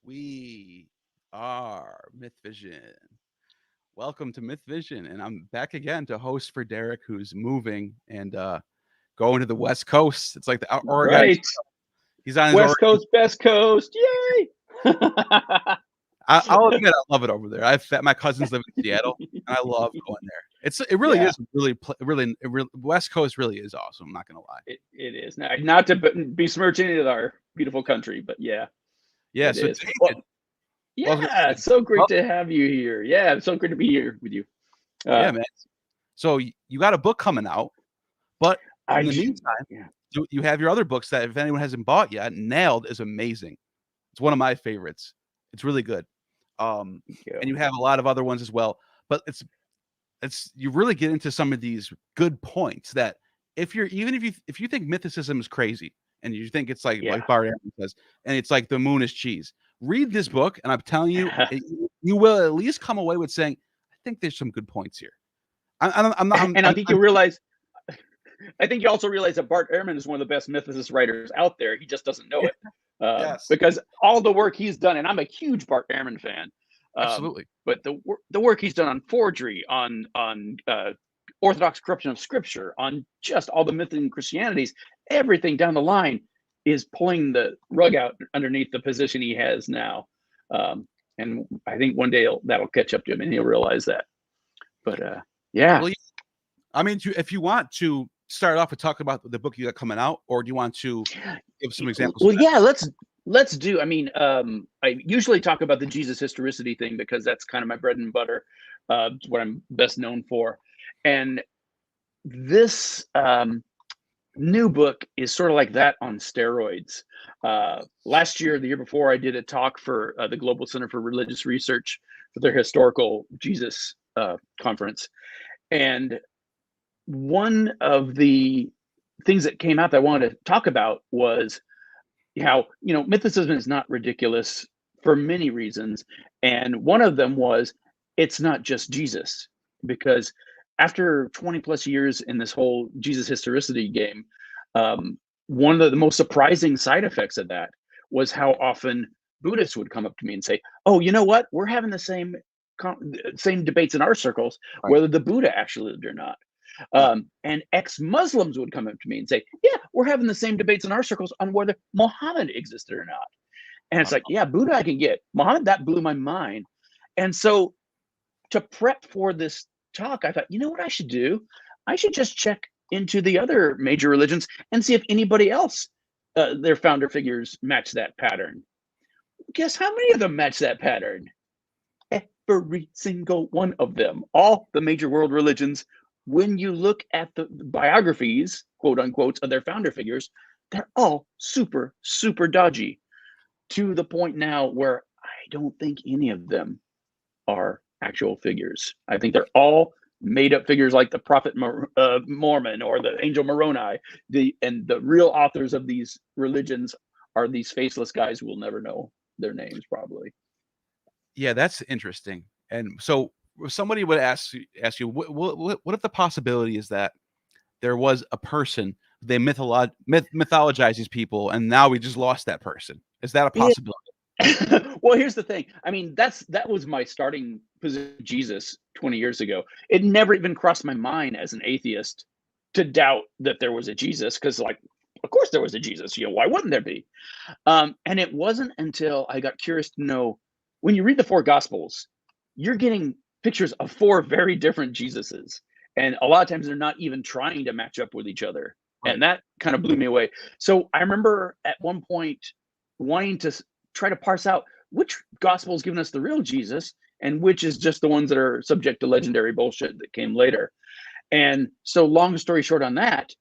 We are MythVision. Welcome to MythVision, and I'm back again to host for Derek, who's moving and going to the West Coast. It's like the Oregon. Right. He's on his West Oregon. Coast, best coast. Yay! I'll admit, I love it over there. My cousins live in Seattle, and I love going there. It really is really West Coast really is awesome. I'm not gonna lie. It is not to besmirch any of our beautiful country, but yeah. Yeah. So is. David, It's so great to have you here. Yeah, it's so great to be here with you. Yeah, man. So you got a book coming out, but in the meantime, you have your other books that if anyone hasn't bought yet, Nailed is amazing. It's one of my favorites. It's really good. And you have a lot of other ones as well. But it's you really get into some of these good points that if you think mythicism is crazy and you think it's like Bart Ehrman says, and it's like the moon is cheese, read this book, and I'm telling you, you will at least come away with saying, I think there's some good points here. I think you realize. I think you also realize that Bart Ehrman is one of the best mythicist writers out there. He just doesn't know it, because all the work he's done, and I'm a huge Bart Ehrman fan. Absolutely. But the work he's done on forgery, on orthodox corruption of scripture, on just all the myths and Christianities, everything down the line is pulling the rug out underneath the position he has now. And I think one day that'll catch up to him and he'll realize that. But yeah. Well, I mean, if you want to start off and talk about the book you got coming out, or do you want to give some examples? Well, yeah, let's do. I mean, I usually talk about the Jesus historicity thing because that's kind of my bread and butter, what I'm best known for. And this new book is sort of like that on steroids. Last year, the year before, I did a talk for the Global Center for Religious Research for their historical Jesus conference. And one of the things that came out that I wanted to talk about was how, mythicism is not ridiculous for many reasons. And one of them was it's not just Jesus, because after 20 plus years in this whole Jesus historicity game, one of the most surprising side effects of that was how often Buddhists would come up to me and say, oh, you know what? We're having the same debates in our circles, whether the Buddha actually lived or not. And ex-Muslims would come up to me and say, yeah, we're having the same debates in our circles on whether Muhammad existed or not. And it's like, yeah, Buddha I can get. Muhammad, that blew my mind. And so to prep for this talk, I thought, you know what I should do? I should just check into the other major religions and see if anybody else, their founder figures match that pattern. Guess how many of them match that pattern? Every single one of them. All the major world religions, when you look at the biographies, quote unquote, of their founder figures, they're all super, super dodgy, to the point now where I don't think any of them are actual figures. I think they're all made up figures like the Prophet Mormon or the Angel Moroni. And the real authors of these religions are these faceless guys who will never know their names, probably. Yeah, that's interesting. And so if somebody would ask you, what if the possibility is that there was a person, they mythologize these people, and now we just lost that person? Is that a possibility? Yeah. Well, here's the thing. I mean, that was my starting position of Jesus 20 years ago. It never even crossed my mind as an atheist to doubt that there was a Jesus, because, like, of course there was a Jesus. Why wouldn't there be? And it wasn't until I got curious to know, when you read the four Gospels, you're getting pictures of four very different Jesuses. And a lot of times they're not even trying to match up with each other. Right. And that kind of blew me away. So I remember at one point wanting to try to parse out which gospel is giving us the real Jesus and which is just the ones that are subject to legendary bullshit that came later. And so, long story short on that,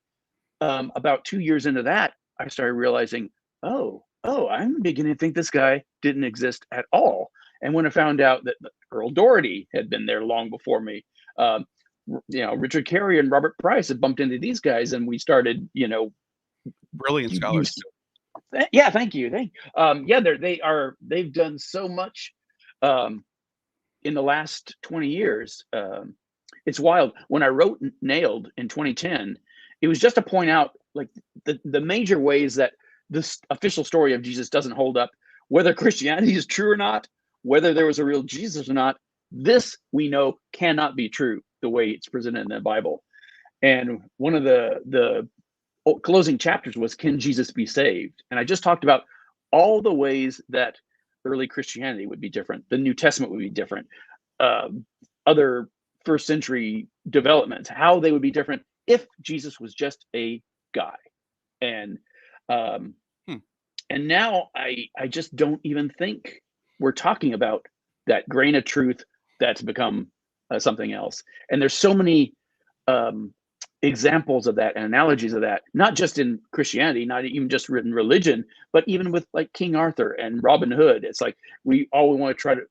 about 2 years into that, I started realizing, oh, I'm beginning to think this guy didn't exist at all. And when I found out that Earl Doherty had been there long before me, Richard Carey and Robert Price had bumped into these guys, and we started, brilliant scholars. Yeah, thank you. They've done so much in the last 20 years. It's wild. When I wrote Nailed in 2010, it was just to point out, like, the major ways that this official story of Jesus doesn't hold up whether Christianity is true or not, whether there was a real Jesus or not, this we know cannot be true the way it's presented in the Bible. And one of the closing chapters was, can Jesus be saved? And I just talked about all the ways that early Christianity would be different. The New Testament would be different. Other first century developments, how they would be different if Jesus was just a guy. And and now I just don't even think we're talking about that grain of truth that's become something else. And there's so many examples of that and analogies of that, not just in Christianity, not even just in religion, but even with like King Arthur and Robin Hood. It's like we want to try to,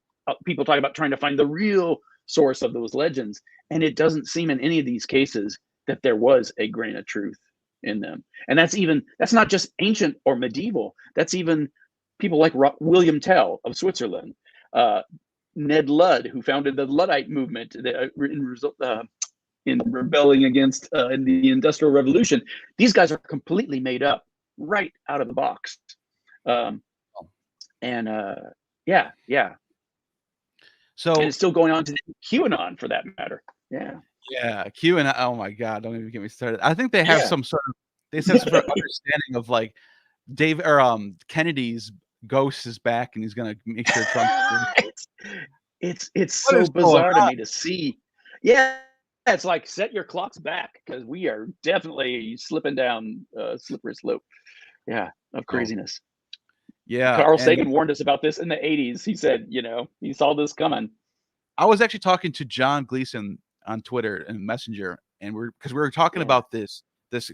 people talk about trying to find the real source of those legends. And it doesn't seem in any of these cases that there was a grain of truth in them. And that's not just ancient or medieval. That's even people like William Tell of Switzerland, Ned Ludd, who founded the Luddite movement in rebelling against in the Industrial Revolution. These guys are completely made up right out of the box. Yeah. So and it's still going on to QAnon for that matter. Yeah. Yeah, QAnon. Oh my God, don't even get me started. I think they have some sort of understanding of like Dave or Kennedy's ghost is back and he's gonna make sure Trump. It's so bizarre to me to see. Yeah, it's like set your clocks back because we are definitely slipping down a slippery slope. Yeah, of craziness. Yeah, Carl Sagan warned us about this in the 80s. He said, he saw this coming. I was actually talking to John Gleason on Twitter and Messenger, and we were talking about this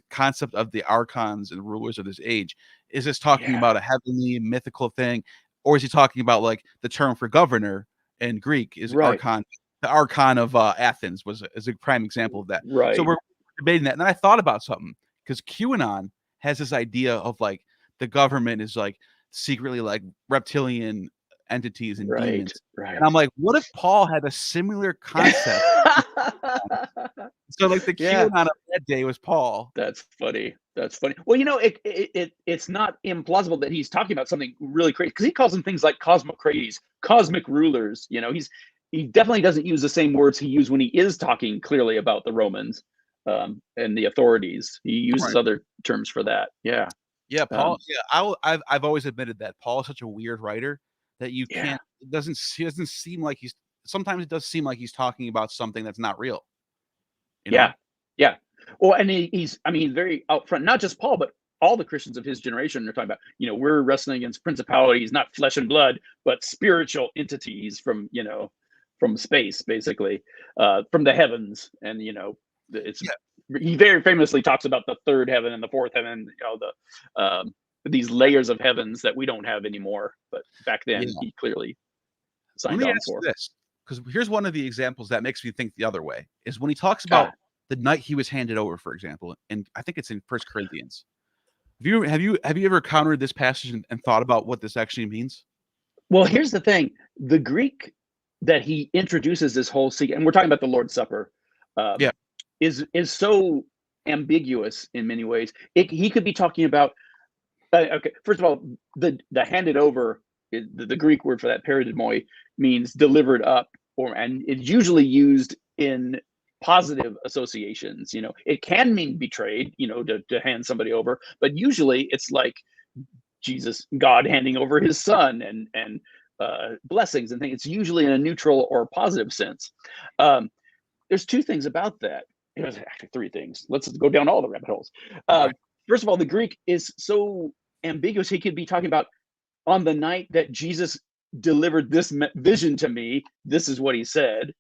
concept of the archons and rulers of this age. Is this talking about a heavenly mythical thing, or is he talking about like the term for governor in Greek is archon? The archon of Athens is a prime example of that. Right. So we're debating that, and then I thought about something because QAnon has this idea of like the government is like secretly like reptilian entities and demons. Right. And I'm like, what if Paul had a similar concept? So like the QAnon of that day was Paul. That's funny. Well, it's not implausible that he's talking about something really crazy because he calls them things like cosmocrates, cosmic rulers. He definitely doesn't use the same words he used when he is talking clearly about the Romans and the authorities. He uses other terms for that. Yeah. Yeah, Paul. I've always admitted that Paul is such a weird writer that you can't. It doesn't seem like he's. Sometimes it does seem like he's talking about something that's not real. Yeah. Well, and he's very out front. Not just Paul, but all the Christians of his generation are talking about. We're wrestling against principalities, not flesh and blood, but spiritual entities from space, basically, from the heavens, and he very famously talks about the third heaven and the fourth heaven, these layers of heavens that we don't have anymore. But back then, he clearly signed on for this. Because here's one of the examples that makes me think the other way is when he talks about the night he was handed over, for example, and I think it's in 1 Corinthians. Have you ever encountered this passage and thought about what this actually means? Well, here's the thing: the Greek that he introduces this whole and we're talking about the Lord's Supper. Is so ambiguous in many ways. He could be talking about. First of all, the handed over. The Greek word for that parademoi means delivered up, and it's usually used in positive associations. It can mean betrayed, to hand somebody over, but usually it's like God handing over his son and blessings and things. It's usually in a neutral or positive sense. There's two things about that. There's actually three things. Let's go down all the rabbit holes. First of all, the Greek is so ambiguous. He could be talking about on the night that Jesus delivered this vision to me, this is what he said.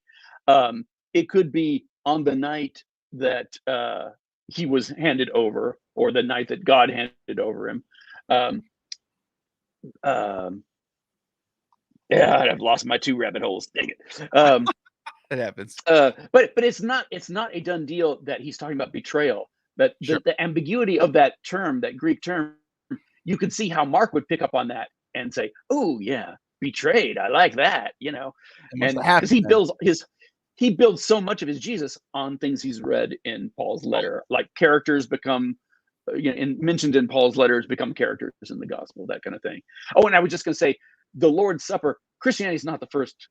It could be on the night that he was handed over, or the night that God handed over him. I've lost my two rabbit holes. Dang it. It happens. But it's not a done deal that he's talking about betrayal. But the ambiguity of that term, that Greek term, you could see how Mark would pick up on that and say, "Oh yeah, betrayed. I like that." And because he builds so much of his Jesus on things he's read in Paul's letter, like characters become mentioned in Paul's letters become characters in the gospel, that kind of thing. Oh, and I was just going to say, the Lord's Supper, Christianity is not the first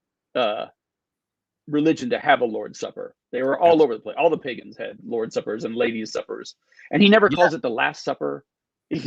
religion to have a Lord's Supper. They were all over the place. All the pagans had Lord's Suppers and ladies' suppers, and he never calls it the Last Supper. And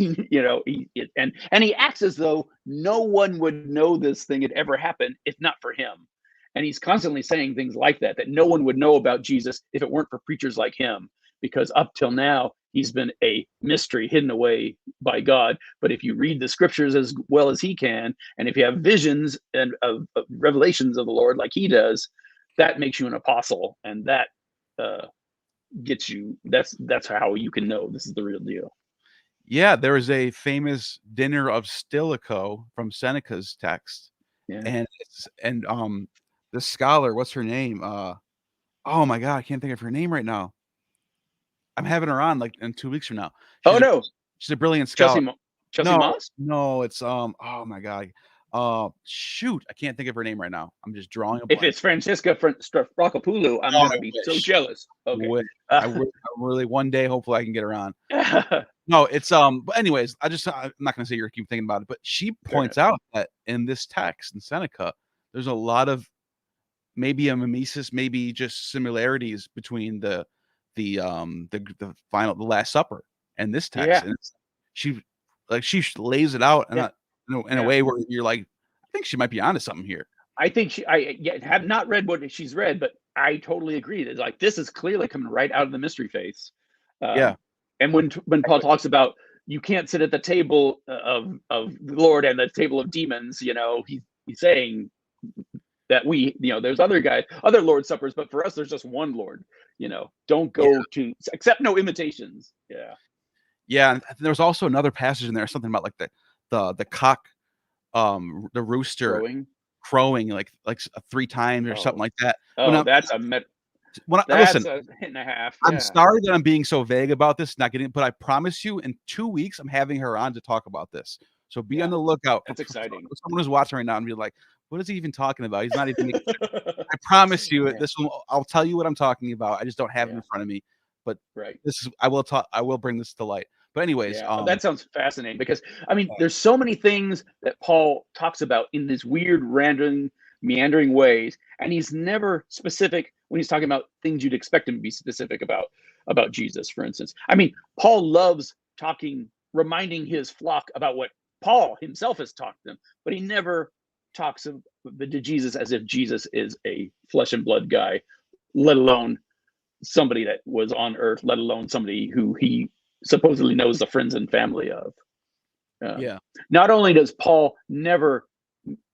he acts as though no one would know this thing had ever happened if not for him. And he's constantly saying things like that no one would know about Jesus if it weren't for preachers like him, because up till now he's been a mystery hidden away by God. But if you read the scriptures as well as he can, and if you have visions and of revelations of the Lord like he does, that makes you an apostle, and that gets you. That's how you can know this is the real deal. Yeah, there is a famous dinner of Stilicho from Seneca's text, and the scholar, what's her name? Oh my God, I can't think of her name right now. I'm having her on like in 2 weeks from now. She's a brilliant scholar. Chelsea Moss? No, it's oh my God. Shoot, I can't think of her name right now. I'm just drawing a blank. If it's Francisca Strafrakopoulou, I'm gonna be so jealous. Okay. I really one day, hopefully I can get her on. No, it's but anyways, I'm not gonna say you keep thinking about it, but she points out that in this text in Seneca, there's a lot of maybe a mimesis, maybe just similarities between the Last Supper and this text. And she lays it out in a way where you're like, I think she might be onto something here. I think I have not read what she's read, but I totally agree that like this is clearly coming right out of the mystery faiths. And when Paul talks about you can't sit at the table of the Lord and the table of demons, he's saying that there's other Lord's Suppers, but for us there's just one Lord. Don't go to accept no imitations. Yeah, and there's also another passage in there, something about like the cock, the rooster crowing like 3 times or something like that. That's a listen, a hit and a half. I'm sorry that I'm being so vague about this, not getting, but I promise you, in 2 weeks, I'm having her on to talk about this. So be on the lookout. That's exciting. Someone who's watching right now and be like, "What is he even talking about? He's not even." I promise you, I'll tell you what I'm talking about. I just don't have it in front of me. But I will bring this to light. But anyways, that sounds fascinating because there's so many things that Paul talks about in these weird, random, meandering ways, and he's never specific when he's talking about things you'd expect him to be specific about Jesus, for instance. Paul loves reminding his flock about what Paul himself has taught them, but he never talks of Jesus as if Jesus is a flesh and blood guy, let alone somebody that was on earth, let alone somebody who he supposedly knows the friends and family of. Not only does Paul never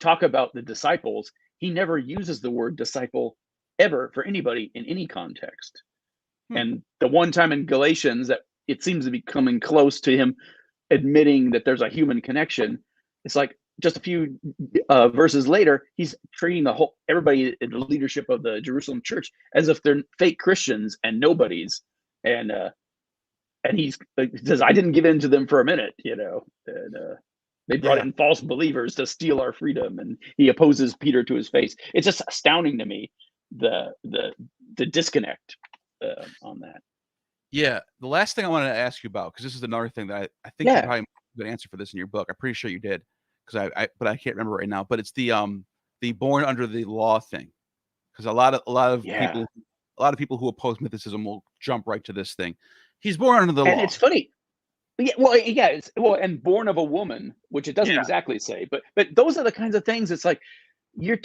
talk about the disciples, he never uses the word disciple ever for anybody in any context. And the one time in Galatians that it seems to be coming close to him admitting that there's a human connection, it's like just a few verses later, he's treating everybody in the leadership of the Jerusalem church as if they're fake Christians and nobodies. And he says, I didn't give in to them for a minute, and they brought in false believers to steal our freedom, and he opposes Peter to his face. It's just astounding to me, the disconnect on that. Yeah, the last thing I wanted to ask you about, because this is another thing that I think you probably have a good answer for this in your book. I'm pretty sure you did, but I can't remember right now. But it's the born under the law thing, because a lot of people who oppose mythicism will jump right to this thing. He's born under the law. And it's funny. And born of a woman, which it doesn't exactly say, but those are the kinds of things. It's like you're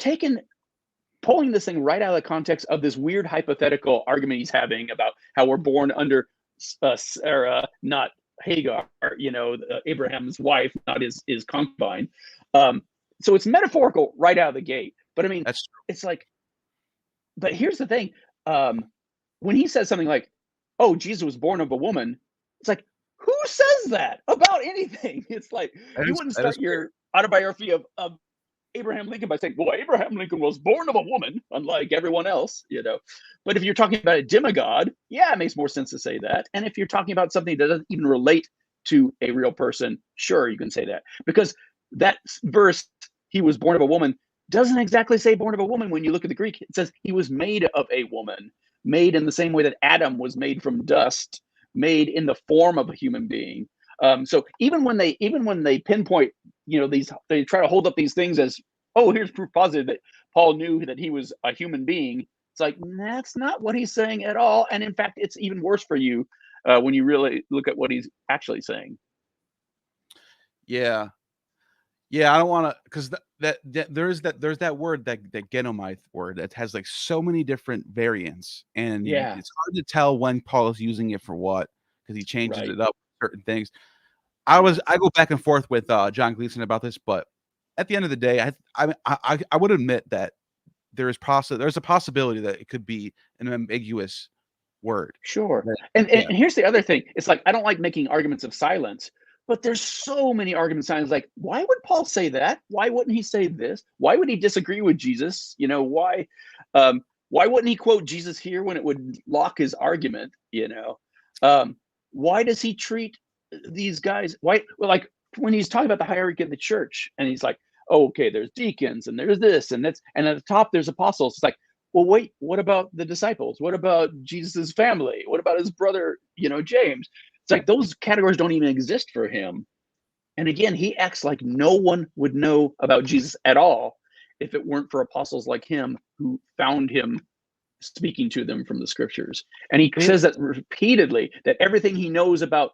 pulling this thing right out of the context of this weird hypothetical argument he's having about how we're born under Sarah, not Hagar, Abraham's wife, not his concubine. So it's metaphorical right out of the gate. But it's like, but here's the thing. When he says something like, "Oh, Jesus was born of a woman," it's like, who says that about anything? It's like you wouldn't start your autobiography of Abraham Lincoln by saying, "Well, Abraham Lincoln was born of a woman, unlike everyone else," But if you're talking about a demigod, it makes more sense to say that. And if you're talking about something that doesn't even relate to a real person, sure, you can say that. Because that verse, "He was born of a woman," doesn't exactly say born of a woman when you look at the Greek. It says he was made of a woman, made in the same way that Adam was made from dust, made in the form of a human being. So even when they pinpoint, they try to hold up these things as, oh, here's proof positive that Paul knew that he was a human being. It's like, that's not what he's saying at all. And in fact, it's even worse for you when you really look at what he's actually saying. Yeah. Yeah, I don't want to, because there's that word, that genomyth word, that has like so many different variants, and it's hard to tell when Paul is using it for what, because he changes it up certain things. I go back and forth with John Gleason about this, but at the end of the day, I would admit that there's a possibility that it could be an ambiguous word. Sure. And here's the other thing. It's like, I don't like making arguments of silence, but there's so many arguments. Like, why would Paul say that? Why wouldn't he say this? Why would he disagree with Jesus? Why wouldn't he quote Jesus here when it would lock his argument? Why does he treat these guys? Why, like, when he's talking about the hierarchy of the church, and he's like, oh, okay, there's deacons and there's this and that's, and at the top there's apostles. It's like, well, wait, what about the disciples? What about Jesus's family? What about his brother, James? It's like those categories don't even exist for him. And again, he acts like no one would know about Jesus at all if it weren't for apostles like him who found him speaking to them from the scriptures. And he says that repeatedly, that everything he knows about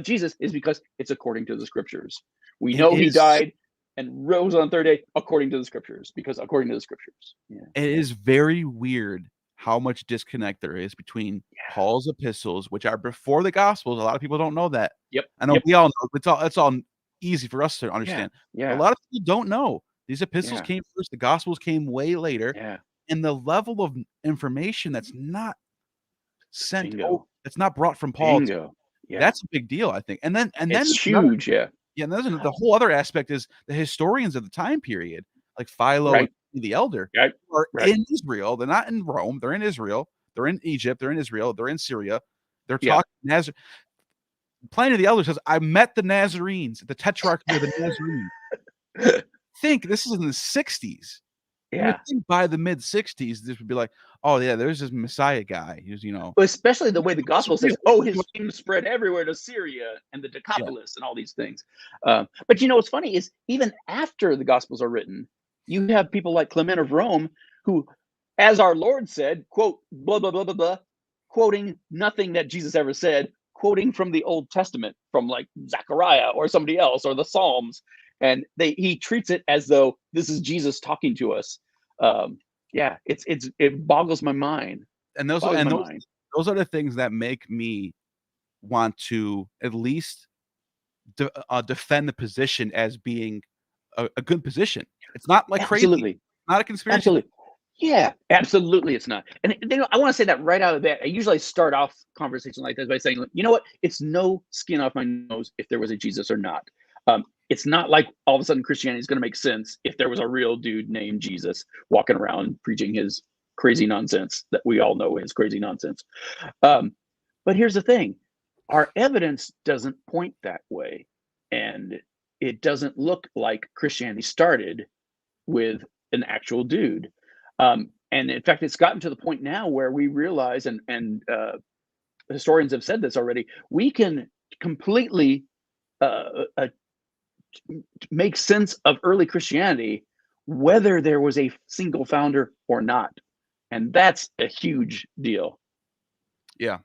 Jesus is because it's according to the scriptures. We know he died and rose on the third day according to the scriptures, because according to the scriptures. Yeah. It is very weird how much disconnect there is between Paul's epistles, which are before the Gospels. A lot of people don't know that. Yep. I know we all know. It's all easy for us to understand. Yeah. A lot of people don't know. These epistles came first. The Gospels came way later. Yeah. And the level of information that's not sent, that's not brought from Paul. That's a big deal, I think. And then it's huge. Yeah. Yeah, and the whole other aspect is the historians of the time period, like Philo and the Elder, are in Israel. They're not in Rome. They're in Israel. They're in Egypt. They're in Israel. They're in Syria. They're talking Nazarene. Pliny the Elder says, I met the Nazarenes, the Tetrarchy of the Nazarenes. Think this is in the 60s. You would think by the mid 60s, this would be like, oh yeah, there's this Messiah guy who's, especially the way the gospel says, oh, his fame spread everywhere to Syria and the Decapolis and all these things. But what's funny is, even after the gospels are written, you have people like Clement of Rome who, as our Lord said, quote, blah, blah, blah, blah, blah, quoting nothing that Jesus ever said, quoting from the Old Testament, from like Zechariah or somebody else, or the Psalms. And he treats it as though this is Jesus talking to us. It boggles my mind. And those are the things that make me want to at least defend the position as being a good position. It's not like crazy. Not a conspiracy. Absolutely. Yeah, absolutely, it's not. And I want to say that right out of that. I usually start off conversations like this by saying, you know what? It's no skin off my nose if there was a Jesus or not. It's not like all of a sudden Christianity is going to make sense if there was a real dude named Jesus walking around preaching his crazy nonsense that we all know is crazy nonsense. But here's the thing. Our evidence doesn't point that way. And it doesn't look like Christianity started with an actual dude. And in fact, it's gotten to the point now where we realize, and historians have said this already, we can completely make sense of early Christianity, whether there was a single founder or not. And that's a huge deal. Yeah.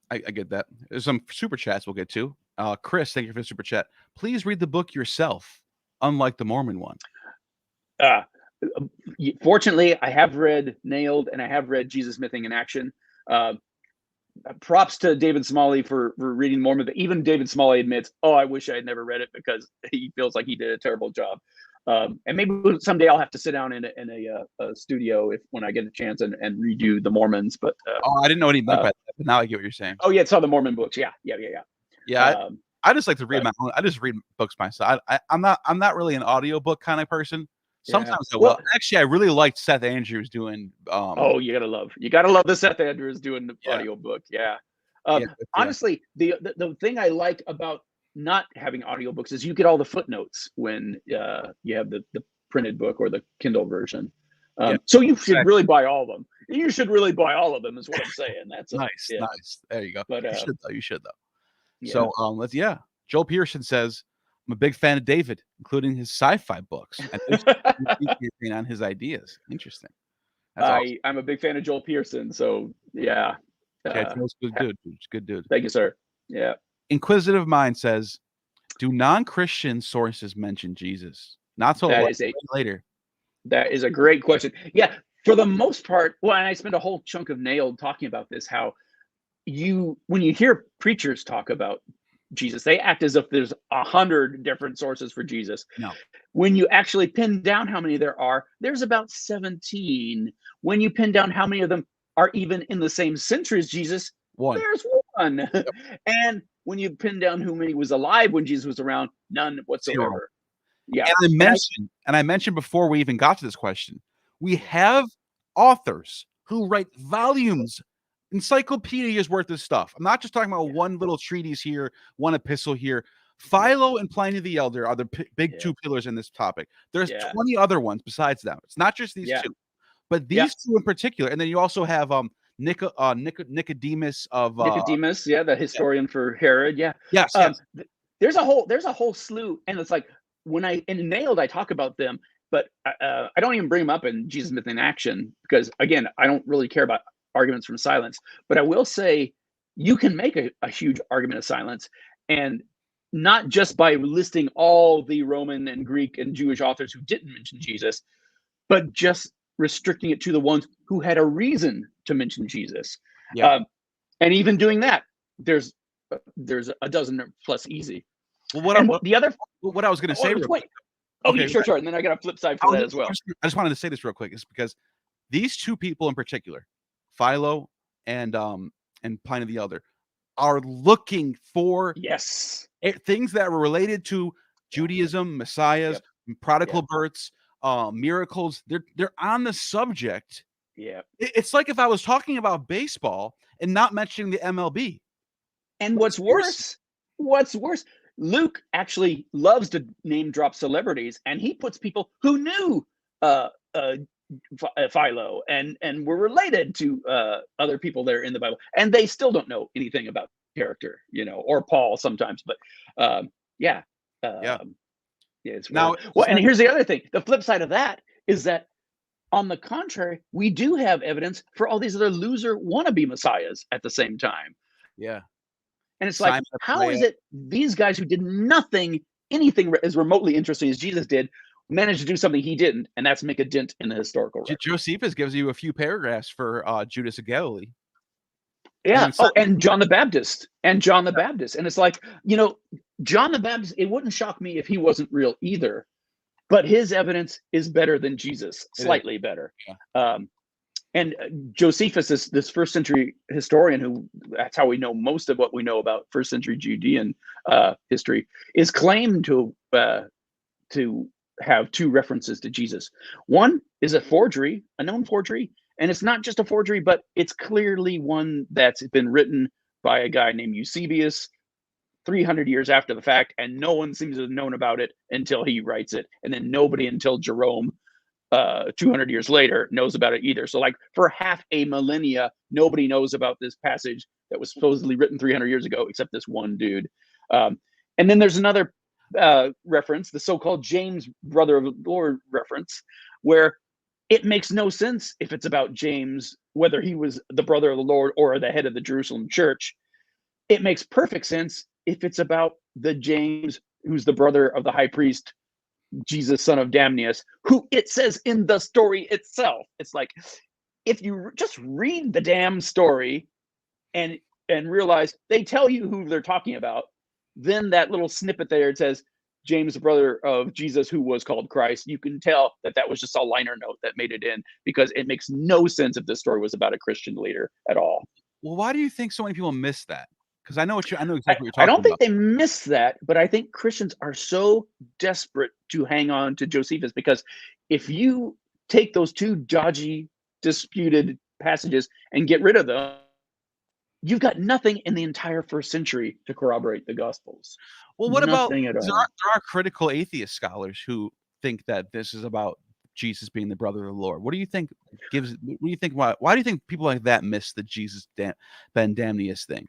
I get that. There's some super chats we'll get to. Chris, thank you for the super chat. Please read the book yourself, unlike the Mormon one. Fortunately, I have read Nailed and I have read Jesus Mything in Action. Props to David Smalley for reading Mormon, but even David Smalley admits, oh, I wish I had never read it, because he feels like he did a terrible job. And maybe someday I'll have to sit down in a studio when I get a chance and redo the Mormons. But I didn't know what he meant by that, but now I get what you're saying. Oh yeah, it's all the Mormon books. Yeah. I just like to read my own. I just read books myself. I'm not really an audiobook kind of person. Sometimes I will. Actually, I really liked Seth Andrews doing. You gotta love the Seth Andrews doing the audiobook. Yeah. Honestly, the thing I like about not having audiobooks is you get all the footnotes when you have the printed book or the Kindle version. So you should really buy all of them. You should really buy all of them, is what I'm saying. That's nice. There you go. But you should though. Yeah. So Joel Pearson says, I'm a big fan of David, including his sci-fi books, and on his ideas. Interesting. Awesome. I'm a big fan of Joel Pearson, so yeah. Joel's good dude. Good dude. Thank you, sir. Yeah. Inquisitive Mind says, do non-Christian sources mention Jesus? Not so later. That is a great question. Yeah, for the most part. Well, and I spent a whole chunk of Neal talking about this, how when you hear preachers talk about Jesus, they act as if there's 100 different sources for Jesus. No. When you actually pin down how many there are, there's about 17. When you pin down how many of them are even in the same century as Jesus, there's one. Yep. And when you pin down who many was alive when Jesus was around, none whatsoever. Zero. Yeah. And I mentioned before we even got to this question, we have authors who write volumes, encyclopedias worth of stuff. I'm not just talking about one little treatise here, one epistle here. Philo and Pliny the Elder are the big two pillars in this topic. There's 20 other ones besides them. It's not just these two, but these two in particular. And then you also have Nicodemus of Nicodemus, the historian for Herod. Yes. There's a whole slew, and it's like when in Nailed, I talk about them, but I don't even bring them up in Jesus Myth in Action, because again, I don't really care about arguments from silence. But I will say you can make a huge argument of silence, and not just by listing all the Roman and Greek and Jewish authors who didn't mention Jesus, but just restricting it to the ones who had a reason to mention Jesus. And even doing that, there's a dozen plus easy. Well, what I was going to say. Sure. And then I got a flip side for that as well. I just wanted to say this real quick, is because these two people in particular, Philo and Pliny the Elder, are looking for things that were related to Judaism, messiahs, prodigal births, miracles. They're on the subject. Yeah, it's like if I was talking about baseball and not mentioning the MLB. And what's worse, Luke actually loves to name drop celebrities, and he puts people who knew Philo and were related to other people there in the Bible, and they still don't know anything about character, or Paul sometimes. But it's now well. And here's the other thing: the flip side of that is that, on the contrary, we do have evidence for all these other loser wannabe messiahs at the same time. Yeah. And it's like, how is it these guys who did anything as remotely interesting as Jesus did, managed to do something he didn't, and that's make a dent in the historical record? Josephus gives you a few paragraphs for Judas of Galilee. Yeah. And John the Baptist. And it's like, John the Baptist, it wouldn't shock me if he wasn't real either, but his evidence is better than Jesus, slightly better. Yeah. And Josephus, this first century historian, that's how we know most of what we know about first century Judean history, is claimed to have two references to Jesus. One is a known forgery, and it's not just a forgery, but it's clearly one that's been written by a guy named Eusebius 300 years after the fact, and no one seems to have known about it until he writes it, and then nobody until Jerome 200 years later knows about it either. So like for half a millennia, nobody knows about this passage that was supposedly written 300 years ago, except this one dude. And then there's another reference, the so-called James, brother of the Lord reference, where it makes no sense if it's about James, whether he was the brother of the Lord or the head of the Jerusalem church. It makes perfect sense if it's about the James who's the brother of the high priest, Jesus, son of Damnius, who it says in the story itself. It's like, if you just read the damn story and realize they tell you who they're talking about, then that little snippet there, it says James, the brother of Jesus, who was called Christ, you can tell that was just a liner note that made it in, because it makes no sense if this story was about a Christian leader at all. Well, why do you think so many people miss that? Because I know exactly what you're talking about. I don't think they miss that, but I think Christians are so desperate to hang on to Josephus, because if you take those two dodgy, disputed passages and get rid of them, you've got nothing in the entire first century to corroborate the Gospels. Well, what about there are critical atheist scholars who think that this is about Jesus being the brother of the Lord? What do you think gives? What do you think? Why do you think people like that miss the Jesus Ben Damnius thing?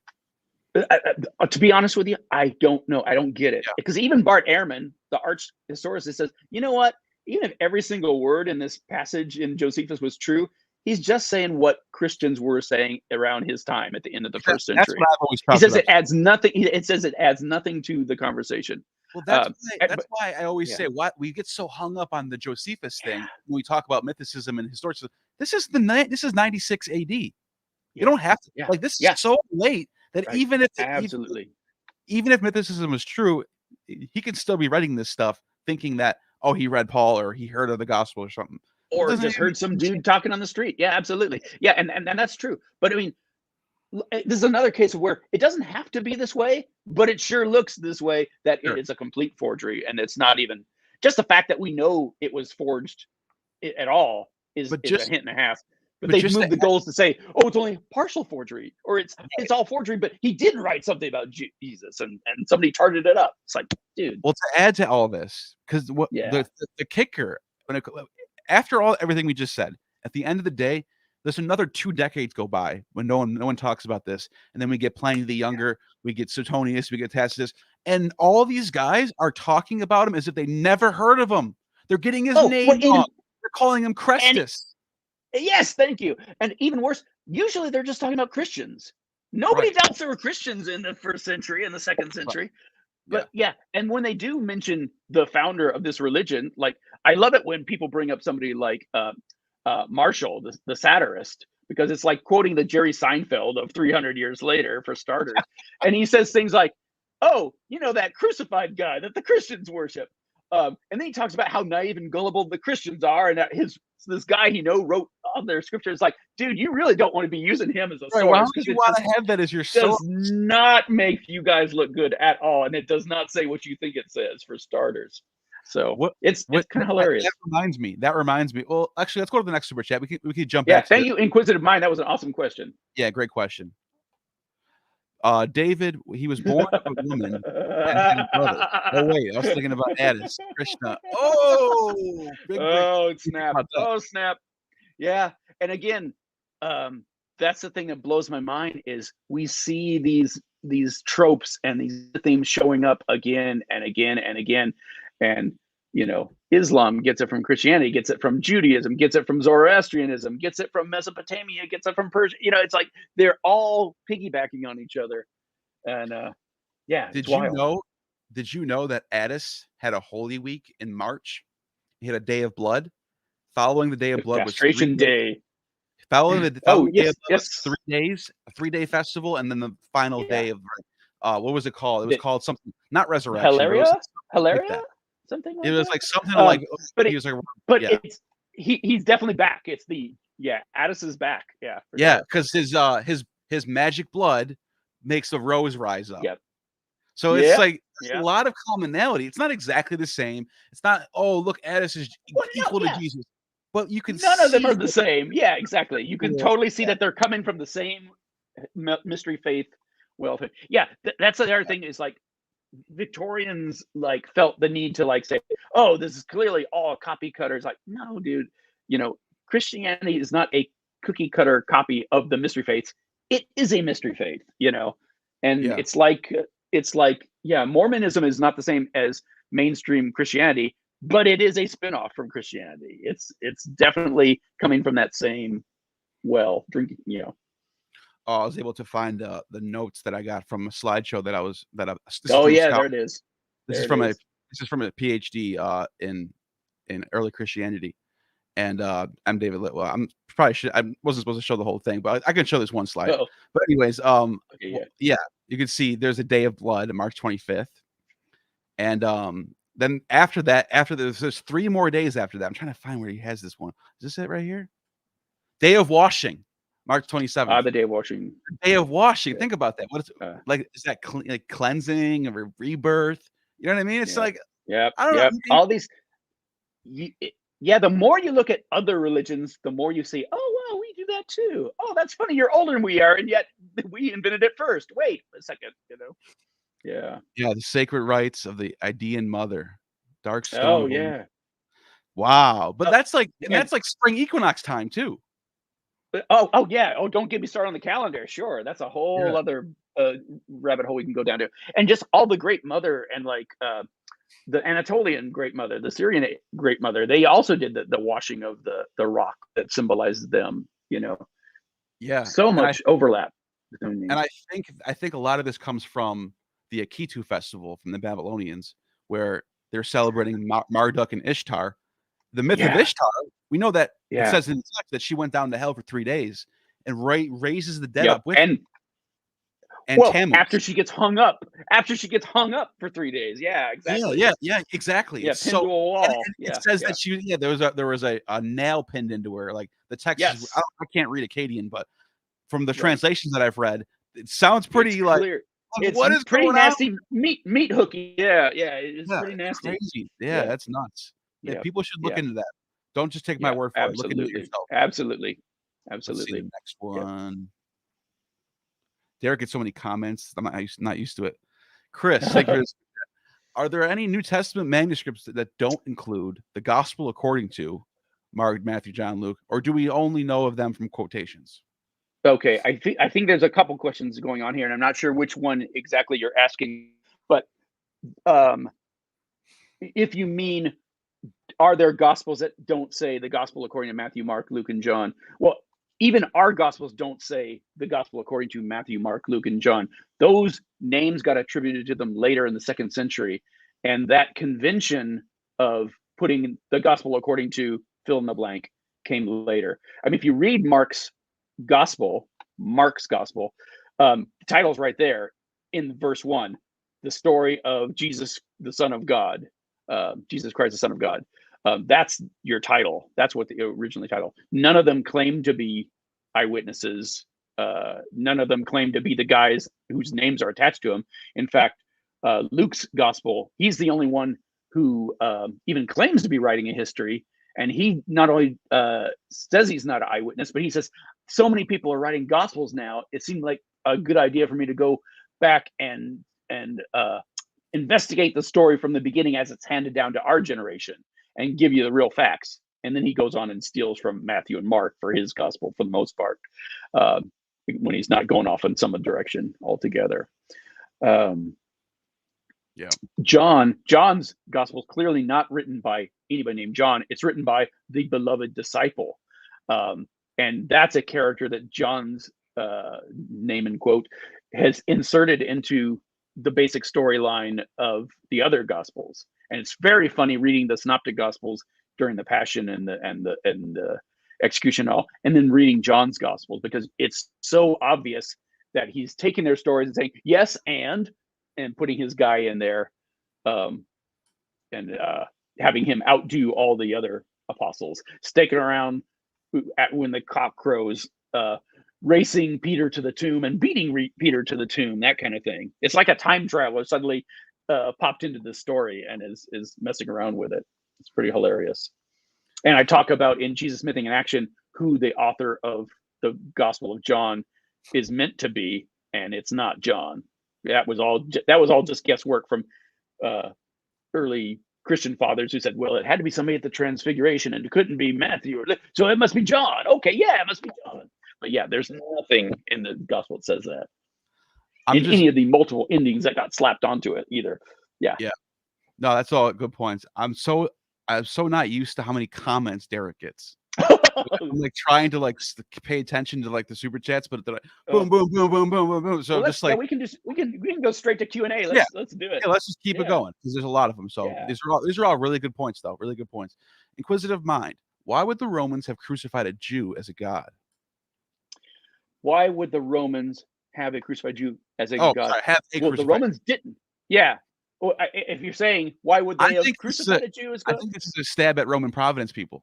To be honest with you, I don't know. I don't get it. Because even Bart Ehrman, the arch historicist, says, you know what? Even if every single word in this passage in Josephus was true, he's just saying what Christians were saying around his time at the end of the first century. That's what I've always talked about. He says it adds nothing. It says it adds nothing to the conversation. Well, that's why I always say we get so hung up on the Josephus thing when we talk about mythicism and historicism. This is 96 AD. You don't have to like this is so late that even if even if mythicism is true, he can still be writing this stuff thinking that he read Paul or he heard of the gospel or something, or just heard some dude talking on the street. Yeah, absolutely. Yeah, and that's true. But I mean, this is another case of where it doesn't have to be this way, but it sure looks this way, that it is a complete forgery, and it's not even just the fact that we know it was forged at all is a hint and a half. But they've moved the goals to say, it's only partial forgery, or it's all forgery, but he did write something about Jesus, and somebody charted it up. It's like, dude. Well, to add to all this, because the kicker, after everything we just said, at the end of the day, there's another 2 decades go by when no one talks about this, and then we get Pliny the Younger, we get Suetonius, we get Tacitus, and all these guys are talking about him as if they never heard of him. They're getting his name wrong. They're calling him Crestus. Yes, thank you. And even worse, usually they're just talking about Christians. Nobody doubts there were Christians in the first century and the second century. But and when they do mention the founder of this religion, like I love it when people bring up somebody like Marshall, the satirist, because it's like quoting the Jerry Seinfeld of 300 years later, for starters. And he says things like, that crucified guy that the Christians worship. And then he talks about how naive and gullible the Christians are, and that this guy wrote on their scriptures. Like, dude, you really don't want to be using him as a source. Why would you want to have that as your source? Does not make you guys look good at all, and it does not say what you think it says, for starters. So it's kind of hilarious. That reminds me. Well, actually, let's go to the next super chat. We could jump back. Yeah, thank you, Inquisitive Mind. That was an awesome question. Yeah, great question. David, he was born of a woman and had a brother. Oh wait, I was thinking about Addis, Krishna. Snap. Yeah, and again, that's the thing that blows my mind is we see these tropes and these themes showing up again and again and again. And, Islam gets it from Christianity, gets it from Judaism, gets it from Zoroastrianism, gets it from Mesopotamia, gets it from Persia. It's like they're all piggybacking on each other. And did you know that Addis had a Holy Week in March? He had a Day of Blood. Following the Day of Blood was Castration Day. Following the Day of Blood was 3 days, a 3-day festival, and then the final day of what was it called? It was called something, not resurrection. Hilaria? Something like it was that? like something like, he's definitely back. It's Addis is back. Yeah. Because his magic blood makes the rose rise up. Yep. So it's like a lot of commonality. It's not exactly the same. It's not, look, Addis is equal to Jesus. But you can none of them are the same. Yeah, exactly. You can totally see that they're coming from the same mystery faith. Well, that's the other thing is like Victorians felt the need to say, this is clearly all copy cutters. Like, no, dude, Christianity is not a cookie cutter copy of the mystery faiths. It is a mystery faith, and it's like Mormonism is not the same as mainstream Christianity, but it is a spinoff from Christianity. It's definitely coming from that same drinking, I was able to find the notes that I got from a slideshow that I was there it is. This is from a PhD in early Christianity, and I'm David Litwell. I wasn't supposed to show the whole thing, but I can show this one slide. But anyways, you can see there's a Day of Blood, March 25th, and then after there's 3 more days after that. I'm trying to find where he has this one. Is this it right here? Day of Washing. March 27th. The Day of Washing. Day of Washing. Think about that. What is like? Is that cleansing or rebirth? You know what I mean? It's I don't know. All these. The more you look at other religions, the more you see. Oh well, we do that too. Oh, that's funny. You're older than we are, and yet we invented it first. Wait a second. Yeah. Yeah, the sacred rites of the Idaean Mother, dark stone. Oh yeah. Wow, but that's like spring equinox time too. Oh yeah. Oh, don't get me started on the calendar. Sure, that's a whole other rabbit hole we can go down to, and just all the Great Mother and like the Anatolian Great Mother, the Syrian Great Mother. They also did the washing of the rock that symbolizes them. You know, so much overlap. And I think a lot of this comes from the Akitu festival from the Babylonians, where they're celebrating Marduk and Ishtar. The myth of Ishtar, we know that it says in the text that she went down to hell for 3 days and raises the dead up with her. And well, after she gets hung up for 3 days. Yeah, exactly. Yeah, exactly. Yeah, pinned to a wall. It says that she there was a nail pinned into her. Like the text is, I can't read Akkadian, but from the translations that I've read, it sounds pretty it's what is pretty going nasty on? meat hooky. It's pretty nasty. Crazy. Yeah, that's nuts. Yeah, people should look into that. Don't just take my word for it. Look into it yourself. Absolutely. Let's see the next one. Derek gets so many comments. I'm not used to it. Chris, are there any New Testament manuscripts that don't include the gospel according to Mark, Matthew, John, Luke, or do we only know of them from quotations? Okay, I think there's a couple questions going on here, and I'm not sure which one exactly you're asking. But if you mean, are there gospels that don't say the gospel according to Matthew, Mark, Luke, and John? Well, even our gospels don't say the gospel according to Matthew, Mark, Luke, and John. Those names got attributed to them later in the 2nd century, and that convention of putting the gospel according to fill in the blank came later. I mean, if you read Mark's gospel, title's right there in verse 1, the story of Jesus, the Son of God, Jesus Christ, the Son of God. That's your title. That's what the originally title. None of them claim to be eyewitnesses. None of them claim to be the guys whose names are attached to them. In fact, Luke's gospel, he's the only one who even claims to be writing a history. And he not only says he's not an eyewitness, but he says, so many people are writing gospels now, it seemed like a good idea for me to go back and investigate the story from the beginning as it's handed down to our generation and give you the real facts. And then he goes on and steals from Matthew and Mark for his gospel for the most part, when he's not going off in some direction altogether. John's gospel is clearly not written by anybody named John. It's written by the beloved disciple. And that's a character that John's name and quote has inserted into the basic storyline of the other gospels. And it's very funny reading the synoptic gospels during the Passion and the execution and all, and then reading John's gospels, because it's so obvious that he's taking their stories and saying yes and putting his guy in there, and having him outdo all the other apostles, staking around when the cock crows, racing Peter to the tomb and beating Peter to the tomb, that kind of thing. It's like a time traveler suddenly popped into the story and is messing around with it. It's pretty hilarious. And I talk about in Jesus Mything in Action who the author of the Gospel of John is meant to be, and it's not John. That was all just guesswork from early Christian fathers who said, well, it had to be somebody at the Transfiguration and it couldn't be Matthew, so it must be John. Okay, yeah, it must be John. But yeah, there's nothing in the gospel that says that. Any of the multiple endings that got slapped onto it either. Yeah. No, that's all good points. I'm so not used to how many comments Derek gets. I'm like trying to like pay attention to like the super chats, but they're like boom, boom, boom, boom, boom, boom, boom. So just like we can go straight to Q&A. Let's do it. Yeah, let's just keep it going because there's a lot of them. So these are all really good points, though. Really good points. Inquisitive mind. Why would the Romans have crucified a Jew as a god? Why would the Romans have a crucified Jew as a god? Sorry, the Romans didn't. Yeah. Well, if you're saying why would they have crucified a Jew as god? I think this is a stab at Roman Providence people.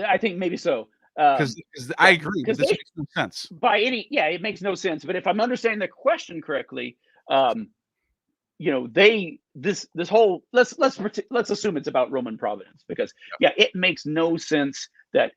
I think maybe so. Because I agree. This makes no sense. It makes no sense. But if I'm understanding the question correctly, this whole let's assume it's about Roman Providence, because it makes no sense that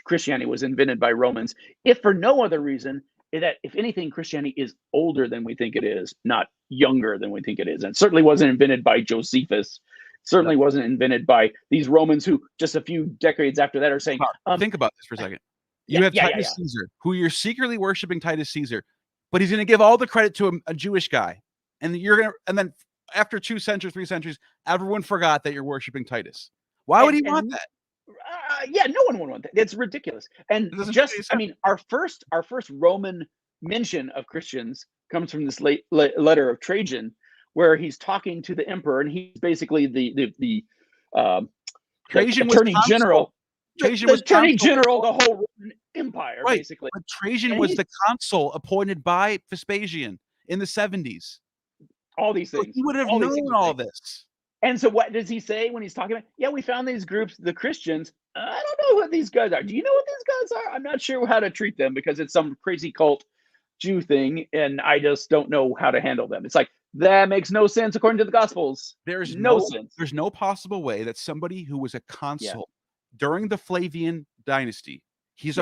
Christianity was invented by Romans, if for no other reason that if anything, Christianity is older than we think it is, not younger than we think it is, and certainly wasn't invented by Josephus Certainly wasn't invented by these Romans who just a few decades after that are saying, think about this for a second. You have Titus Caesar, who you're secretly worshiping Titus Caesar, but he's going to give all the credit to a Jewish guy. And then after 2 centuries, 3 centuries, everyone forgot that you're worshiping Titus. Why would he want that? No one would want that. It's ridiculous. And I mean, our first Roman mention of Christians comes from this letter of Trajan, where he's talking to the emperor, and he's basically the attorney general. Trajan was attorney general of the whole Roman Empire, basically. But Trajan was the consul appointed by Vespasian in the 70s. All these things. So he would have known all this. And so what does he say when he's talking about, we found these groups, the Christians. I don't know what these guys are. Do you know what these guys are? I'm not sure how to treat them because it's some crazy cult Jew thing, and I just don't know how to handle them. It's like, that makes no sense according to the Gospels. There's no sense. There's no possible way that somebody who was a consul during the Flavian dynasty, he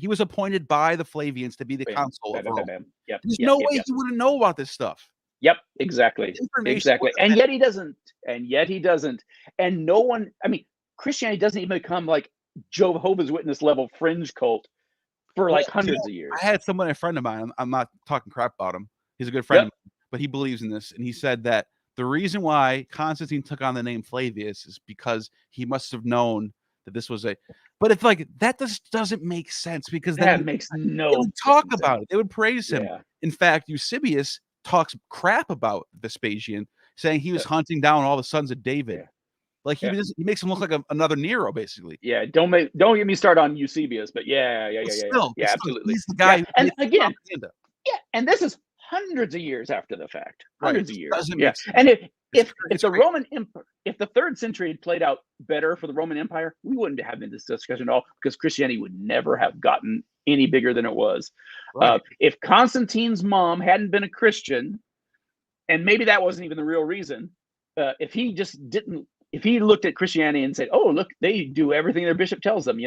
was appointed by the Flavians to be the consul of Rome. There's no way he wouldn't know about this stuff. Yep, exactly. And yet he doesn't. And no one, I mean, Christianity doesn't even become like Jehovah's Witness level fringe cult for like hundreds of years. I had a friend of mine, I'm not talking crap about him. He's a good friend of mine, but he believes in this. And he said that the reason why Constantine took on the name Flavius is because he must have known that this was but it's like, that just doesn't make sense, because that makes no sense. They would talk about it. They would praise him. In fact, Eusebius talks crap about Vespasian, saying he was hunting down all the sons of David. Like he makes him look like another Nero, basically. Yeah, don't get me started on Eusebius, but absolutely. He's the guy. And again, and this is hundreds of years after the fact. Hundreds of years. And if the Roman Empire, if the 3rd century had played out better for the Roman Empire, we wouldn't have been in this discussion at all, because Christianity would never have gotten any bigger than it was. If Constantine's mom hadn't been a Christian, and maybe that wasn't even the real reason, if he looked at Christianity and said, "Oh, look, they do everything their bishop tells them,"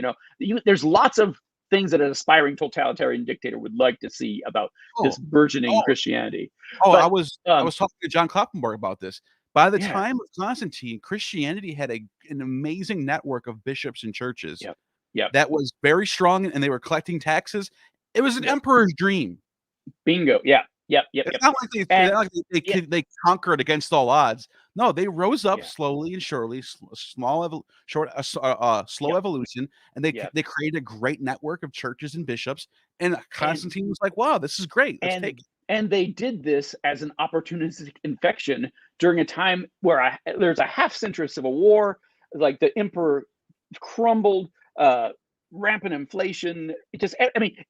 there's lots of things that an aspiring totalitarian dictator would like to see about this burgeoning Christianity. I was talking to John Kloppenborg about this. By the time of Constantine, Christianity had an amazing network of bishops and churches. That was very strong, and they were collecting taxes. It was an emperor's dream. Bingo. It's not like they conquered against all odds. No, they rose up slowly and surely, slow evolution, and they created a great network of churches and bishops. And Constantine was like, "Wow, this is great. Let's take it." And they did this as an opportunistic infection during a time where there's a half-century civil war. Like the emperor crumbled, rampant inflation.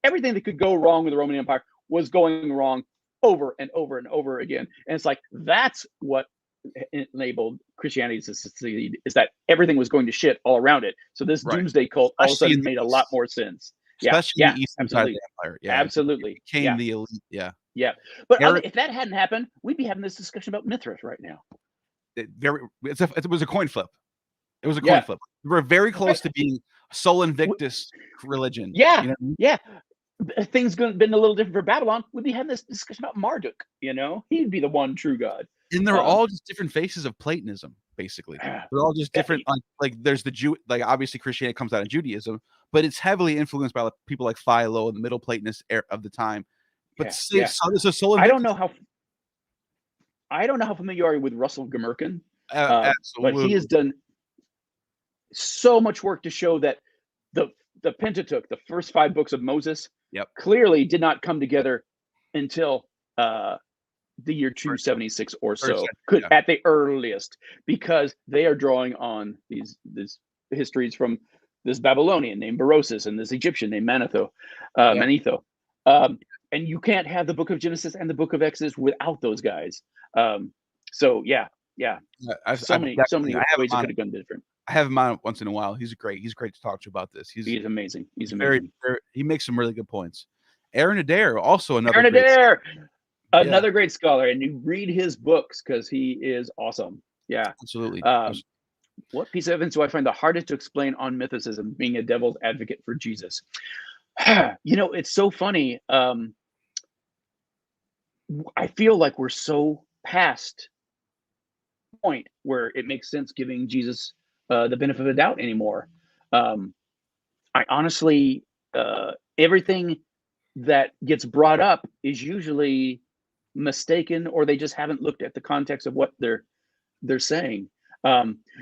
Everything that could go wrong with the Roman Empire was going wrong over and over and over again. And it's like, that's what enabled Christianity to succeed, is that everything was going to shit all around it. So this doomsday cult all of a sudden made a lot more sense. Especially in the eastern side of the empire. Absolutely. It became the elite. But if that hadn't happened, we'd be having this discussion about Mithras right now. It was a coin flip. It was a coin flip. We were very close to being Sol Invictus religion. Things been a little different for Babylon. We'd be having this discussion about Marduk. He'd be the one true God. And they're all just different faces of Platonism, basically. They're all just different. Like there's the Jew. Like obviously Christianity comes out of Judaism, but it's heavily influenced by people like Philo and the Middle Platonists of the time. But so I don't know how familiar you are with Russell Gmirkin, but he has done so much work to show that the Pentateuch, the first 5 books of Moses, clearly did not come together until the year 276 or so, at the earliest, because they are drawing on these histories from this Babylonian named Berosus and this Egyptian named Manetho. And you can't have the book of Genesis and the book of Exodus without those guys. So many ways it could have been different. I have him on once in a while. He's great to talk to about this. He's amazing. He's amazing. He makes some really good points. Aaron Adair, also another great scholar, and you read his books because he is awesome. Yeah, absolutely. What piece of evidence do I find the hardest to explain on mythicism? Being a devil's advocate for Jesus. It's so funny. I feel like we're so past point where it makes sense giving Jesus the benefit of the doubt anymore. I honestly, everything that gets brought up is usually mistaken, or they just haven't looked at the context of what they're saying.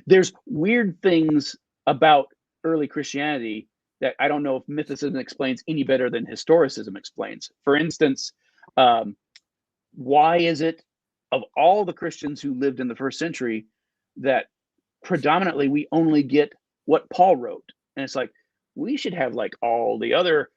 There's weird things about early Christianity that I don't know if mythicism explains any better than historicism explains. For instance, why is it, of all the Christians who lived in the first century, that predominantly we only get what Paul wrote? And it's like, we should have like all the other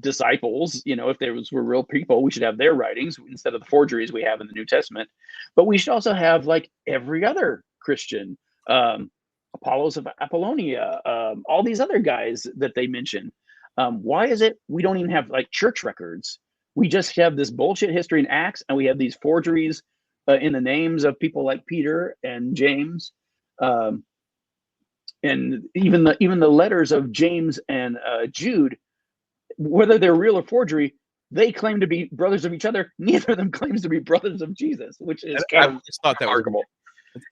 disciples, if there were real people, we should have their writings instead of the forgeries we have in the New Testament. But we should also have like every other Christian, Apollos of Apollonia, all these other guys that they mention. Why is it we don't even have like church records? We just have this bullshit history in Acts, and we have these forgeries in the names of people like Peter and James, and even the letters of James and Jude. Whether they're real or forgery, they claim to be brothers of each other. Neither of them claims to be brothers of Jesus, which is kind of remarkable.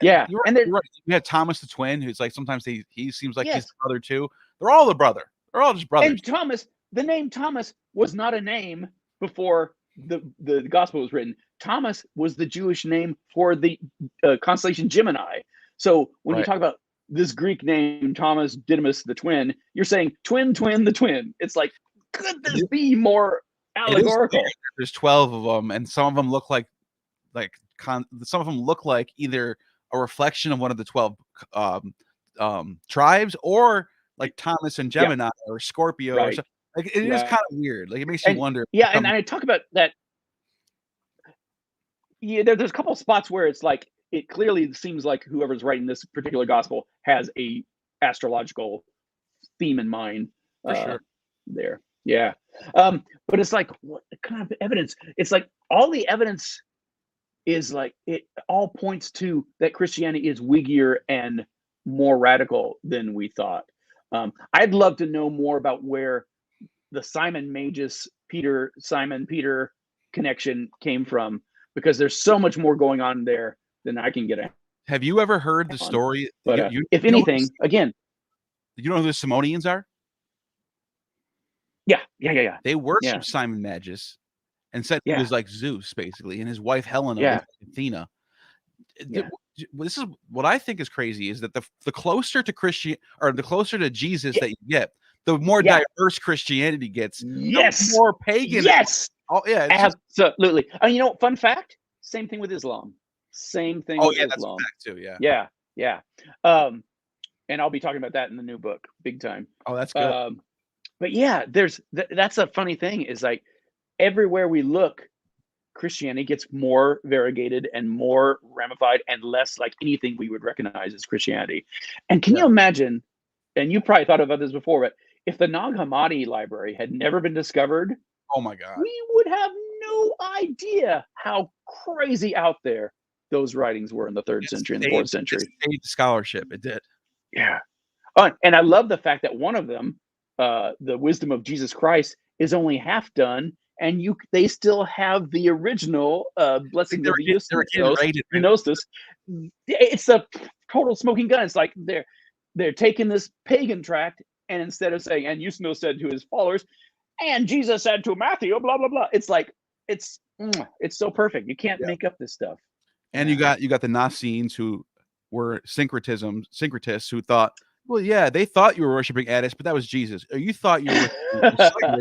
Yeah, and then you had Thomas the twin, who's like sometimes he seems like he's the brother too. They're all the brother. They're all just brothers. And Thomas, the name Thomas was not a name before the gospel was written. Thomas was the Jewish name for the constellation Gemini. So when you talk about this Greek name Thomas Didymus the twin, you're saying twin the twin. It's like, could this be more allegorical? There's 12 of them, and some of them look like some of them look like either a reflection of one of the 12 tribes, or like Thomas and Gemini or Scorpio or something. Like it is kind of weird. Like it makes you wonder. Yeah, and I talk about that. Yeah, there's a couple of spots where it's like it clearly seems like whoever's writing this particular gospel has a astrological theme in mind. For sure. There. Yeah. But it's like, what kind of evidence? It's like all the evidence is like, it all points to that Christianity is wiggier and more radical than we thought. I'd love to know more about where the Simon Magus Simon Peter connection came from, because there's so much more going on there than I can get a. Have you ever heard the story? But if anything, again, you know who the Simonians are? Yeah. They worship Simon Magus and said he was like Zeus, basically, and his wife Helena was like Athena. This is what I think is crazy, is that the closer to the closer to Jesus that you get, the more diverse Christianity gets. Yes. The more pagan. Yes. Oh yeah. Absolutely. Fun fact, same thing with Islam. Same thing with Islam. That's a fact too. Yeah. And I'll be talking about that in the new book, big time. Oh, that's good. But yeah, that's a funny thing, is like everywhere we look, Christianity gets more variegated and more ramified and less like anything we would recognize as Christianity. And can you imagine, and you probably thought about this before, but if the Nag Hammadi library had never been discovered, oh my God, we would have no idea how crazy out there those writings were in the 3rd century and the 4th century. It saved scholarship. It did. Yeah. And I love the fact that one of them, the Wisdom of Jesus Christ, is only half done, and they still have the original Blessing of the Gnostic. It's a total smoking gun. It's like they're taking this pagan tract, and instead of saying, and Eusebius said to his followers, and Jesus said to Matthew, blah blah blah. It's like it's so perfect. You can't make up this stuff. And you got the Nazarenes, who were syncretists, who thought, well, yeah, they thought you were worshiping Attis, but that was Jesus. Or you thought you were worshiping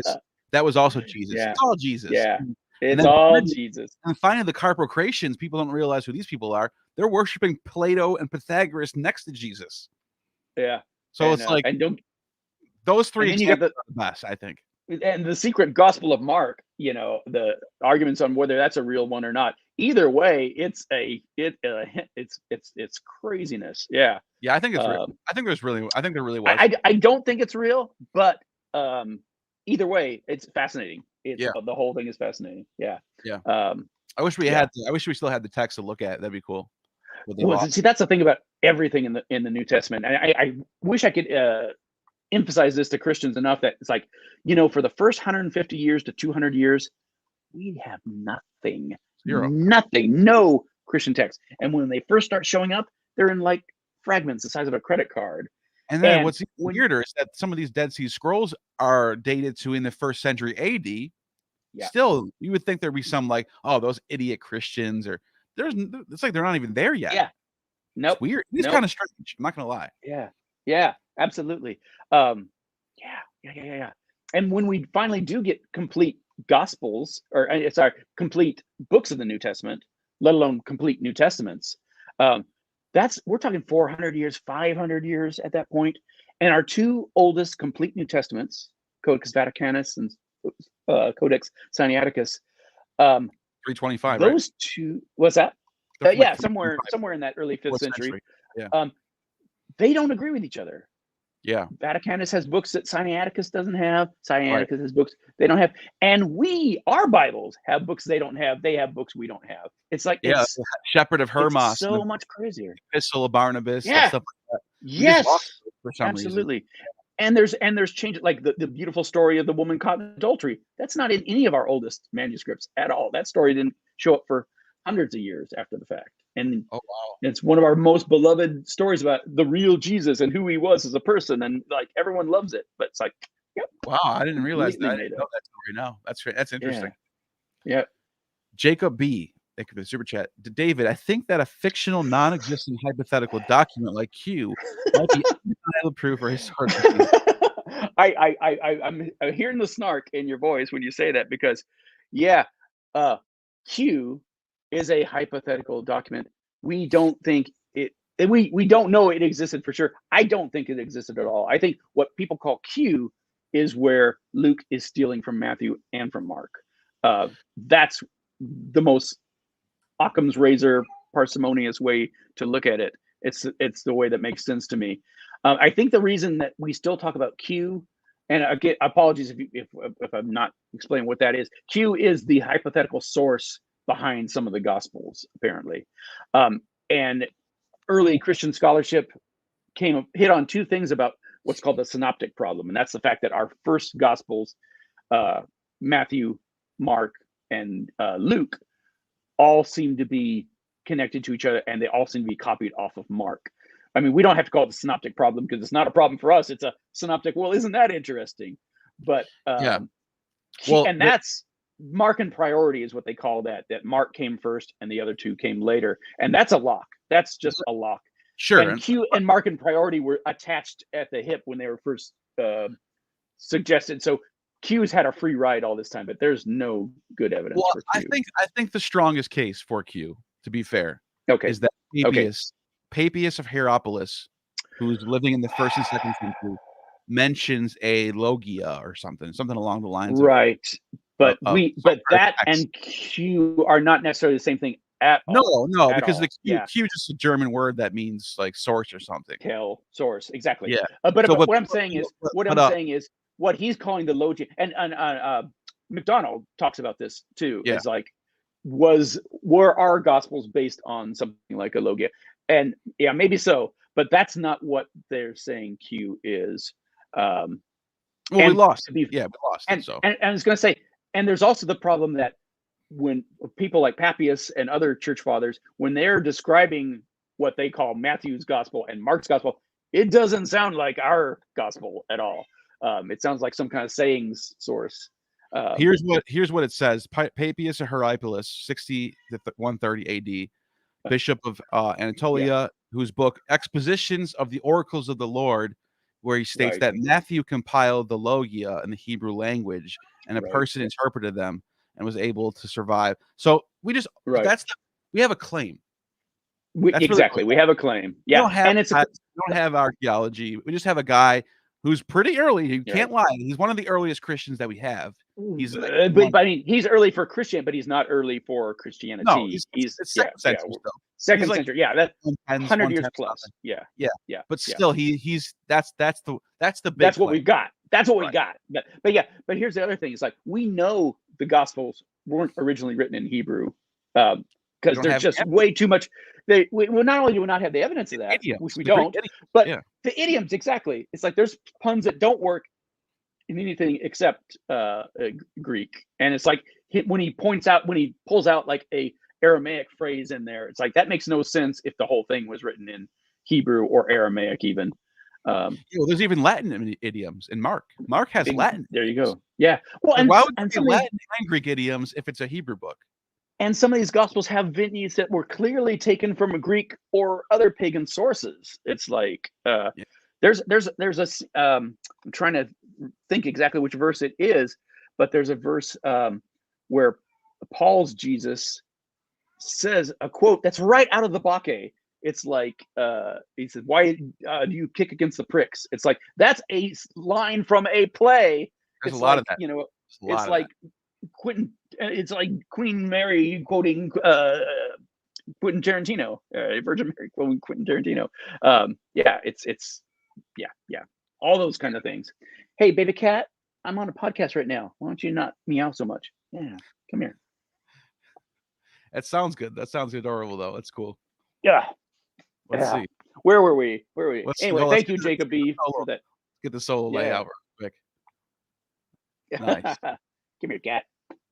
that was also Jesus. Yeah. It's all Jesus. Yeah, it's all Jesus. And finally, the Carpocratians, people don't realize who these people are. They're worshiping Plato and Pythagoras next to Jesus. Yeah. So it's like, those three are the best, I think. And the secret Gospel of Mark, the arguments on whether that's a real one or not. Either way, it's craziness. Yeah. Yeah, I think it's real. I think there really was. I don't think it's real, but either way, it's fascinating. The whole thing is fascinating. Yeah. Yeah. I wish we still had the text to look at. That'd be cool. Well, see, that's the thing about everything in the New Testament. I wish I could emphasize this to Christians enough that it's like, for the first 150 years to 200 years, we have nothing. Zero. Nothing. No Christian texts. And when they first start showing up, they're in like fragments the size of a credit card. And then what's even weirder is that some of these Dead Sea Scrolls are dated to in the 1st century AD. Yeah. Still, you would think there'd be some like, oh, those idiot Christians, or it's like they're not even there yet. Yeah. Nope. It's weird. It's kind of strange. I'm not gonna lie. Yeah. Yeah, absolutely. Yeah. And when we finally do get complete gospels, or complete books of the New Testament, let alone complete New Testaments, we're talking 400 years, 500 years at that point. And our 2 oldest complete New Testaments, Codex Vaticanus and Codex Sinaiticus, 325. Those right? 2, what's that? Yeah, somewhere in that early 5th century. Yeah. They don't agree with each other. Yeah. Vaticanus has books that Sinaiticus doesn't have. Sinaiticus has books they don't have. And our Bibles have books they don't have. They have books we don't have. It's like, it's Shepherd of Hermas. It's so much crazier. Epistle of Barnabas. Yeah. Stuff like that. Yes. For some absolutely. Reason. And there's changes, like the beautiful story of the woman caught in adultery. That's not in any of our oldest manuscripts at all. That story didn't show up for hundreds of years after the fact. And it's one of our most beloved stories about the real Jesus and who he was as a person, and like everyone loves it. But it's like, wow, I didn't realize that. I didn't know that story. No, that's interesting. Yeah. Jacob B, thank you for the super chat. David, I think that a fictional, non-existent hypothetical document like Q might be undeniable proof for historical. I'm hearing the snark in your voice when you say that, because Q is a hypothetical document. We don't think it, we don't know it existed for sure. I don't think it existed at all. I think what people call Q is where Luke is stealing from Matthew and from Mark. That's the most Occam's razor parsimonious way to look at it. It's the way that makes sense to me. I think the reason that we still talk about Q, and again, apologies if I'm not explaining what that is. Q is the hypothetical source behind some of the Gospels, apparently. And early Christian scholarship hit on 2 things about what's called the synoptic problem. And that's the fact that our first Gospels, Matthew, Mark, and Luke, all seem to be connected to each other, and they all seem to be copied off of Mark. I mean, we don't have to call it the synoptic problem because it's not a problem for us. It's a synoptic, well, isn't that interesting? But that's Markan priority is what they call that Mark came first and the other 2 came later. And that's a lock. That's just a lock. Sure. And Q and Markan priority were attached at the hip when they were first suggested. So Q's had a free ride all this time, but there's no good evidence for Q. I think the strongest case for Q, to be fair, is that Papias of Hierapolis, who's living in the 1st and 2nd century, mentions a logia or something along the lines of But that and Q are not necessarily the same thing at all. No, because the Q is just a German word that means like source or something. Source, exactly. Yeah. But what I'm saying is what he's calling the logia, and McDonald talks about this too. Is like, were our Gospels based on something like a logia? And maybe so, but that's not what they're saying Q is. We lost. We lost. And I was going to say, and there's also the problem that when people like Papias and other church fathers, when they're describing what they call Matthew's gospel and Mark's gospel, it doesn't sound like our gospel at all. It sounds like some kind of sayings source. Here's what it says: Papias of Hierapolis, 60 to 130 AD, bishop of Anatolia, whose book Expositions of the Oracles of the Lord, where he states that Matthew compiled the logia in the Hebrew language, and a person interpreted them and was able to survive. So we just we have a claim. We have a claim. Yeah, we don't have archaeology. We just have a guy who's pretty early. He can't lie. He's one of the earliest Christians that we have. He's but I mean, he's early for Christian, but he's not early for Christianity. No, he's second century still. Second century, that's 100 years plus. Yeah. But still, that's the big. That's what we've got. That's what we got. But here's the other thing: is like we know the Gospels weren't originally written in Hebrew because there's just way too much. Not only do we not have the evidence of that, which we don't, but the idioms exactly. It's like there's puns that don't work in anything except Greek, and it's like when he pulls out like a Aramaic phrase in there. It's like that makes no sense if the whole thing was written in Hebrew or Aramaic even. Well, there's even Latin idioms in Mark. Mark has Latin. There you go. Yeah. Well, and why would there be Latin and Greek idioms if it's a Hebrew book? And some of these gospels have litanies that were clearly taken from a Greek or other pagan sources. It's like there's a I'm trying to think exactly which verse it is, but there's a verse where Paul's Jesus says a quote that's right out of the Bacchae. It's like he said, "Why do you kick against the pricks?" It's like that's a line from a play. There's it's a lot like, of that. You know, it's like Quentin. It's like Queen Mary quoting Quentin Tarantino, Virgin Mary quoting Quentin Tarantino. Yeah, it's all those kind of things. Hey, baby cat, I'm on a podcast right now. Why don't you not meow so much? Yeah, come here. That sounds good. That sounds adorable, though. That's cool. Yeah. Let's see. Where were we? Anyway, thank you, get Jacob B. for that. Get the solo layout real quick. Nice. Come here, cat.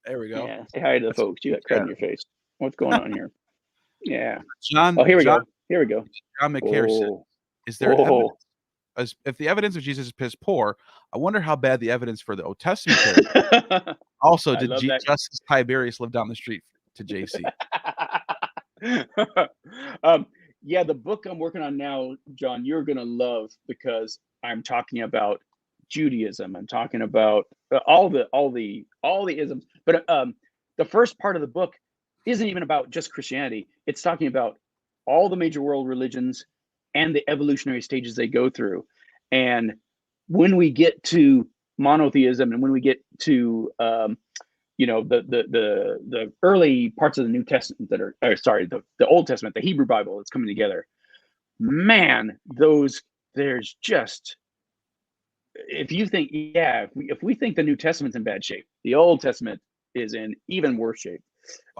There we go. Yeah, say hi to the folks. You got crud in your face. What's going on here? Yeah. John. Oh, here we go. Here we go. John McCarron. Is there evidence? If the evidence of Jesus is piss poor, I wonder how bad the evidence for the Old Testament is. Also, did Justice Tiberius live down the street to JC? Yeah, the book I'm working on now, John, you're gonna love because I'm talking about Judaism. I'm talking about all the isms. But the first part of the book isn't even about just Christianity. It's talking about all the major world religions and the evolutionary stages they go through. And when we get to monotheism and when we get to the early parts of the New Testament that are, the Old Testament, the Hebrew Bible that's coming together, man, there's just, if you think, if we think the New Testament's in bad shape, the Old Testament is in even worse shape.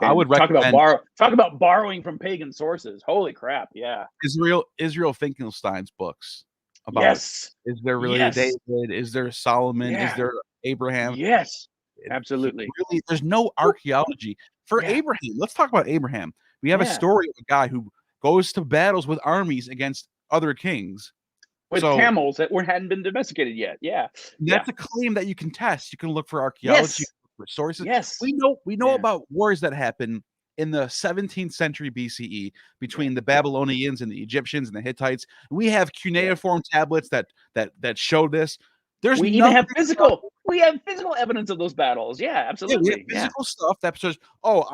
I would recommend talk about borrowing from pagan sources. Holy crap! Yeah, Israel Finkelstein's books about is there really a David? Is there Solomon? Is there Abraham? Yes, absolutely. Really, there's no archaeology for Abraham. Let's talk about Abraham. We have a story of a guy who goes to battles with armies against other kings with camels that hadn't been domesticated yet. Yeah, that's a claim that you can test. You can look for archaeology. Sources. Yes, we know about wars that happen in the 17th century BCE between the Babylonians and the Egyptians and the Hittites. We have cuneiform tablets that show this. We even have physical evidence of those battles. Yeah, absolutely. Yeah, we have physical stuff that says,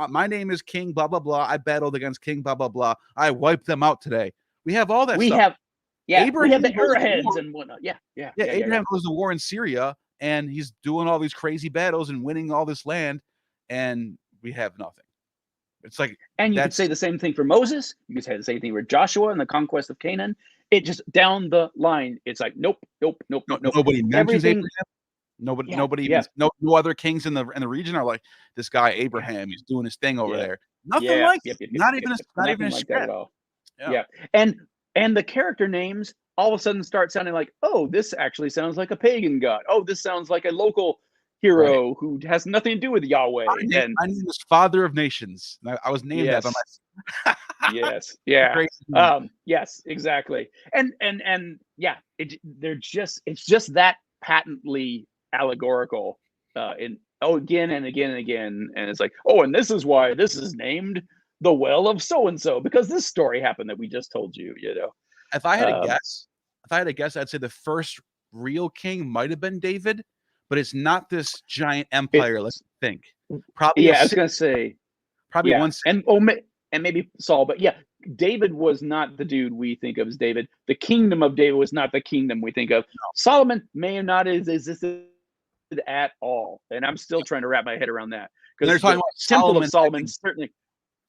my name is King blah blah blah. I battled against King blah blah blah. I wiped them out today. We have all that stuff. We have the arrowheads and whatnot. Abraham goes to war in Syria. And he's doing all these crazy battles and winning all this land, and we have nothing. It's like, and you could say the same thing for Moses. You could say the same thing for Joshua and the conquest of Canaan. It just down the line. It's like nope. Nobody mentions Abraham. Nobody. No other kings in the region are like this guy Abraham. He's doing his thing over there. Nothing like it. Not even a script at all. Yeah. And the character names all of a sudden start sounding like, oh, this actually sounds like a pagan god. Oh, this sounds like a local hero who has nothing to do with Yahweh. My name is Father of Nations. I was named that by my. Yes. Yeah. Yes. Exactly. And it's just that patently allegorical. Again and again and again, and it's like, and this is why this is named the Well of so and so because this story happened that we just told you. If I had a guess, I'd say the first real king might have been David, but it's not this giant empire. Let's think. Probably. I was gonna say probably once. And maybe Saul, but David was not the dude we think of as David. The kingdom of David was not the kingdom we think of. No. Solomon may have not existed at all, and I'm still trying to wrap my head around that because they're talking about Temple of Solomon certainly.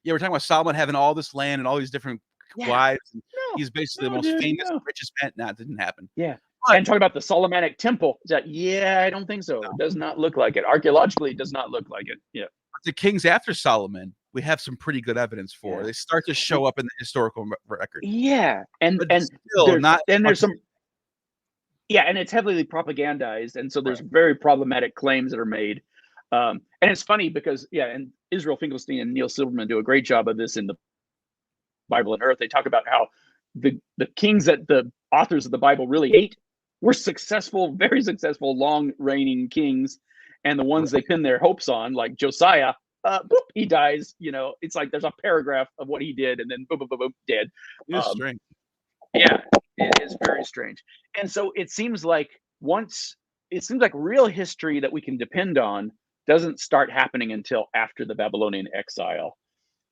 Yeah, we're talking about Solomon having all this land and all these different wives. And he's basically the most famous, richest man. Nah, it didn't happen. Yeah. And talking about the Solomonic temple. I don't think so. No. It does not look like it. Archaeologically, it does not look like it. Yeah. The kings after Solomon, we have some pretty good evidence for. They start to show up in the historical record. Yeah. And there's some. Yeah, and it's heavily propagandized. And so there's very problematic claims that are made. And it's funny because, and Israel Finkelstein and Neal Silverman do a great job of this in the Bible and Earth. They talk about how the kings that the authors of the Bible really hate were successful, very successful, long reigning kings. And the ones they pin their hopes on, like Josiah, boop, he dies. It's like there's a paragraph of what he did, and then boom, boom, boom, boom, dead. It's strange. Yeah, it is very strange. And so it seems like real history that we can depend on doesn't start happening until after the Babylonian exile,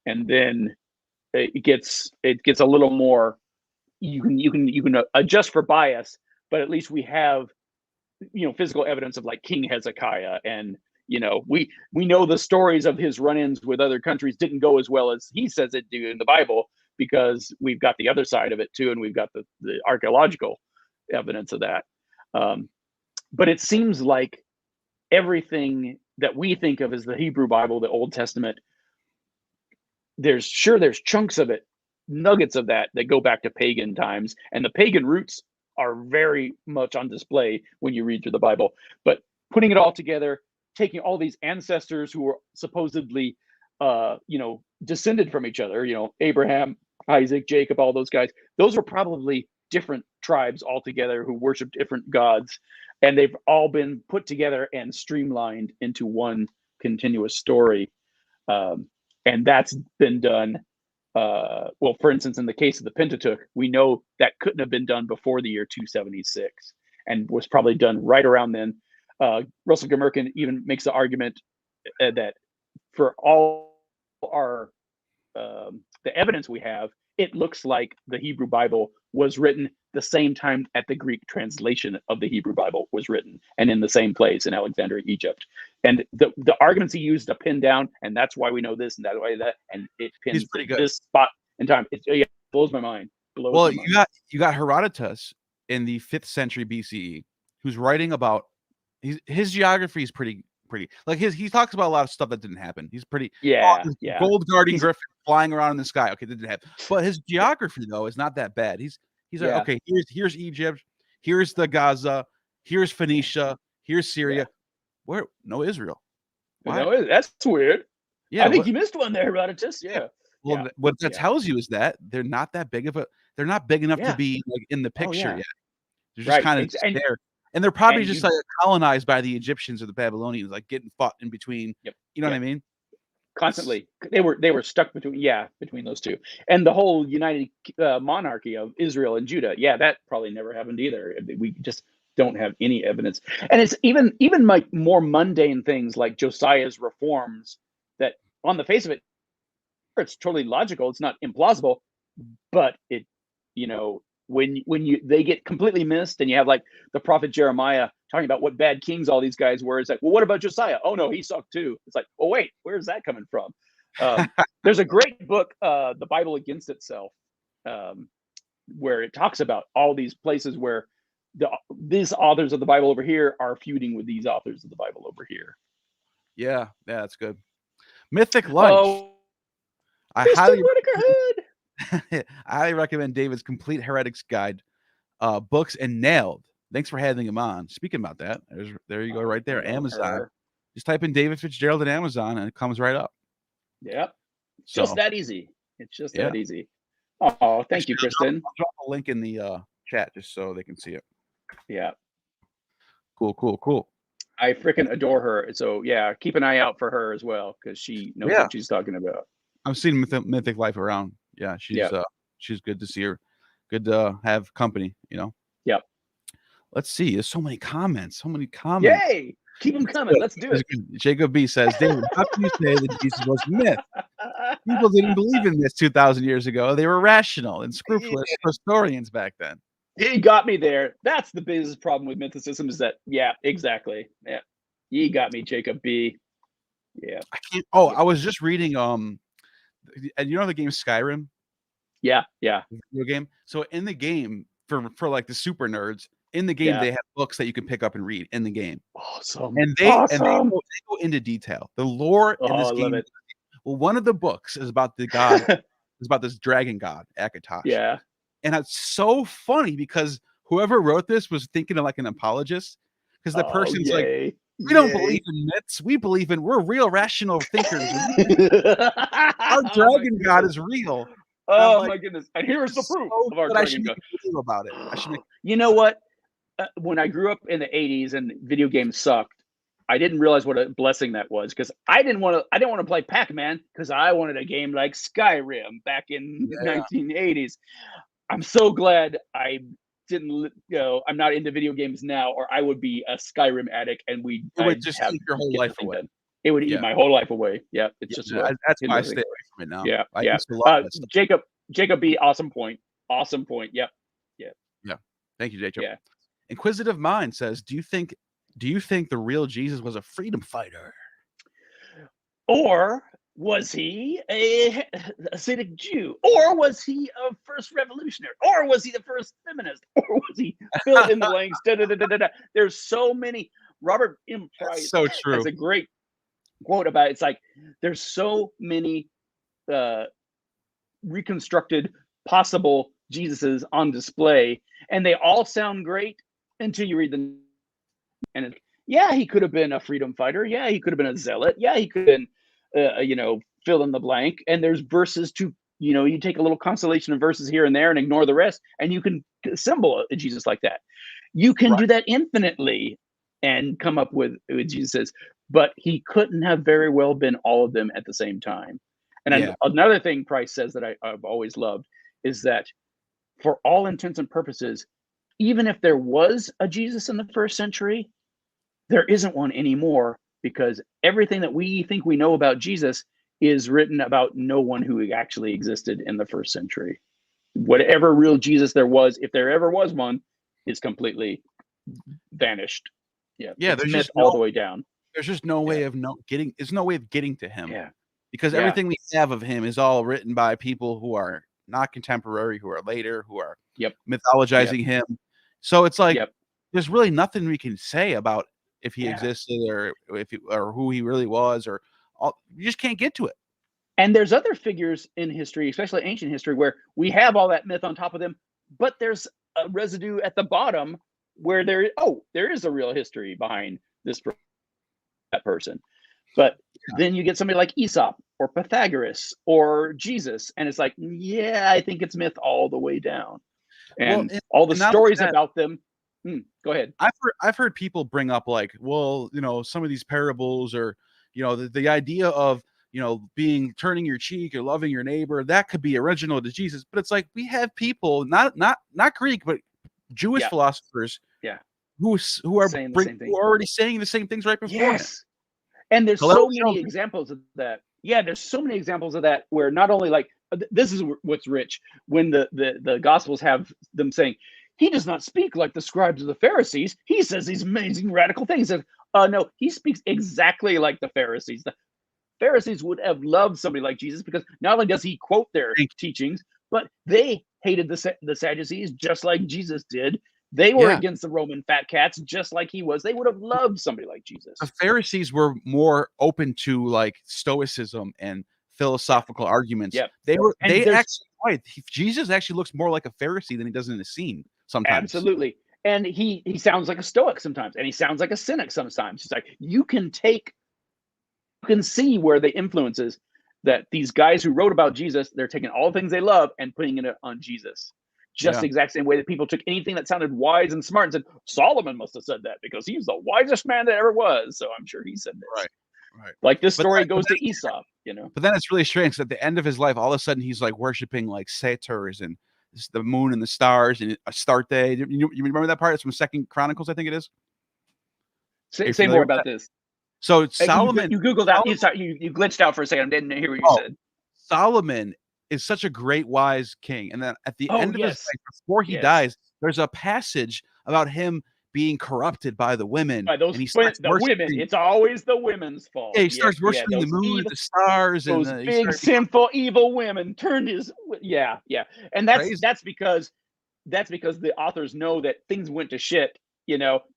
and then it gets a little more. You can adjust for bias, but at least we have physical evidence of like King Hezekiah, and we know the stories of his run-ins with other countries didn't go as well as he says it do in the Bible, because we've got the other side of it too, and we've got the archaeological evidence of that. But it seems like everything that we think of as the Hebrew Bible, the Old Testament, there's chunks of it, nuggets of that go back to pagan times, and the pagan roots are very much on display when you read through the Bible. But putting it all together, taking all these ancestors who were supposedly descended from each other, Abraham, Isaac, Jacob, all those guys, those were probably different tribes altogether who worshiped different gods, and they've all been put together and streamlined into one continuous story. And that's been done. For instance, in the case of the Pentateuch, we know that couldn't have been done before the year 276, and was probably done right around then. Russell Gmerkin even makes the argument that for all our the evidence we have, it looks like the Hebrew Bible was written the same time at the Greek translation of the Hebrew Bible was written, and in the same place in Alexandria, Egypt. And the arguments he used to pin down, and that's why we know this, and that's why that, and it pins this spot in time. It blows my mind. You got Herodotus in the 5th century BCE, who's writing about his geography is pretty like he talks about a lot of stuff that didn't happen. He's pretty gold guarding griffin flying around in the sky. Okay, that didn't happen. But his geography though is not that bad. He's like, okay, here's Egypt, here's the Gaza, here's Phoenicia, here's Syria. Where no Israel? Why? No, that's weird. Yeah, I think you missed one there, Herodotus. Yeah. Well, what that tells you is that they're not that big of they're not big enough to be like in the picture yet. They're just kind of there. And they're probably just like colonized by the Egyptians or the Babylonians, like getting fought in between. Yep. You know what I mean? Constantly, they were stuck between those two, and the whole united monarchy of Israel and Judah. Yeah, that probably never happened either. We just don't have any evidence, and it's even like more mundane things like Josiah's reforms that, on the face of it, it's totally logical. It's not implausible, but it, when they get completely missed, and you have like the prophet Jeremiah talking about what bad kings all these guys were. It's like, well, what about Josiah? Oh no, he sucked too. It's like, oh wait, where's that coming from? There's a great book, The Bible Against Itself, where it talks about all these places where these authors of the Bible over here are feuding with these authors of the Bible over here. Yeah, that's good. Mythic Lunch. I highly recommend David's Complete Heretics Guide, books, and Nailed. Thanks for having him on. Speaking about that, there you go, right there. Amazon. Just type in David Fitzgerald at Amazon, and it comes right up. Yep. Just that easy. It's just that easy. Oh, thank you, Kristen. I'll drop a link in the chat just so they can see it. Yeah. Cool. I freaking adore her. So yeah, keep an eye out for her as well, because she knows what she's talking about. I've seen Mythic Life around. Yeah, she's good to see her. Good to have company, Yep. Let's see. There's so many comments. Yay! Keep them coming. Let's do it. Jacob B says, David, how can you say that Jesus was myth? People didn't believe in this 2,000 years ago. They were rational and scrupulous historians back then. He got me there. That's the biggest problem with mythicism, is that, exactly. Yeah. You got me, Jacob B. Yeah. I was just reading, and the game Skyrim? Yeah. Video game. So in the game, for like the super nerds, in the game, they have books that you can pick up and read in the game. Awesome. And they go into detail. The lore in this game. Well, one of the books is about the god, is about this dragon god, Akatosh. Yeah. And it's so funny because whoever wrote this was thinking of like an apologist, because the person's like, We don't believe in myths. We're real rational thinkers. Our dragon god is real. Oh my goodness! And here's the proof of our dragon god. About it. I should make. You know what? When I grew up in the '80s and video games sucked, I didn't realize what a blessing that was, because I didn't want to play Pac-Man because I wanted a game like Skyrim back in the 1980s. I'm so glad I didn't. I'm not into video games now, or I would be a Skyrim addict, and it would just eat your whole life away. It would eat my whole life away. Yeah, it's just that's why I stay away from it now. Yeah, I used to love Jacob B. Awesome point. Yep. Yeah. Thank you, Jacob. Yeah. Inquisitive Mind says, do you think the real Jesus was a freedom fighter? Or was he a Hasidic Jew? Or was he a first revolutionary? Or was he the first feminist? Or was he fill in the blanks? There's so many. Robert M. Price has a great quote about it. It's like, there's so many reconstructed possible Jesuses on display, and they all sound great until you read them. And he could have been a freedom fighter. Yeah, he could have been a zealot. Yeah, he could have been, fill in the blank. And there's verses to, you take a little constellation of verses here and there and ignore the rest, and you can assemble a Jesus like that. You can do that infinitely and come up with Jesus, but he couldn't have very well been all of them at the same time. And another thing Price says that I've always loved is that, for all intents and purposes, even if there was a Jesus in the first century, there isn't one anymore, because everything that we think we know about Jesus is written about no one who actually existed in the first century. Whatever real Jesus there was, if there ever was one, is completely vanished. There's just all the way down. There's just no way of getting. There's no way of getting to him. Because Yeah. everything we have of him is all written by people who are not contemporary, who are later, who are mythologizing him. So it's like there's really nothing we can say about if he existed or or who he really was, or you just can't get to it. And there's other figures in history, especially ancient history, where we have all that myth on top of them, but there's a residue at the bottom where there is a real history behind that person. But then you get somebody like Aesop or Pythagoras or Jesus, and it's like, I think it's myth all the way down. And all the stories about them. Go ahead. I've heard people bring up like, well, some of these parables, or the idea of turning your cheek or loving your neighbor, that could be original to Jesus. But it's like, we have people, not Greek, but Jewish philosophers, who are already saying the same things right before. Yes. And there's so many examples of that. Yeah, there's so many examples of that, where not only like, this is what's rich, when the Gospels have them saying, he does not speak like the scribes of the Pharisees. He says these amazing radical things. And no, he speaks exactly like the Pharisees. The Pharisees would have loved somebody like Jesus, because not only does he quote their teachings, but they hated the Sadducees just like Jesus did. They were against the Roman fat cats just like he was. They would have loved somebody like Jesus. The Pharisees were more open to like stoicism and philosophical arguments. They actually Jesus actually looks more like a Pharisee than he does in the scene sometimes. Absolutely. And he sounds like a Stoic sometimes, and he sounds like a cynic sometimes. It's like, you can see where the influences that these guys who wrote about Jesus, they're taking all the things they love and putting it on Jesus. Just the exact same way that people took anything that sounded wise and smart and said, Solomon must have said that because he's the wisest man that ever was. So I'm sure he said this. Right. Like this story goes to Aesop, But then it's really strange. At the end of his life, all of a sudden he's like worshiping like satyrs and the moon and the stars and Astarte. You remember that part? It's from 2nd Chronicles, I think it is. Say more about this. So Solomon, you Googled out. You glitched out for a second. I didn't hear what you said. Solomon is such a great wise king, and then at the end of his life, before he dies, there's a passage about him being corrupted by the women. By those women. It's always the women's fault. Yeah, he starts worshiping the moon, the stars, those big sinful evil women turned his. And that's because the authors know that things went to shit,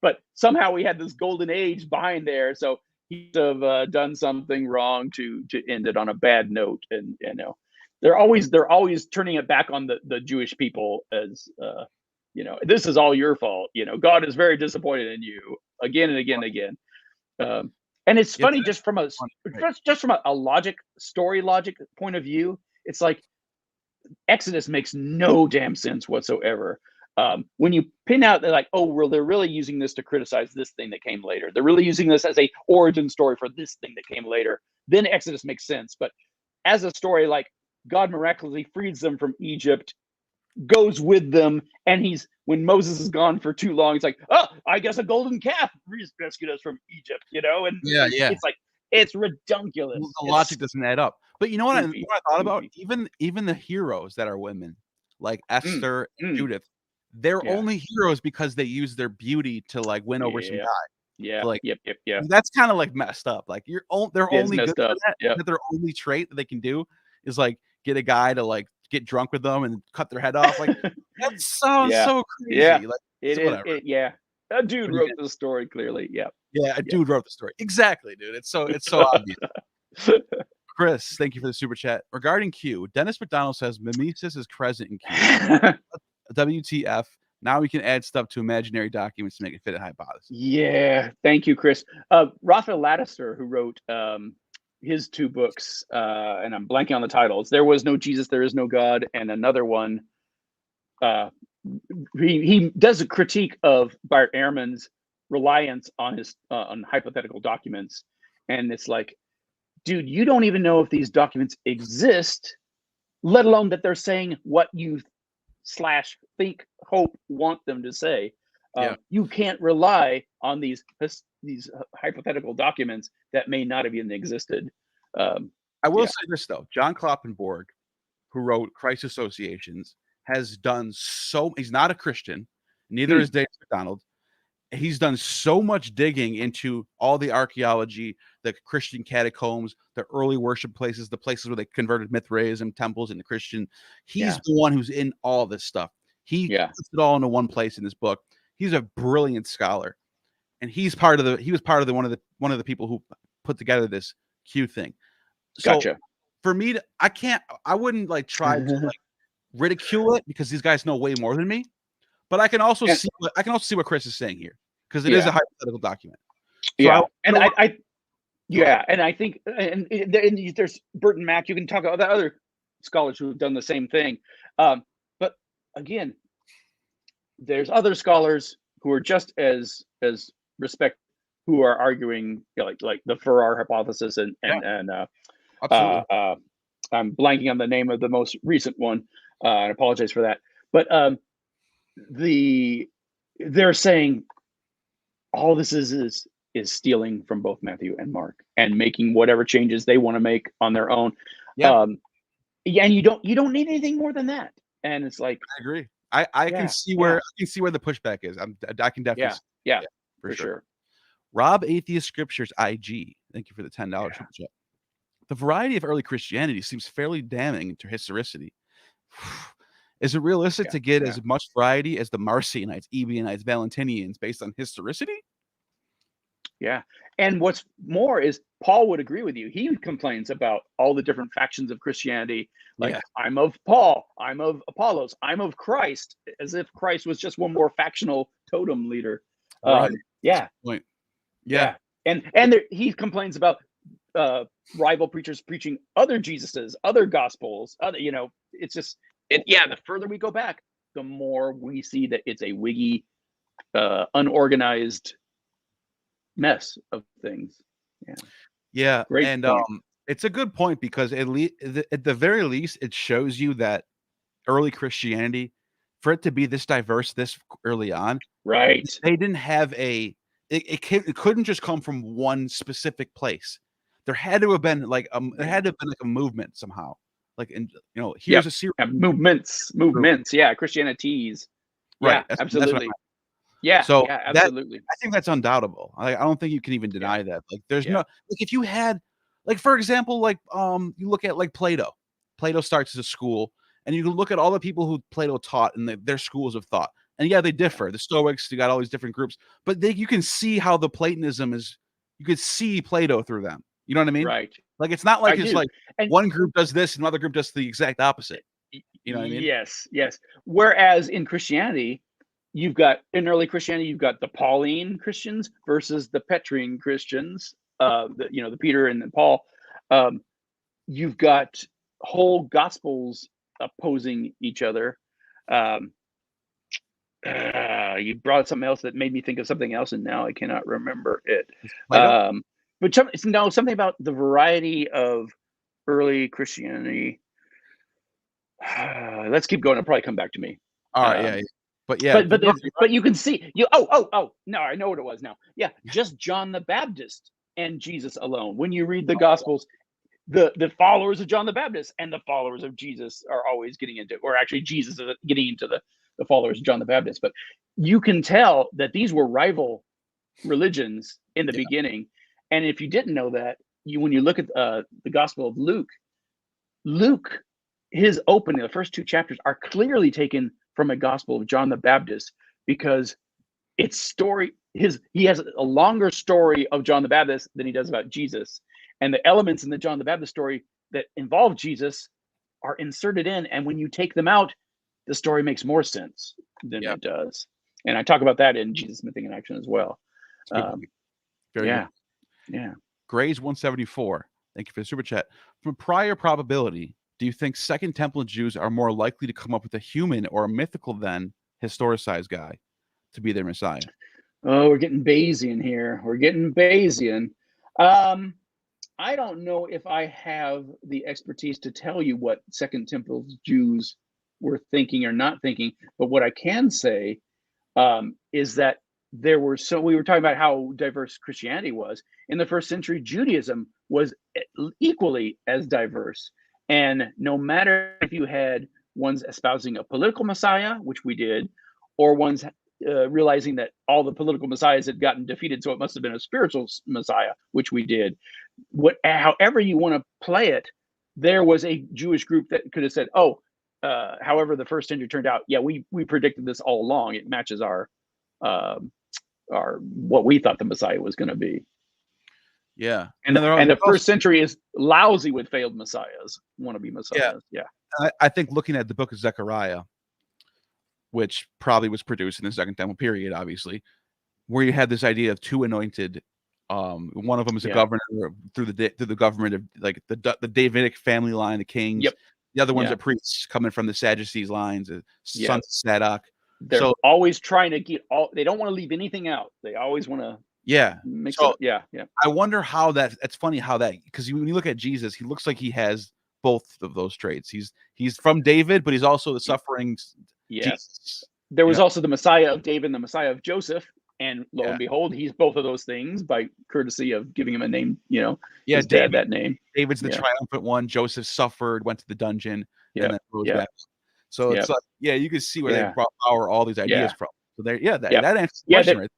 But somehow we had this golden age behind there, so he would have done something wrong to end it on a bad note, and they're always turning it back on the Jewish people as this is all your fault. God is very disappointed in you again and again and again. And it's funny, just from a story logic point of view. It's like Exodus makes no damn sense whatsoever. When you pin out, they're like, oh, well, they're really using this to criticize this thing that came later. They're really using this as a origin story for this thing that came later. Then Exodus makes sense. But as a story, like God miraculously frees them from Egypt, goes with them, and when Moses is gone for too long, it's like, oh, I guess a golden calf rescued us from Egypt, and it's like, it's redunculous. The logic doesn't add up. But you know what I thought about? Even the heroes that are women, like Esther and Judith, they're only heroes because they use their beauty to like win over some guy. Yeah. Like, yep. That's kind of like messed up. Like they're only good for that. That their only trait that they can do is like get a guy to like get drunk with them and cut their head off. Like that sounds so crazy. Yeah. Like it is. A dude wrote the story clearly. Yeah. Yeah, a dude wrote the story. Exactly, dude. It's so obvious. Chris, thank you for the super chat. Regarding Q, Dennis McDonald says Mimesis is present in Q. WTF. Now we can add stuff to imaginary documents to make it fit a hypothesis. Yeah. Thank you, Chris. Raphael Laddister, who wrote his 2 books, and I'm blanking on the titles. There Was No Jesus, There Is No God, and another one. He does a critique of Bart Ehrman's reliance on his on hypothetical documents, and it's like, dude, you don't even know if these documents exist, let alone that they're saying what you /think, hope, want them to say. You can't rely on these hypothetical documents that may not have even existed. I will say this though, John Kloppenborg, who wrote Christ Associations, has done he's not a Christian, neither is David McDonald. He's done so much digging into all the archaeology, the Christian catacombs, the early worship places, the places where they converted Mithraism temples into Christian. He's the one who's in all this stuff. He puts it all into one place in this book. He's a brilliant scholar, and he was part of one of the people who put together this Q thing. So gotcha. For me, I wouldn't like try to like ridicule it because these guys know way more than me. But I can also see what Chris is saying here, because it is a hypothetical document. So and I think there's Burton Mack. You can talk about the other scholars who have done the same thing. But again, there's other scholars who are just as respect, who are arguing like the Farrar hypothesis and I'm blanking on the name of the most recent one. I apologize for that. But they're saying all this is stealing from both Matthew and Mark and making whatever changes they want to make on their own. And you don't need anything more than that. And it's like, I agree. I can see where the pushback is. I can definitely for sure. Rob Atheist Scriptures IG, thank you for the $10 super chat. The variety of early Christianity seems fairly damning to historicity. Is it realistic to get as much variety as the Marcionites, Ebionites, Valentinians based on historicity? Yeah. And what's more is Paul would agree with you. He complains about all the different factions of Christianity. Like, I'm of Paul, I'm of Apollos, I'm of Christ, as if Christ was just one more factional totem leader. Right. And he complains about rival preachers preaching other Jesuses, other gospels, it's just, the further we go back, the more we see that it's a wiggy, unorganized mess of things. Great and point. It's a good point, because at the very least, it shows you that early Christianity, for it to be this diverse this early on, right? They didn't have it couldn't just come from one specific place. There had to have been like a movement somehow. Like, here's a series of movements. Christianities. Right. Absolutely. Absolutely. I think that's undoubtable. I don't think you can even deny that. Like, there's no, like, if you had, like, for example, like, you look at like Plato. Plato starts as a school, and you can look at all the people who Plato taught and their schools of thought. And they differ. The Stoics, you got all these different groups, but you can see how the Platonism is. You could see Plato through them. You know what I mean? Right. Like, it's not like one group does this and another group does the exact opposite. You know what I mean? Yes. Whereas in Christianity, you've got in early Christianity, you've got the Pauline Christians versus the Petrine Christians, the Peter and then Paul. You've got whole gospels opposing each other. You brought something else that made me think of something else, and now I cannot remember it. But something about the variety of early Christianity. Let's keep going. It'll probably come back to me. All right, but you can see you. Oh, no, I know what it was now. Yeah, just John the Baptist and Jesus alone. When you read the Gospels, the followers of John the Baptist and the followers of Jesus are always getting into, or actually Jesus is getting into the followers of John the Baptist. But you can tell that these were rival religions in the beginning. And if you didn't know that, when you look at the Gospel of Luke, his opening, the first 2 chapters are clearly taken from a Gospel of John the Baptist, because he has a longer story of John the Baptist than he does about Jesus. And the elements in the John the Baptist story that involve Jesus are inserted in. And when you take them out, the story makes more sense than it does. And I talk about that in Jesus Mything in Action as well. Very good. Yeah. Grays 174. Thank you for the super chat. From prior probability, do you think Second Temple Jews are more likely to come up with a human or a mythical than historicized guy to be their Messiah? Oh, we're getting Bayesian here. I don't know if I have the expertise to tell you what Second Temple Jews were thinking or not thinking, but what I can say is that we were talking about how diverse Christianity was. In the first century, Judaism was equally as diverse. And no matter if you had ones espousing a political Messiah, which we did, or ones realizing that all the political messiahs had gotten defeated, so it must have been a spiritual Messiah, which we did. However you want to play it, there was a Jewish group that could have said, however the first century turned out, we predicted this all along. It matches our what we thought the Messiah was going to be. Yeah. And the first century is lousy with failed messiahs, wannabe messiahs. Yeah. I think looking at the book of Zechariah, which probably was produced in the Second Temple period, obviously, where you had this idea of 2 anointed. One of them is a governor through the government of like the Davidic family line, the kings. Yep. The other one's a priest coming from the Sadducees lines, sons of Zadok. They're always trying to get they don't want to leave anything out. They always want to mix it. Yeah. I wonder how that's funny how that, because when you look at Jesus, he looks like he has both of those traits. He's from David, but he's also the suffering. Yes. Jesus. There was also the Messiah of David and the Messiah of Joseph. And lo and behold, he's both of those things by courtesy of giving him a name, his dad that name. David's the triumphant one. Joseph suffered, went to the dungeon, and then rose back. So it's like, you can see where they brought power all these ideas from. So that answers the question right.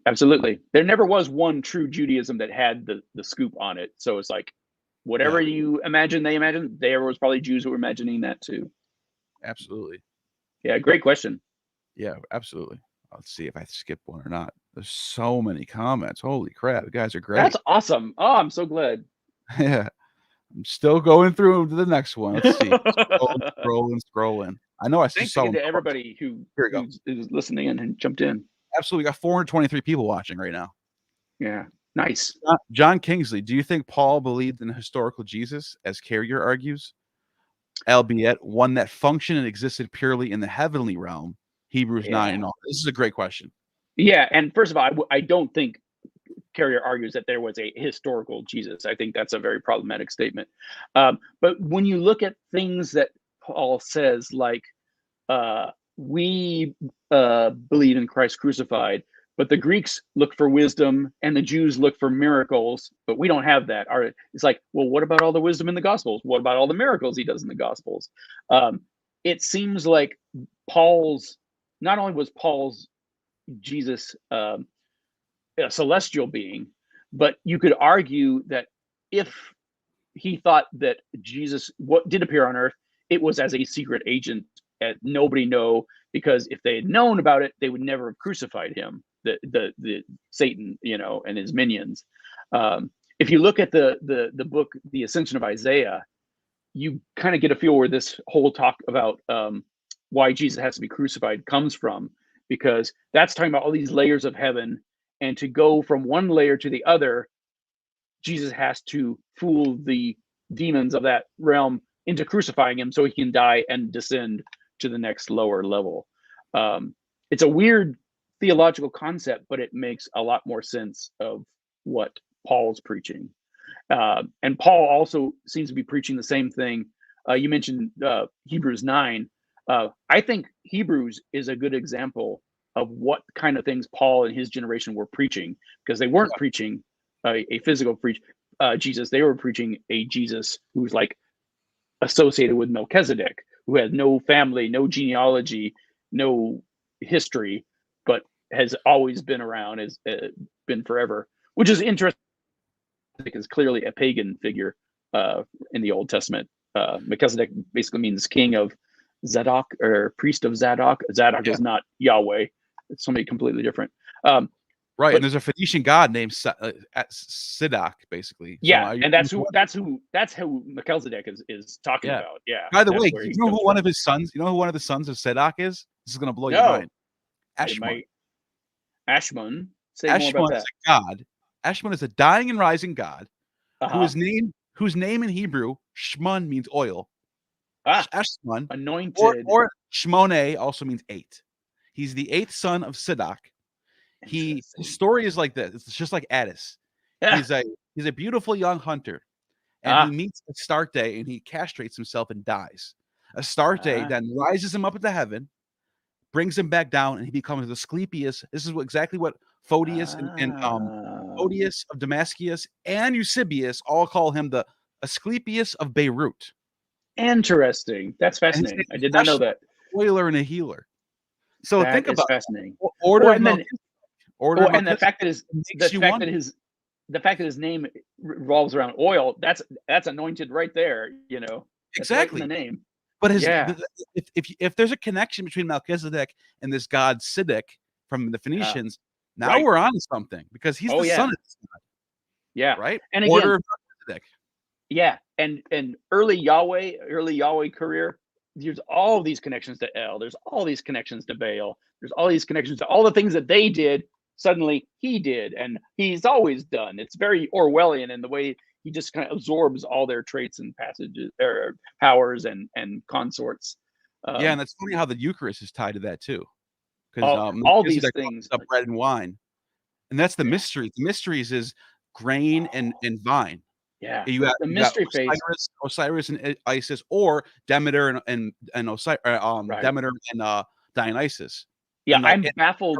Absolutely. There never was one true Judaism that had the scoop on it. So it's like, whatever you imagine, they imagined. There was probably Jews who were imagining that too. Absolutely. Yeah, great question. Yeah, absolutely. Let's see if I skip one or not. There's so many comments. Holy crap. You guys are great. That's awesome. Oh, I'm so glad. Yeah. I'm still going through to the next one. Let's see. Scrolling. I know I see some. Thanks to everybody who is listening in and jumped in. Absolutely. We got 423 people watching right now. Yeah. Nice. John Kingsley, do you think Paul believed in a historical Jesus, as Carrier argues, albeit one that functioned and existed purely in the heavenly realm? Hebrews 9 and all. This is a great question. Yeah, and first of all, I don't think Carrier argues that there was a historical Jesus. I think that's a very problematic statement. But when you look at things that Paul says, like we believe in Christ crucified, but the Greeks look for wisdom and the Jews look for miracles, but we don't have that. It's like, well, what about all the wisdom in the Gospels? What about all the miracles he does in the Gospels? It seems like not only was Paul's Jesus a celestial being, but you could argue that if he thought that Jesus what did appear on earth, it was as a secret agent and nobody know, because if they had known about it, they would never have crucified him, the Satan, and his minions. If you look at the book, The Ascension of Isaiah, you kind of get a feel where this whole talk about why Jesus has to be crucified comes from. because that's talking about all these layers of heaven, and to go from one layer to the other, Jesus has to fool the demons of that realm into crucifying him so he can die and descend to the next lower level. It's a weird theological concept, but it makes a lot more sense of what Paul's preaching. And Paul also seems to be preaching the same thing. You mentioned Hebrews 9. I think Hebrews is a good example of what kind of things Paul and his generation were preaching, because they weren't preaching a physical Jesus. They were preaching a Jesus who's like associated with Melchizedek, who has no family, no genealogy, no history, but has always been around, has been forever, which is interesting because clearly a pagan figure in the Old Testament. Melchizedek basically means king of Zadok or priest of Zadok. Zadok is not Yahweh. It's somebody completely different. Right, and there's a Phoenician god named Sidok, basically. Yeah, so and that's who Melchizedek is talking about. Yeah. By the way, you know who one of his sons? You know who one of the sons of Sidok is? This is gonna blow your mind. Ashmun. Ashmun. Say more about that. Is a god. Ashmun is a dying and rising god whose name in Hebrew Shmun means oil. Ashmun, anointed, or Shmone also means 8. He's the 8th son of Sidok. His story is like this. It's just like Addis. He's a beautiful young hunter, and he meets Astarte, and he castrates himself and dies. Astarte then rises him up into heaven, brings him back down, and he becomes Asclepius. This is exactly what Photius and Photius of Damascus and Eusebius all call him, the Asclepius of Beirut. Interesting. That's fascinating. I did not know that. Spoiler and a healer. So that think about fascinating. And the fact that his name revolves around oil, that's anointed right there, you know. Exactly. Right in the name. But if there's a connection between Melchizedek and this god Siddiq from the Phoenicians, now we're on to something, because he's the son of this god. Yeah. Right? And again, Order of Melchizedek. Yeah. And early Yahweh career, there's all these connections to El. There's all these connections to Baal. There's all these connections to all the things that they did. Suddenly he did, and he's always done. It's very Orwellian in the way he just kind of absorbs all their traits and passages or powers and consorts. And that's funny how the Eucharist is tied to that too, because all these things, bread and wine, and that's the mystery. The mysteries is grain and vine. Yeah, you got the mystery phase. Osiris and Isis, or Demeter and Osiris, Demeter and Dionysus. Yeah, I'm baffled.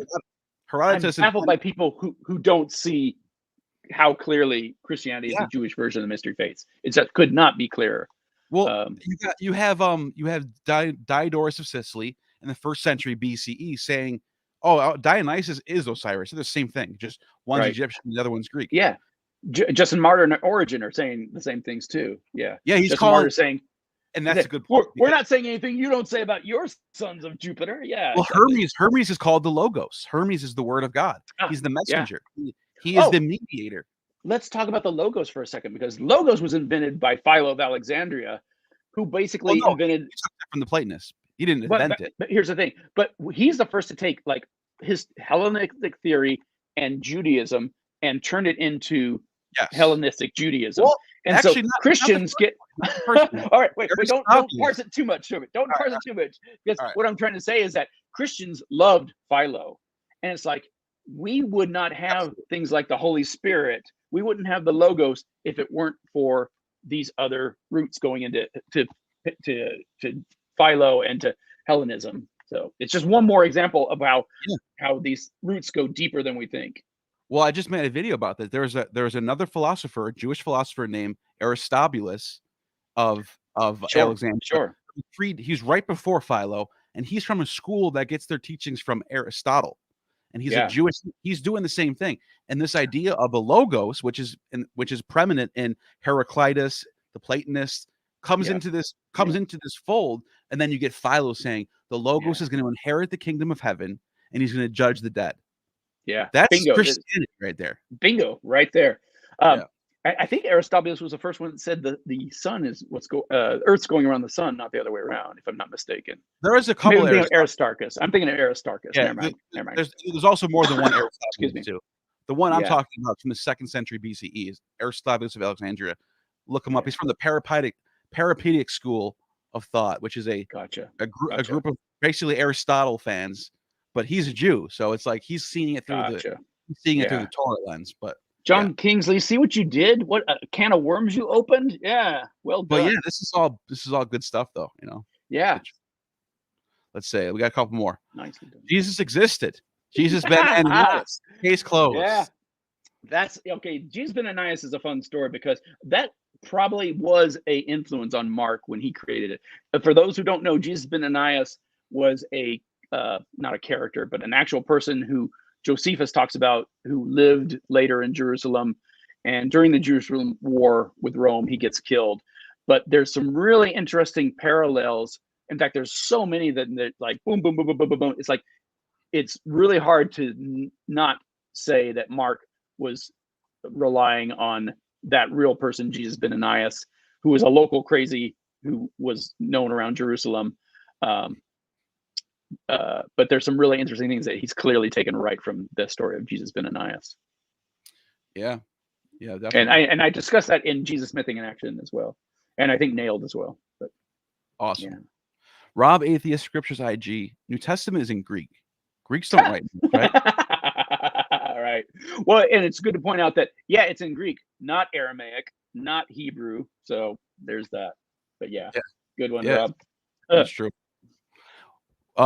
I'm baffled by people who don't see how clearly Christianity is the Jewish version of the mystery faiths. It could not be clearer. Well, you have Diodorus of Sicily in the 1st century BCE saying, "Oh, Dionysus is Osiris." They're the same thing, just one's Egyptian, the other one's Greek. Yeah, Justin Martyr and Origen are saying the same things too. Yeah, he's Justin Martyr saying. And that's a good point. We're not saying anything you don't say about your sons of Jupiter. Yeah. Well, exactly. Hermes is called the Logos. Hermes is the word of God. He's the messenger. Yeah. He is the mediator. Let's talk about the Logos for a second, because Logos was invented by Philo of Alexandria, who basically invented. He took it from the Platonists. He didn't invent it. But here's the thing. But he's the first to take like his Hellenistic theory and Judaism and turn it into Hellenistic Judaism. Well, and actually, so Christians get all right. Wait, don't parse it too much. Don't parse it too much, because what I'm trying to say is that Christians loved Philo, and it's like we would not have things like the Holy Spirit. We wouldn't have the Logos if it weren't for these other roots going into to Philo and to Hellenism. So it's just one more example of how these roots go deeper than we think. Well, I just made a video about that. There was another philosopher, Jewish philosopher named Aristobulus of Alexandria. Sure. He's right before Philo, and he's from a school that gets their teachings from Aristotle. And he's a Jewish. He's doing the same thing. And this idea of a logos, which is preeminent in Heraclitus, the Platonists, comes into this fold, and then you get Philo saying the logos is going to inherit the kingdom of heaven, and he's going to judge the dead. Yeah, that's Christianity right there. Bingo, right there. I think Aristobulus was the first one that said the sun is Earth's going around the sun, not the other way around, if I'm not mistaken. There is a couple of Aristarchus. I'm thinking of Aristarchus. Yeah, Never mind. There's also more than one Aristobulus too. The one I'm talking about from the 2nd century BCE is Aristobulus of Alexandria. Look him up. He's from the Parapedic school of thought, which is a group of basically Aristotle fans, but he's a Jew, so it's like he's seeing it through through the Torah lens. But John Kingsley, see what you did? What a can of worms you opened? Yeah, well done. But yeah, this is all good stuff, though. You know. Yeah. Let's say we got a couple more. Nicely done. Jesus existed. Jesus ben Ananias. Case closed. Yeah, that's okay. Jesus ben Ananias is a fun story because that probably was a influence on Mark when he created it. But for those who don't know, Jesus ben Ananias was a not a character, but an actual person who Josephus talks about, who lived later in Jerusalem, and during the Jerusalem war with Rome, he gets killed. But there's some really interesting parallels. In fact, there's so many that like boom, boom, boom, boom, boom, boom, boom. It's like it's really hard to not say that Mark was relying on that real person, Jesus ben Ananias, who was a local crazy who was known around Jerusalem. But there's some really interesting things that he's clearly taken right from the story of Jesus ben Ananias. Yeah, definitely. And I discussed that in Jesus Mything in Action as well, and I think Nailed as well. But awesome. Yeah. Rob Atheist Scriptures IG. New Testament is in Greek. Greeks don't write, right? All right. Well, and it's good to point out that it's in Greek, not Aramaic, not Hebrew. So there's that. But good one, Rob. That's true.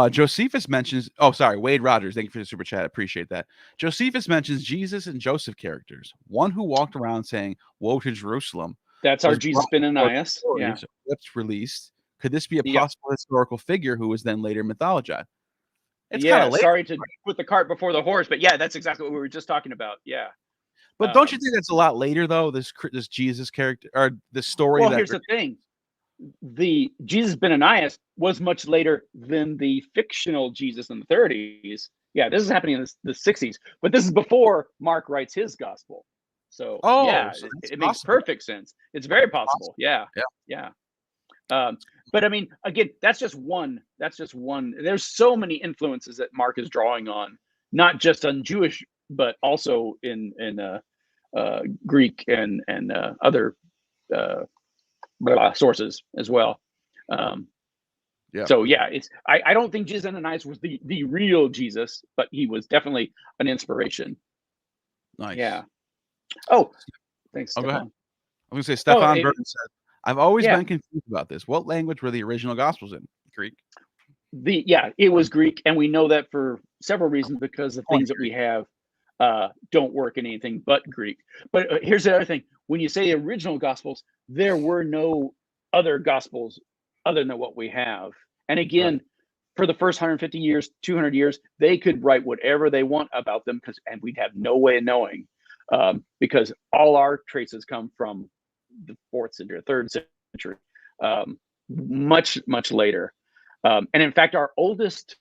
Josephus mentions, Wade Rogers, thank you for the super chat. I appreciate that. Josephus mentions Jesus and Joseph characters. One who walked around saying, "Woe to Jerusalem." That's our Jesus ben Ananias. Yeah. Clips released. Could this be a possible historical figure who was then later mythologized? It's kind of sorry to put the cart before the horse, but that's exactly what we were just talking about. Yeah. But don't you think that's a lot later though? This Jesus character or the story. Well, here's the thing. The Jesus ben Ananias was much later than the fictional Jesus in the 30s. Yeah, this is happening in the 60s, but this is before Mark writes his gospel. So it makes perfect sense. It's very possible. Yeah. But I mean, again, that's just one. There's so many influences that Mark is drawing on, not just on Jewish, but also in Greek and other sources as well. So it's I don't think Jesus Ananias was the real Jesus, but he was definitely an inspiration. Nice. Yeah. Oh, thanks. Go ahead. I'm gonna say Stefan Burton said, "I've always been confused about this. What language were the original Gospels in? Greek?" It was Greek, and we know that for several reasons because the things that we have don't work in anything but Greek. But here's the other thing: when you say the original Gospels, there were no other Gospels other than what we have. And again, for the first 150 years, 200 years, they could write whatever they want about them and we'd have no way of knowing because all our traces come from the 4th century, 3rd century, much, much later. And in fact, our oldest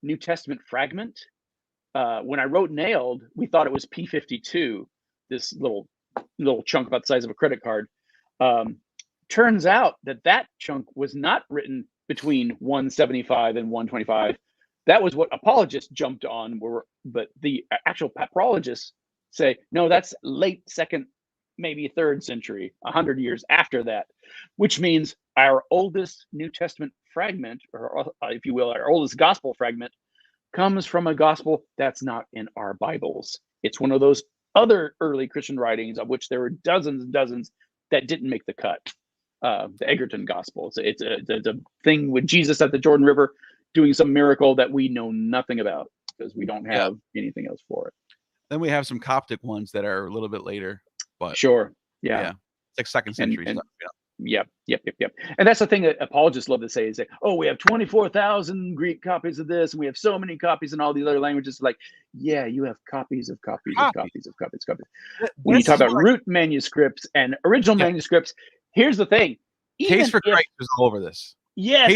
New Testament fragment, when I wrote Nailed, we thought it was P52, this little chunk about the size of a credit card. Turns out that chunk was not written between 175 and 125. That was what apologists jumped on, but the actual paprologists say, no, that's late 2nd, maybe 3rd century, 100 years after that, which means our oldest New Testament fragment, or if you will, our oldest gospel fragment, comes from a gospel that's not in our Bibles. It's one of those other early Christian writings, of which there were dozens and dozens that didn't make the cut. The Egerton Gospel. It's a thing with Jesus at the Jordan River doing some miracle that we know nothing about because we don't have anything else for it. Then we have some Coptic ones that are a little bit later, but sure, yeah. It's like 2nd century stuff. Yep. And that's the thing that apologists love to say is oh, we have 24,000 Greek copies of this, and we have so many copies in all these other languages. Like, yeah, you have copies of copies. When you talk about root manuscripts and original manuscripts, here's the thing. Case for Christ is all over this. Yes.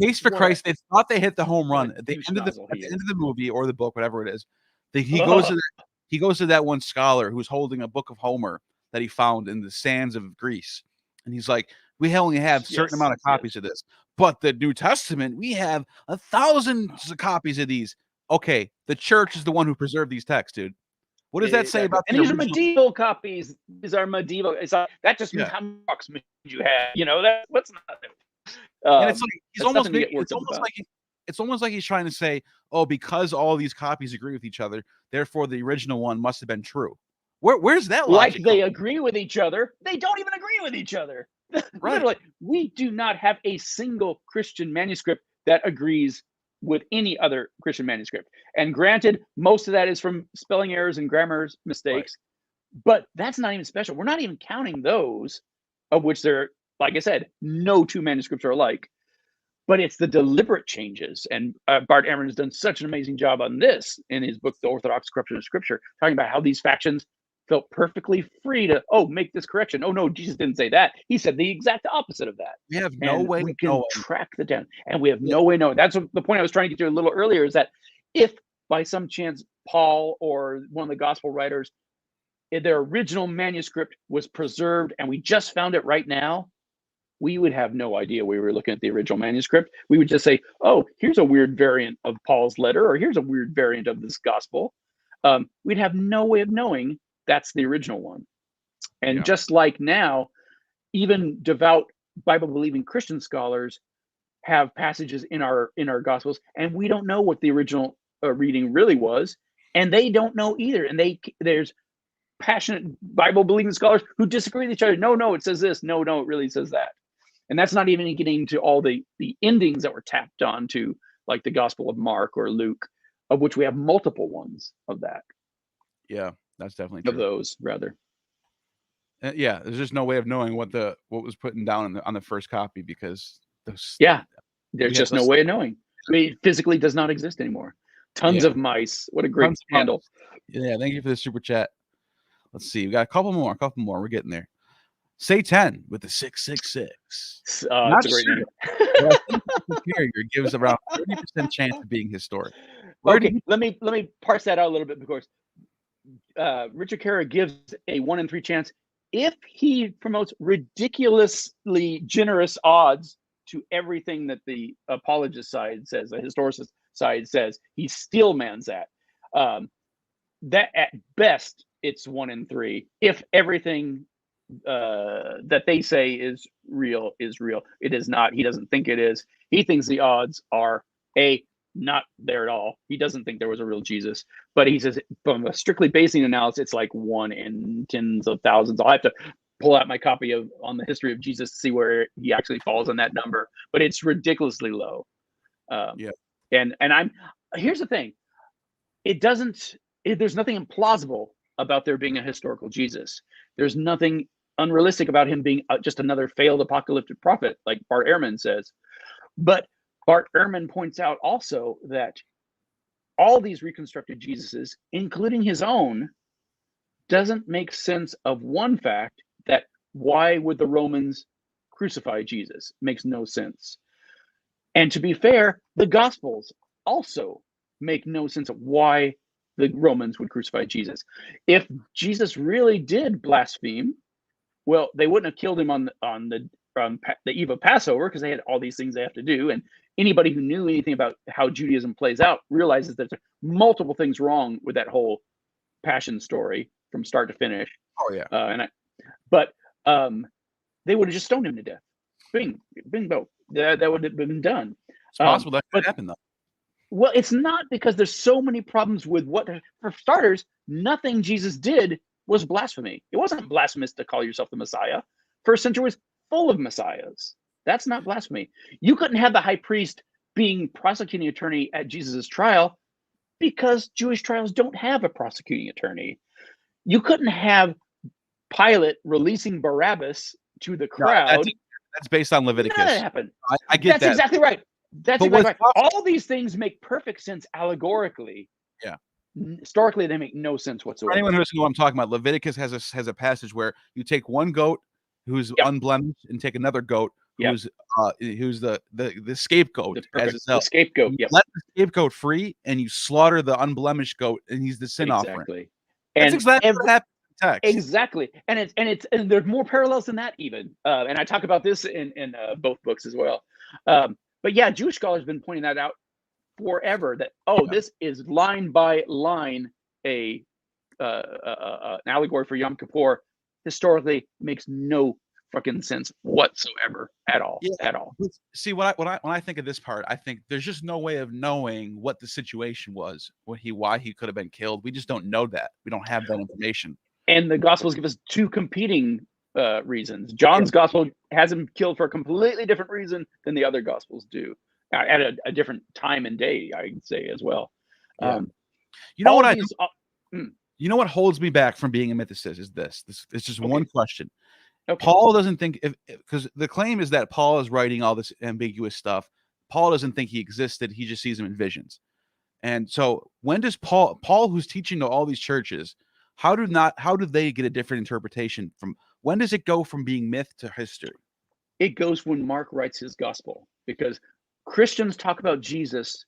Case for Christ. They thought they hit the home run at the end of the movie or the book, whatever it is. He goes to that one scholar who's holding a book of Homer that he found in the sands of Greece. And he's like, we only have a certain amount of copies of this. But the New Testament, we have 1,000 copies of these. Okay, the church is the one who preserved these texts, dude. What does that say about and these are medieval copies? These are medieval. It's like, that just means how many box machines you have. You know, that's what's not. And it's like he's almost it's almost like he's trying to say, oh, because all these copies agree with each other, therefore the original one must have been true. Where's that logic? Like they agree with each other. They don't even agree with each other. Right. Literally, we do not have a single Christian manuscript that agrees with any other Christian manuscript. And granted, most of that is from spelling errors and grammar mistakes, but that's not even special. We're not even counting those, of which there, like I said, no two manuscripts are alike. But it's the deliberate changes. And Bart Ehrman has done such an amazing job on this in his book, The Orthodox Corruption of Scripture, talking about how these factions felt perfectly free to, make this correction. Oh, no, Jesus didn't say that. He said the exact opposite of that. We have no way we can track the down. And we have no way knowing. That's the point I was trying to get to a little earlier, is that if by some chance Paul or one of the gospel writers, their original manuscript was preserved and we just found it right now, we would have no idea we were looking at the original manuscript. We would just say, oh, here's a weird variant of Paul's letter, or here's a weird variant of this gospel. We'd have no way of knowing that's the original one. And just like now, even devout Bible-believing Christian scholars have passages in our gospels, and we don't know what the original reading really was, and they don't know either. And there's passionate Bible-believing scholars who disagree with each other. No, it says this. No, it really says that. And that's not even getting to all the endings that were tapped onto, like the Gospel of Mark or Luke, of which we have multiple ones of that. Yeah, that's definitely true. Of those, rather. Yeah, there's just no way of knowing what was put down on the first copy, because those. Yeah, there's just no way of knowing. I mean, it physically does not exist anymore. Tons of mice. What a great handle. Yeah, thank you for the super chat. Let's see. We got a couple more. We're getting there. Say 10 with the 666. That's a great name. But I think the superior gives around 30% chance of being historic. Let me parse that out a little bit, because Richard Carrer gives a 1 in 3 chance if he promotes ridiculously generous odds to everything that the apologist side says, the historicist side says. He steel mans that. That at best it's 1 in 3. If everything that they say is real. It is not. He doesn't think it is. He thinks the odds are not there at all. He doesn't think there was a real Jesus. But he says, from a strictly Bayesian analysis, it's like 1 in tens of thousands. I'll have to pull out my copy on the history of Jesus to see where he actually falls on that number. But it's ridiculously low. And here's the thing. There's nothing implausible about there being a historical Jesus. There's nothing unrealistic about him being just another failed apocalyptic prophet, like Bart Ehrman says. But Bart Ehrman points out also that all these reconstructed Jesuses, including his own, doesn't make sense of one fact, that why would the Romans crucify Jesus? Makes no sense. And to be fair, the Gospels also make no sense of why the Romans would crucify Jesus. If Jesus really did blaspheme, well, they wouldn't have killed him on the eve of Passover, because they had all these things they have to do. And anybody who knew anything about how Judaism plays out realizes that there's multiple things wrong with that whole passion story from start to finish. Oh yeah. But they would have just stoned him to death. Bing, bo. That would have been done. It's possible that could happen, though. Well, it's not, because there's so many problems with for starters, nothing Jesus did was blasphemy. It wasn't blasphemous to call yourself the Messiah. First century was full of messiahs. That's not blasphemy. You couldn't have the high priest being prosecuting attorney at Jesus's trial, because Jewish trials don't have a prosecuting attorney. You couldn't have Pilate releasing Barabbas to the crowd. That's based on Leviticus. None of that happened. I get that. That's exactly right. That's exactly right. All these things make perfect sense allegorically. Yeah. Historically, they make no sense whatsoever. For anyone who doesn't know what I'm talking about, Leviticus has a passage where you take one goat who's unblemished and take another goat who's the scapegoat. The scapegoat. Yep. Let the scapegoat free, and you slaughter the unblemished goat, and he's the sin offering. That's exactly what happened text. Exactly. And there's more parallels than that even. And I talk about this in both books as well. But yeah, Jewish scholars have been pointing that out forever, that this is line by line an allegory for Yom Kippur. Historically makes no fucking sense whatsoever at all. See, when I think of this part, I think there's just no way of knowing what the situation was, why he could have been killed. We just don't know that. We don't have that information. And the Gospels give us two competing reasons. John's Gospel has him killed for a completely different reason than the other Gospels do, at a different time and day, I'd say as well. You know what you know what holds me back from being a mythicist is this. It's just one question. Okay. Paul doesn't think, because the claim is that Paul is writing all this ambiguous stuff. Paul doesn't think he existed. He just sees him in visions. And so when does Paul, who's teaching to all these churches, how do they get a different interpretation from, when does it go from being myth to history? It goes when Mark writes his gospel, because Christians talk about Jesus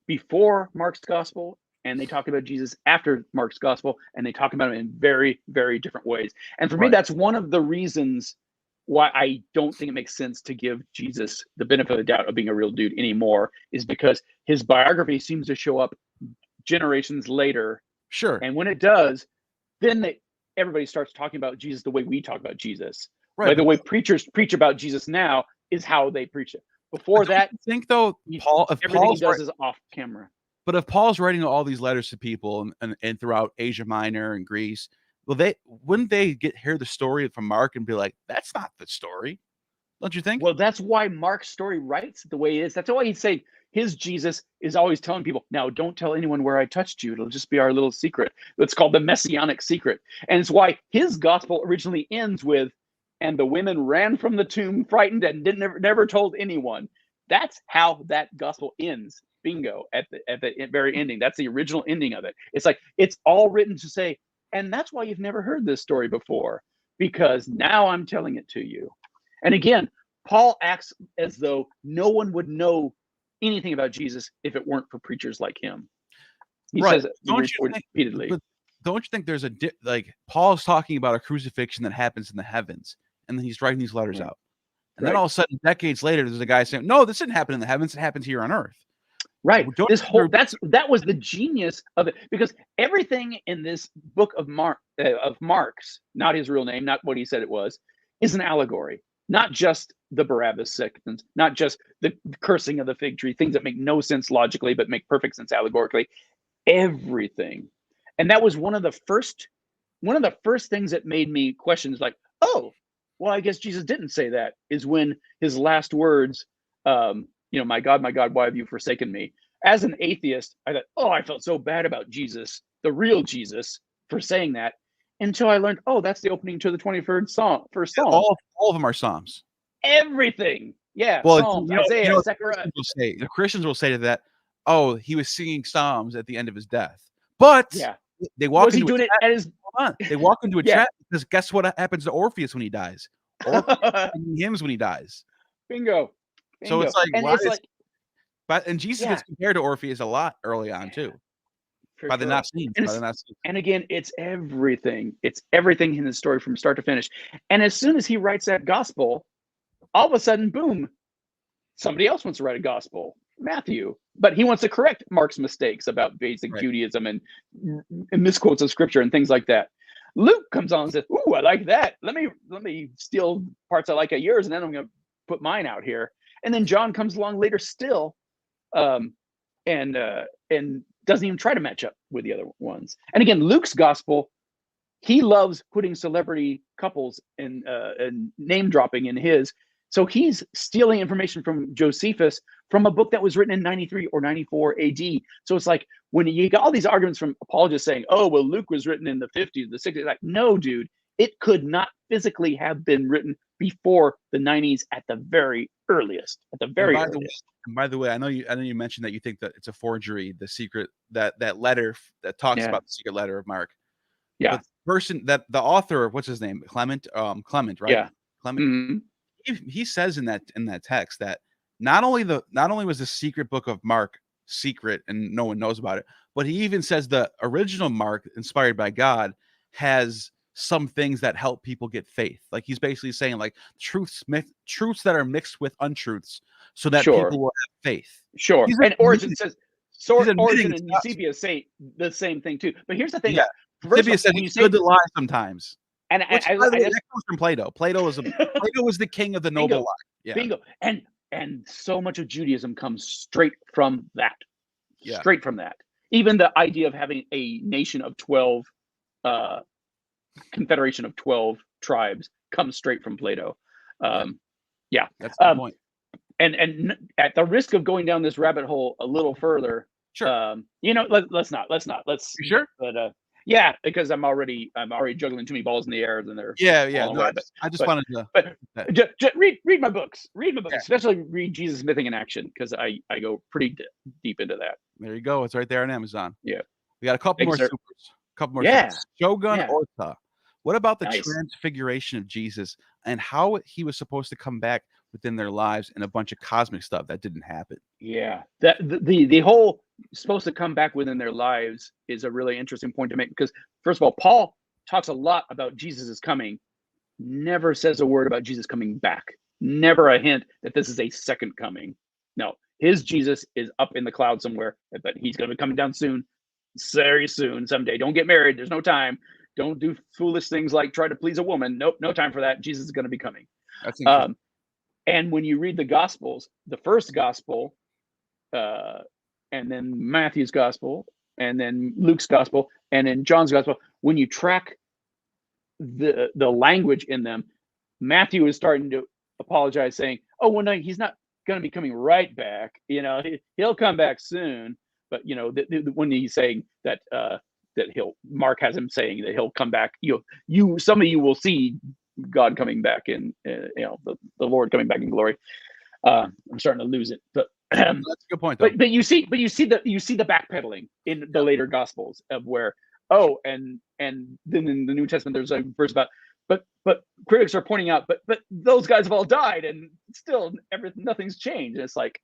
before Mark's gospel, and they talk about Jesus after Mark's gospel, and they talk about him in very, very different ways. And for me, that's one of the reasons why I don't think it makes sense to give Jesus the benefit of the doubt of being a real dude anymore, is because his biography seems to show up generations later. Sure. And when it does, then everybody starts talking about Jesus the way we talk about Jesus. Right. The way preachers preach about Jesus now is how they preach it. Before that, I think though, everything he does is off camera. But if Paul's writing all these letters to people and throughout Asia Minor and Greece, wouldn't they hear the story from Mark and be like, that's not the story? Don't you think? Well, that's why Mark's story writes the way it is. That's why he'd say his Jesus is always telling people, now don't tell anyone where I touched you. It'll just be our little secret. It's called the messianic secret. And it's why his gospel originally ends with, and the women ran from the tomb frightened and never told anyone. That's how that gospel ends. Bingo, at the very ending. That's the original ending of it. It's like, it's all written to say, and that's why you've never heard this story before, because now I'm telling it to you. And again, Paul acts as though no one would know anything about Jesus if it weren't for preachers like him. He says it repeatedly. Don't you think there's Paul's talking about a crucifixion that happens in the heavens, and then he's writing these letters out. And then all of a sudden, decades later, there's a guy saying, no, this didn't happen in the heavens, it happened here on earth. Right. That was the genius of it, because everything in this book of Mark's, not his real name, not what he said it was, is an allegory. Not just the Barabbas sentence, not just the cursing of the fig tree, things that make no sense logically but make perfect sense allegorically. Everything. And that was one of the first things that made me question, is like, oh, well, I guess Jesus didn't say that, is when his last words, my God, why have you forsaken me? As an atheist, I thought, I felt so bad about Jesus, the real Jesus, for saying that, until I learned, that's the opening to the 23rd Psalm. All of them are Psalms. Everything. Yeah. Well, Psalms, Isaiah, Zechariah. The Christians will say to that, he was singing Psalms at the end of his death. But they walk into a trap. They walk into a trap, because guess what happens to Orpheus when he dies? Orpheus singing hymns when he dies. Bingo. So it's like, and Jesus gets compared to Orpheus a lot early on too. By the Nazarenes. And again, it's everything. It's everything in the story from start to finish. And as soon as he writes that gospel, all of a sudden, boom, somebody else wants to write a gospel, Matthew. But he wants to correct Mark's mistakes about basic Judaism and misquotes of scripture and things like that. Luke comes on and says, ooh, I like that. Let me steal parts I like of yours, and then I'm going to put mine out here. And then John comes along later still, and doesn't even try to match up with the other ones. And again, Luke's gospel, he loves putting celebrity couples and name dropping in his. So he's stealing information from Josephus from a book that was written in 93 or 94 AD. So it's like, when you got all these arguments from apologists saying, Luke was written in the 50s, the 60s, like, no, dude, it could not physically have been written before the 90s at the very earliest. And by the way, I know you mentioned that you think that it's a forgery, the secret, that letter that talks about the secret letter of Mark. Yeah. But the person that the author, what's his name? Clement, right? Yeah. Clement. Mm-hmm. He says in that text that not only was the secret book of Mark secret and no one knows about it, but he even says the original Mark, inspired by God, has some things that help people get faith. Like he's basically saying like truths that are mixed with untruths so that people will have faith. Sure. And Origin says, Origin and Eusebius say the same thing too. But here's the thing. Yeah. Eusebius says it's good to lie sometimes. And that comes from Plato. Plato was the king of the noble lie. Yeah. Bingo. And so much of Judaism comes straight from that. Yeah. Straight from that. Even the idea of having a nation of 12, confederation of 12 tribes comes straight from Plato. Yeah. That's the point. And at the risk of going down this rabbit hole a little further, sure. Let's not. You sure? But yeah, because I'm already juggling too many balls in the air, and they're No, I just wanted to. But just read my books. Read my books, especially read Jesus Mything in Action, because I go pretty deep into that. There you go. It's right there on Amazon. Yeah, we got a couple more supers. Supers. Shogun Orta. What about the transfiguration of Jesus and how he was supposed to come back within their lives and a bunch of cosmic stuff that didn't happen? Yeah, that the whole supposed to come back within their lives is a really interesting point to make, because first of all, Paul talks a lot about Jesus' coming, never says a word about Jesus coming back, never a hint that this is a second coming. No, his Jesus is up in the cloud somewhere, but he's going to be coming down soon, very soon, someday. Don't get married. There's no time. Don't do foolish things like try to please a woman. Nope, no time for that. Jesus is going to be coming. That's interesting. And when you read the Gospels, the first Gospel, and then Matthew's Gospel, and then Luke's Gospel, and then John's Gospel, when you track the language in them, Matthew is starting to apologize, saying, "Oh, well, no, he's not going to be coming right back. He'll come back soon." But when he's saying that Mark has him saying that he'll come back. Some of you will see God coming back in, the Lord coming back in glory. I'm starting to lose it, but that's a good point. Though. But you see the backpedaling in the later Gospels of where and then in the New Testament there's a verse about but critics are pointing out but those guys have all died and still nothing's changed. And it's like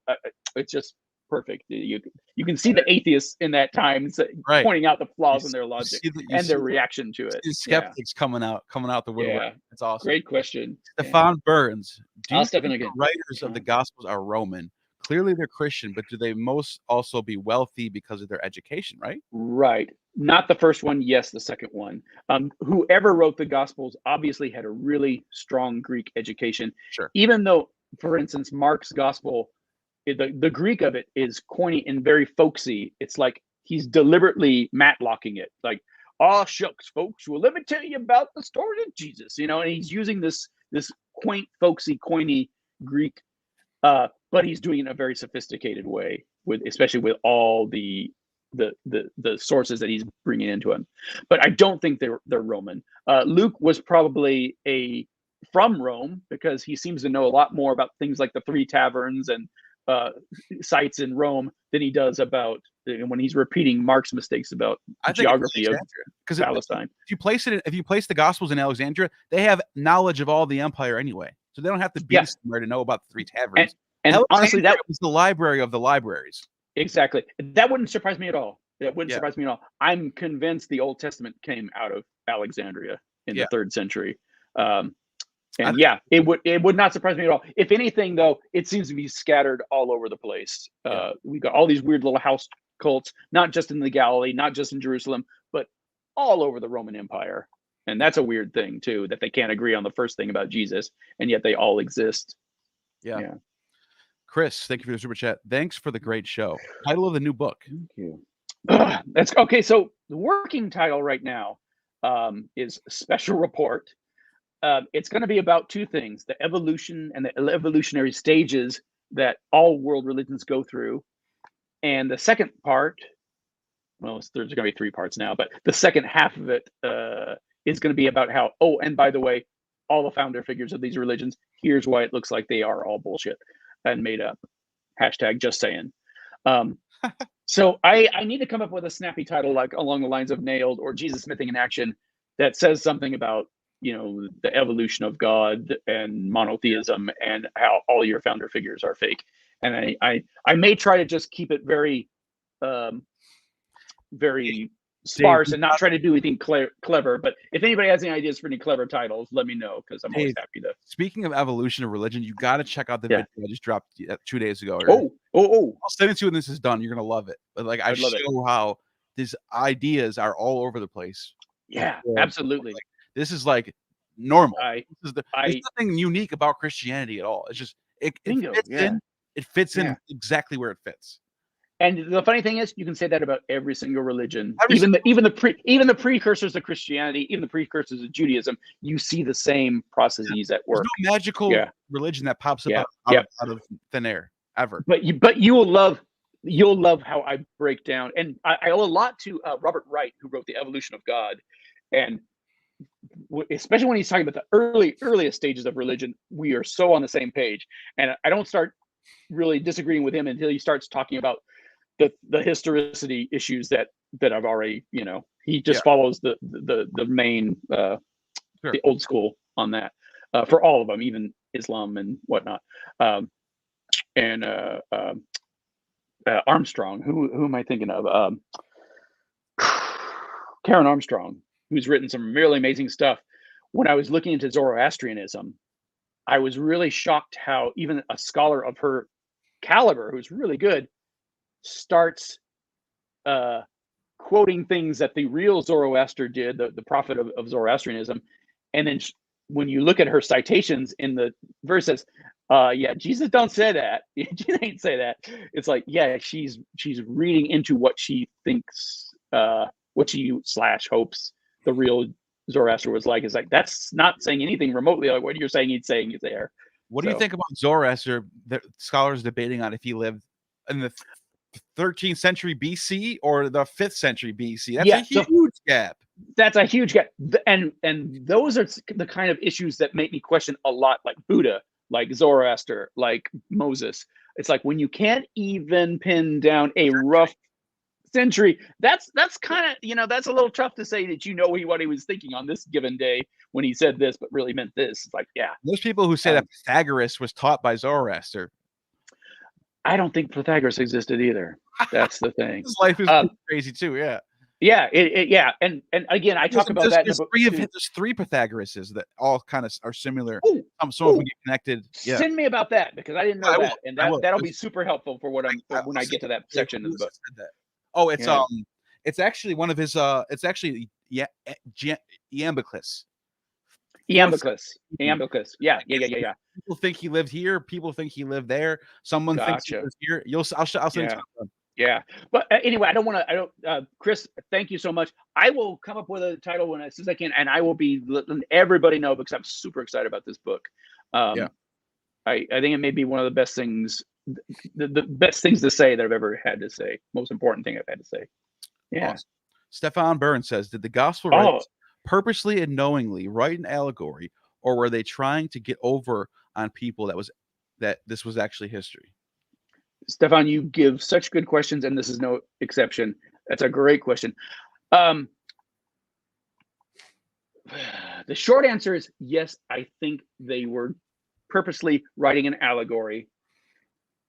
it's just perfect. You can see the atheists in that time pointing out the flaws in their logic and their reaction to it. Skeptics coming out the woodwork. Yeah. It's awesome. Great question. Stefan Burns. Do you think the writers of the Gospels are Roman? Clearly they're Christian, but do they most also be wealthy because of their education, right? Right. Not the first one. Yes, the second one. Whoever wrote the Gospels obviously had a really strong Greek education. Sure. Even though, for instance, Mark's Gospel, the Greek of it is corny and very folksy. It's like he's deliberately matlocking it. Like, "Oh, shucks, folks. Well, let me tell you about the story of Jesus." And he's using this quaint, folksy, coiny Greek, but he's doing it in a very sophisticated way, especially with all the sources that he's bringing into him. But I don't think they're Roman. Luke was probably from Rome because he seems to know a lot more about things like the Three Taverns and sites in Rome than he does about when he's repeating Mark's mistakes about geography of Palestine. If you place the Gospels in Alexandria, they have knowledge of all the empire anyway, so they don't have to be somewhere to know about the Three Taverns. And honestly, that was the library of the libraries. Exactly. That wouldn't surprise me at all. Surprise me at all. I'm convinced the Old Testament came out of Alexandria in the 3rd century. It would not surprise me at all. If anything, though, it seems to be scattered all over the place. We've got all these weird little house cults, not just in the Galilee, not just in Jerusalem, but all over the Roman Empire. And that's a weird thing, too, that they can't agree on the first thing about Jesus, and yet they all exist. Yeah. Chris, thank you for the super chat. Thanks for the great show. Title of the new book. Thank you. That's okay. So the working title right now is Special Report. It's going to be about two things: the evolution and the evolutionary stages that all world religions go through. And the second part, well, there's going to be 3 parts now, but the second half of it is going to be about how, and by the way, all the founder figures of these religions, here's why it looks like they are all bullshit and made up. # just saying. So I need to come up with a snappy title like along the lines of Nailed or Jesus Mything in Action that says something about the evolution of God and monotheism and how all your founder figures are fake. And I may try to just keep it very very sparse Dave, and not try to do anything clever. But if anybody has any ideas for any clever titles, let me know, because I'm always happy to. Speaking of evolution of religion, you got to check out the video I just dropped 2 days ago. I'll send it to you when this is done. You're gonna love it. But like, I show how these ideas are all over the place. Yeah, absolutely. Like, this is like normal. There's nothing unique about Christianity at all. It's just it fits in. It fits in exactly where it fits. And the funny thing is, you can say that about every single religion, even the precursors of Christianity, even the precursors of Judaism. You see the same processes at work. There's no magical religion that pops up out of thin air ever. But you'll love how I break down, and I owe a lot to Robert Wright, who wrote The Evolution of God, and especially when he's talking about the earliest stages of religion, we are so on the same page. And I don't start really disagreeing with him until he starts talking about the historicity issues that I've already, he just follows the main the old school on that for all of them, even Islam and whatnot. Armstrong, who am I thinking of? Karen Armstrong, who's written some really amazing stuff. When I was looking into Zoroastrianism, I was really shocked how even a scholar of her caliber, who's really good, starts quoting things that the real Zoroaster did, the prophet of Zoroastrianism, and then when you look at her citations in the verses, Jesus don't say that. Jesus ain't say that. It's like, she's reading into what she thinks, what she hopes the real Zoroaster was like. It's like, that's not saying anything remotely like what you're saying he's saying is there. What do you think about Zoroaster? The scholars debating on if he lived in the 13th century BC or the 5th century BC. That's a huge gap. That's a huge gap. And those are the kind of issues that make me question a lot, like Buddha, like Zoroaster, like Moses. It's like, when you can't even pin down a rough century, that's kind of, that's a little tough to say that what he was thinking on this given day when he said this, but really meant this. It's like, There's people who say that Pythagoras was taught by Zoroaster. I don't think Pythagoras existed either. That's the thing. His life is crazy too. And again, I talk about that. There's 3 Pythagoras's that all kind of are similar. Some of them get connected. Send me about that, because I didn't know that, and that'll be super helpful for when I get to that section of the book. Oh, it's actually one of his. It's actually Iamblichus. Iamblichus. Yeah. People think he lived here. People think he lived there. Someone thinks he lived here. I'll send it to you. Yeah. But anyway, Chris, thank you so much. I will come up with a title as soon as I can, and I will be letting everybody know, because I'm super excited about this book. I think it may be one of the best things, the best things to say that I've ever had to say. Most important thing I've had to say. Yeah. Awesome. Stefan Burns says, did the gospel writers purposely and knowingly write an allegory, or were they trying to get over on people that this was actually history? Stefan, you give such good questions, and this is no exception. That's a great question. The short answer is yes, I think they were purposely writing an allegory.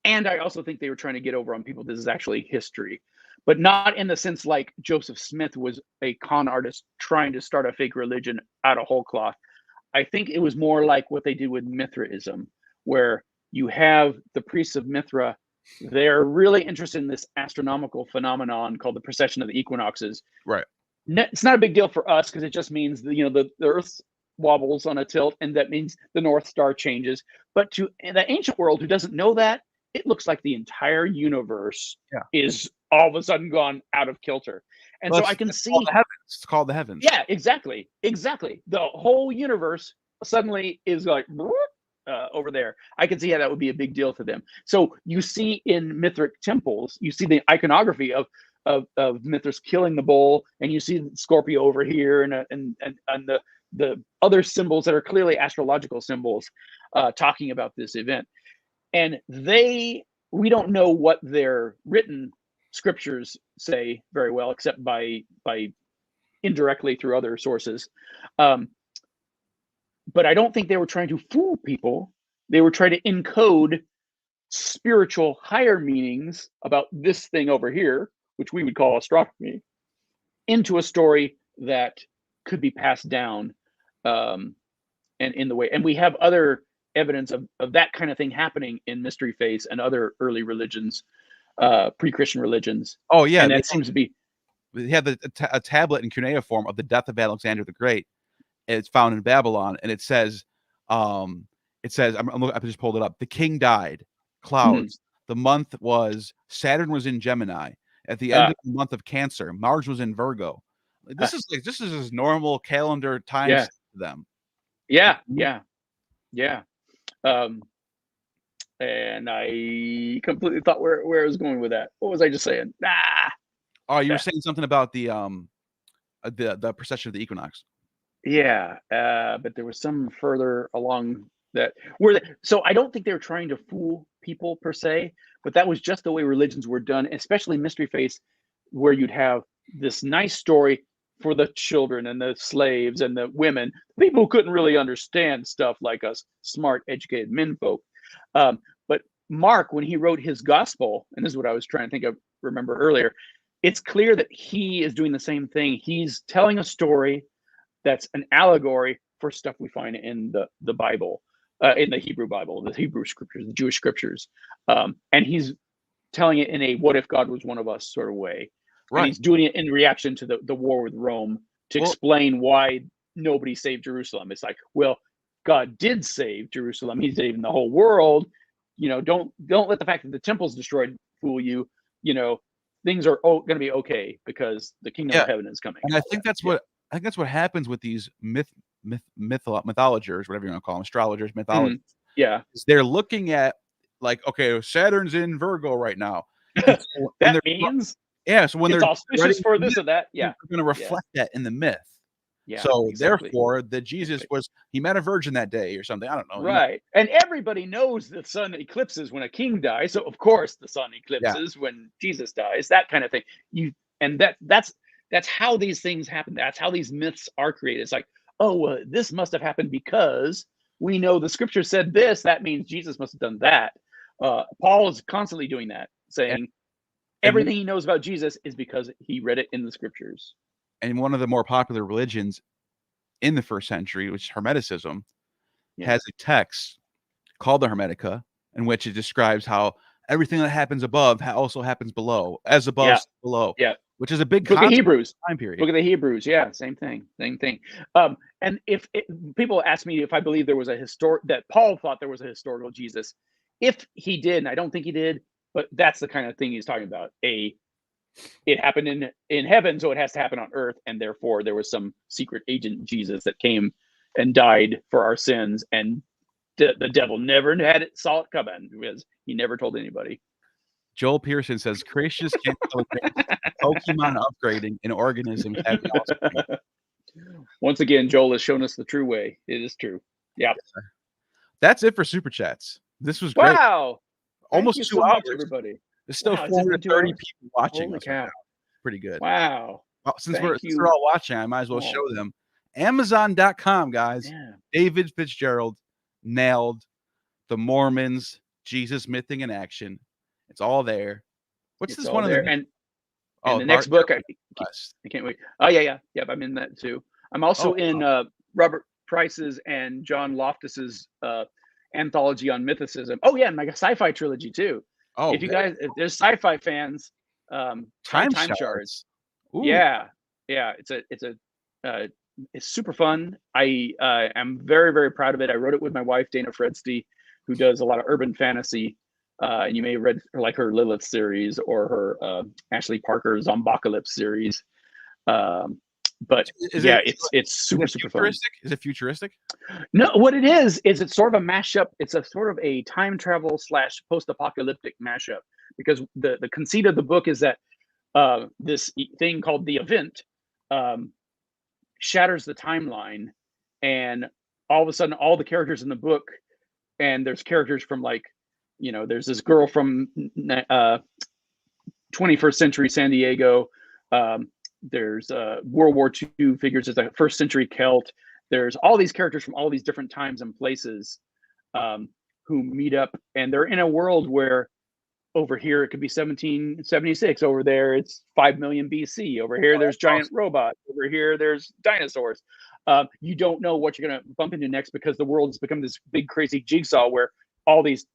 And I also think they were trying to get over on people this is actually history, but not in the sense like Joseph Smith was a con artist trying to start a fake religion out of whole cloth. I think it was more like what they did with Mithraism, where you have the priests of Mithra. They're really interested in this astronomical phenomenon called the precession of the equinoxes. Right. It's not a big deal for us, because it just means the Earth wobbles on a tilt, and that means the North Star changes. But to the ancient world who doesn't know that, it looks like the entire universe is all of a sudden gone out of kilter. And so I can see the heavens. It's called the heavens. Yeah, exactly. The whole universe suddenly is like over there. I can see how that would be a big deal to them. So you see in Mithric temples, you see the iconography of Mithras killing the bull, and you see Scorpio over here, and the other symbols that are clearly astrological symbols talking about this event. And we don't know what their written scriptures say very well, except by indirectly through other sources. But I don't think they were trying to fool people. They were trying to encode spiritual higher meanings about this thing over here, which we would call astronomy. into a story that could be passed down, and in the way. And we have other evidence of that kind of thing happening in Mystery Face and other early religions, pre-Christian religions. Oh yeah, and that seems to be. They have a tablet in cuneiform of the death of Alexander the Great. It's found in Babylon, and it says, I just pulled it up. The king died. Clouds. The month was Saturn was in Gemini. At the end of the month of Cancer, Mars was in Virgo. This is his normal calendar time to them. Yeah. And I completely thought where I was going with that. What was I just saying? Oh, you were saying something about the precession of the equinox. Yeah, but there was some further along that so I don't think they were trying to fool people per se, but that was just the way religions were done, especially Mystery Face, where you'd have this nice story for the children and the slaves and the women, people who couldn't really understand stuff like us smart, educated menfolk. But Mark, when he wrote his gospel, and this is what I was trying to remember earlier, it's clear that he is doing the same thing. He's telling a story that's an allegory for stuff we find in the Bible, in the Hebrew Bible, the Hebrew scriptures, the Jewish scriptures. And he's telling it in a what if God was one of us sort of way. Right. And he's doing it in reaction to the war with Rome to explain why nobody saved Jerusalem. It's like, well, God did save Jerusalem. He's saving the whole world. Don't let the fact that the temple's destroyed fool you. Things are going to be okay because the kingdom of heaven is coming. And I think that's what happens with these mythologers, whatever you want to call them, astrologers, mythologists. They're looking at okay, Saturn's in Virgo right now. That means so when it's auspicious for this or that. They're going to reflect that in the myth. Yeah. So therefore, that Jesus he met a virgin that day or something. I don't know. Right. And everybody knows the sun eclipses when a king dies. So of course the sun eclipses when Jesus dies. That kind of thing. That's how these things happen. That's how these myths are created. It's like, this must have happened because we know the scripture said this. That means Jesus must have done that. Paul is constantly doing that, saying everything he knows about Jesus is because he read it in the scriptures. And one of the more popular religions in the first century, which is Hermeticism, has a text called the Hermetica, in which it describes how everything that happens above also happens below, as above, below. Yeah. Which is a big Book of Hebrews time period. Book of the Hebrews, same thing. And if people ask me if I believe there was that Paul thought there was a historical Jesus, if he did, and I don't think he did, but that's the kind of thing he's talking about. It happened in heaven, so it has to happen on earth, and therefore there was some secret agent Jesus that came and died for our sins, and the devil never saw it coming because he never told anybody. Joel Pearson says creationists can't tell Pokemon upgrading an organism. Once again, Joel has shown us the true way. It is true. Yeah. That's it for Super Chats. This was great. Wow. Almost 2 hours. Everybody. There's still 430 people watching. Holy cow. Pretty good. Wow. Well, since they're all watching, I might as well show them. Amazon.com, guys. Yeah. David Fitzgerald, Nailed, the Mormons, Jesus Mything in Action. It's all there. What's this one? And the next book, I can't wait. Oh, yeah. I'm in that too. I'm also in Robert Price's and John Loftus's anthology on mythicism. Oh, yeah, and my sci-fi trilogy too. If there's sci-fi fans, Time Shards. Ooh. Yeah. It's super fun. I am very, very proud of it. I wrote it with my wife, Dana Fredsty, who does a lot of urban fantasy. And you may have read her Lilith series or her Ashley Parker Zombocalypse series. But it's super fun. Is it futuristic? No, what it is it's sort of a mashup. It's a sort of a time travel / post-apocalyptic mashup, because the conceit of the book is that this thing called the event shatters the timeline, and all of a sudden all the characters in the book, and there's characters from there's this girl from 21st century San Diego. There's World War II figures. There's a first century Celt. There's all these characters from all these different times and places who meet up, and they're in a world where over here it could be 1776. Over there it's 5 million BC. Over here there's giant robots. Over here there's dinosaurs. You don't know what you're going to bump into next, because the world has become this big crazy jigsaw where all these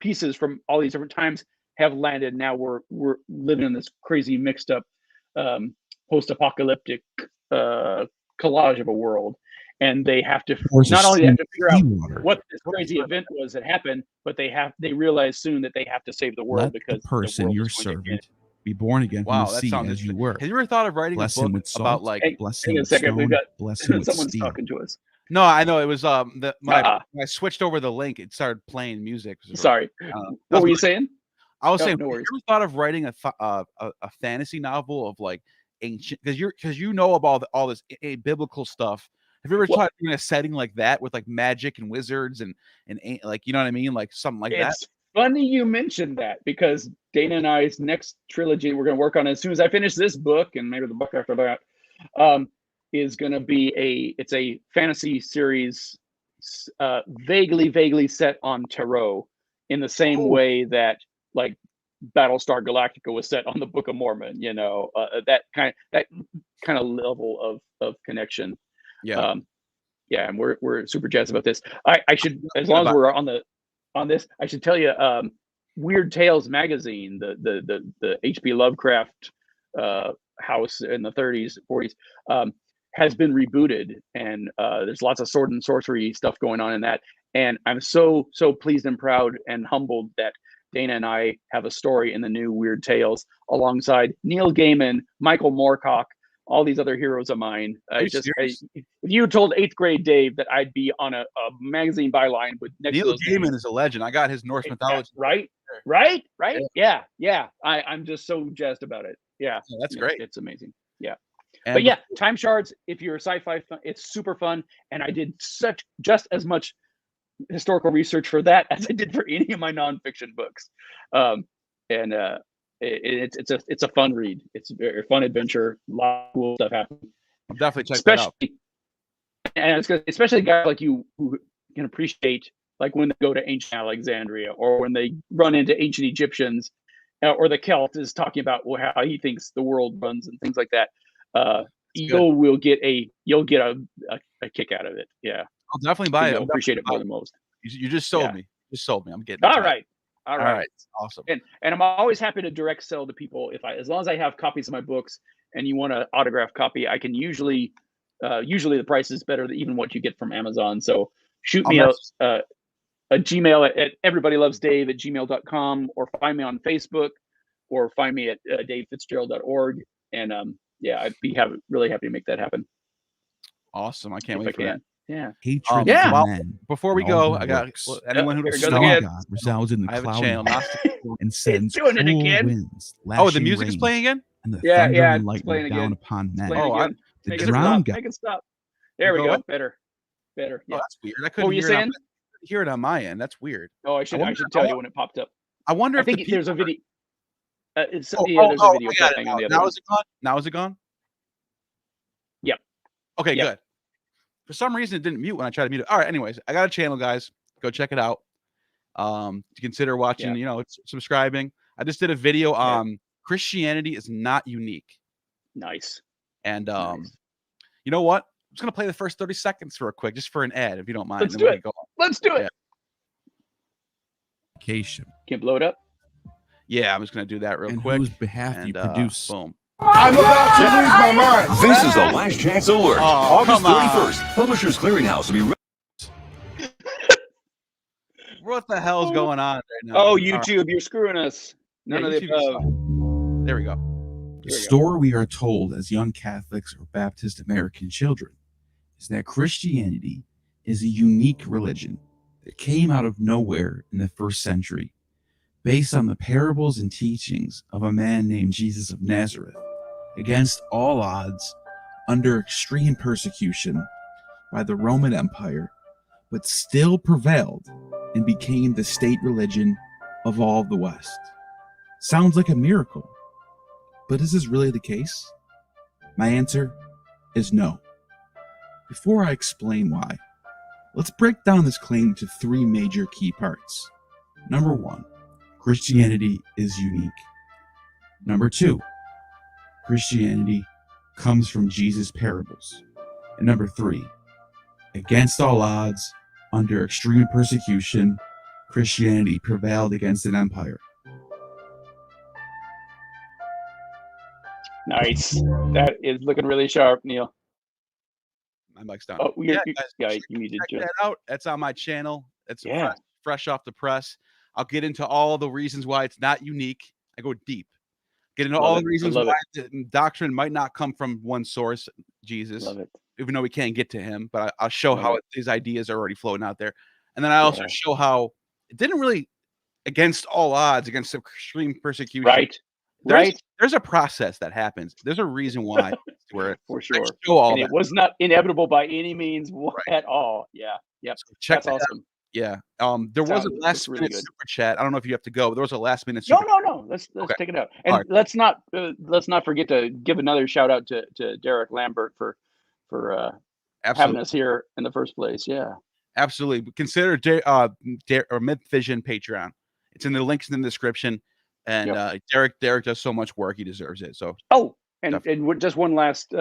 pieces from all these different times have landed. Now we're living in this crazy mixed up post-apocalyptic collage of a world, and they have to not only have to figure out what this crazy event was that happened, but they realize soon that they have to save the world. Because the person, your servant, be born again from the sea as you were. Have you ever thought of writing a book about like blessing with stone, blessing with someone's steel. Talking to us. No, I know it was when I switched over the link, it started playing music. Sorry, what were you saying? I was saying, have you ever thought of writing a fantasy novel of like ancient, because you know about all this biblical stuff. Have you ever tried doing a setting like that with like magic and wizards and like, you know what I mean, like something like that? It's funny you mentioned that, because Dana and I's next trilogy we're going to work on as soon as I finish this book, and maybe the book after that, is going to be a fantasy series, vaguely set on tarot, in the same way that like Battlestar Galactica was set on the Book of Mormon. You know, that kind of level of connection. Yeah. And we're super jazzed about this. I should, as long as we're on this, I should tell you, Weird Tales magazine, the H.P. Lovecraft house in the 30s, 40s, has been rebooted, and there's lots of sword and sorcery stuff going on in that. And I'm so pleased and proud and humbled that Dana and I have a story in the new Weird Tales alongside Neil Gaiman, Michael Moorcock, all these other heroes of mine. If you told 8th grade Dave that I'd be on a magazine byline with Neil Gaiman is a legend. I got his Norse mythology. Right. Yeah. I'm just so jazzed about it. Yeah, that's great. It's amazing. Yeah. But yeah, Time Shards, if you're a sci-fi fan, it's super fun. And I did just as much historical research for that as I did for any of my nonfiction books. It's a fun read. It's a very fun adventure. A lot of cool stuff happening. I'll definitely check that out. And it's especially guys like you who can appreciate, like when they go to ancient Alexandria, or when they run into ancient Egyptians, or the Celt is talking about how he thinks the world runs and things like that. You'll get a kick out of it. Yeah, I'll definitely buy it. I'll appreciate it more than most. You just sold me. You sold me. I'm getting all right. All right. Awesome. And I'm always happy to direct sell to people as long as I have copies of my books and you want an autographed copy. I can usually the price is better than even what you get from Amazon. So shoot me a Gmail at everybodylovesdave@gmail.com, or find me on Facebook, or find me at davefitzgerald.org. And I'd be really happy to make that happen. Awesome. I can't wait for that. Yeah. Hatred men. Before we go, I got anyone who resides in the cloud and sends doing it again. Winds, the music is playing again? And the thunder and it's lightning down upon men. The drown guy. Make it stop. There we go. Better. Yeah. Oh, that's weird. I couldn't hear it on my end. That's weird. Oh, I should tell you when it popped up. I wonder if there's a video. There's a video playing on the other. Now is it gone? Now is it gone? Yep. Okay, good. For some reason, it didn't mute when I tried to mute it. All right, anyways, I got a channel, guys. Go check it out. To consider watching, subscribing. I just did a video on Christianity is not unique. Nice. And you know what? I'm just going to play the first 30 seconds real quick, just for an ad, if you don't mind. Let's do it. Let's do it. Cashapp. Can blow it up? Yeah, I'm just going to do that real quick. On whose behalf you produce. Boom. I'm about to lose my mind. This is a last chance alert. August 31st, Publishers Clearinghouse will be What the hell's going on right now? Oh, YouTube, you're screwing us. None of the above. There we go. The story we are told as young Catholics or Baptist American children is that Christianity is a unique religion that came out of nowhere in the 1st century, based on the parables and teachings of a man named Jesus of Nazareth, against all odds, under extreme persecution by the Roman Empire, but still prevailed and became the state religion of all the West. Sounds like a miracle, but is this really the case? My answer is no. Before I explain why, let's break down this claim to 3 major key parts. Number 1, Christianity is unique. Number 2, Christianity comes from Jesus' parables. And number 3, against all odds, under extreme persecution, Christianity prevailed against an empire. Nice. That is looking really sharp, Neal. My mic's down. Oh, guys, you muted. Check that out. That's on my channel. It's Yeah. fresh off the press. I'll get into all the reasons why it's not unique. I go deep. Get into all the reasons why the doctrine might not come from one source, Jesus. Love it. Even though we can't get to him, but I'll show how his ideas are already floating out there. And then I also show how it didn't really, against all odds, against extreme persecution. Right. There's a process that happens. There's a reason why. For sure. And it was not inevitable by any means at all. Yeah. Yep. So check That's awesome. Out. Yeah. There was a last minute super chat. I don't know if you have to go, but there was a last minute super No. Let's take it out. And let's not forget to give another shout out to Derek Lambert for having us here in the first place. Yeah. Absolutely. Consider MythVision Patreon. It's in the links in the description. And Derek does so much work; he deserves it. So and just one last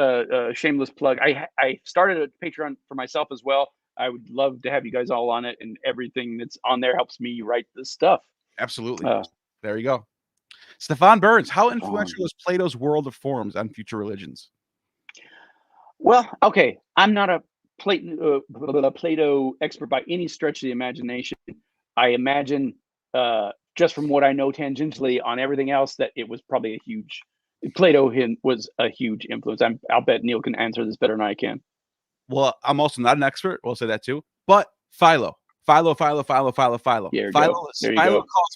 shameless plug. I started a Patreon for myself as well. I would love to have you guys all on it, and everything that's on there helps me write this stuff. Absolutely. There you go. Stefan Burns, how influential was Plato's World of Forms on future religions? Well, okay, I'm not a Plato expert by any stretch of the imagination. I imagine, just from what I know tangentially on everything else, that it was probably Plato was a huge influence. I'll bet Neal can answer this better than I can. Well, I'm also not an expert. We'll say that too. But Philo. Philo calls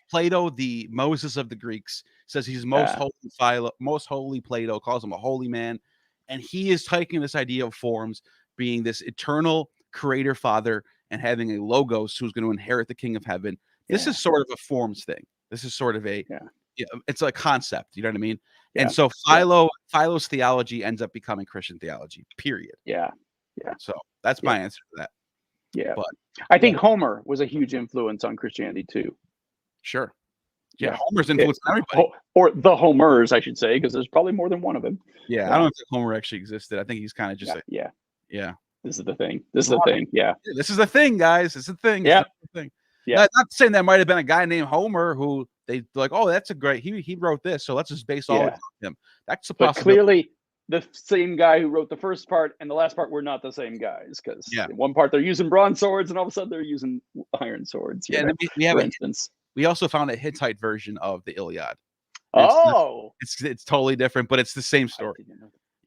Plato the Moses of the Greeks. Says he's most holy Plato, calls him a holy man. And he is taking this idea of forms, being this eternal creator father and having a logos who's going to inherit the king of heaven. This is sort of a forms thing. This is sort of it's a concept. You know what I mean? Yeah. And so Philo's theology ends up becoming Christian theology, period. Yeah. So that's my answer to that. Yeah. But I think Homer was a huge influence on Christianity too. Sure. Yeah. Homer's influenced everybody. Or the Homers, I should say, because there's probably more than one of them. Yeah. I don't know if Homer actually existed. I think he's kind of just Yeah. This is the thing. Yeah. This is the thing, guys. It's the thing. Yeah. Yeah. Not saying that might have been a guy named Homer who they like, oh, that's a great, he wrote this, so let's just base all on him. That's a possibility. But clearly the same guy who wrote the first part and the last part were not the same guys, because in one part they're using bronze swords and all of a sudden they're using iron swords. Yeah, and we also found a Hittite version of the Iliad. It's totally different, but it's the same story.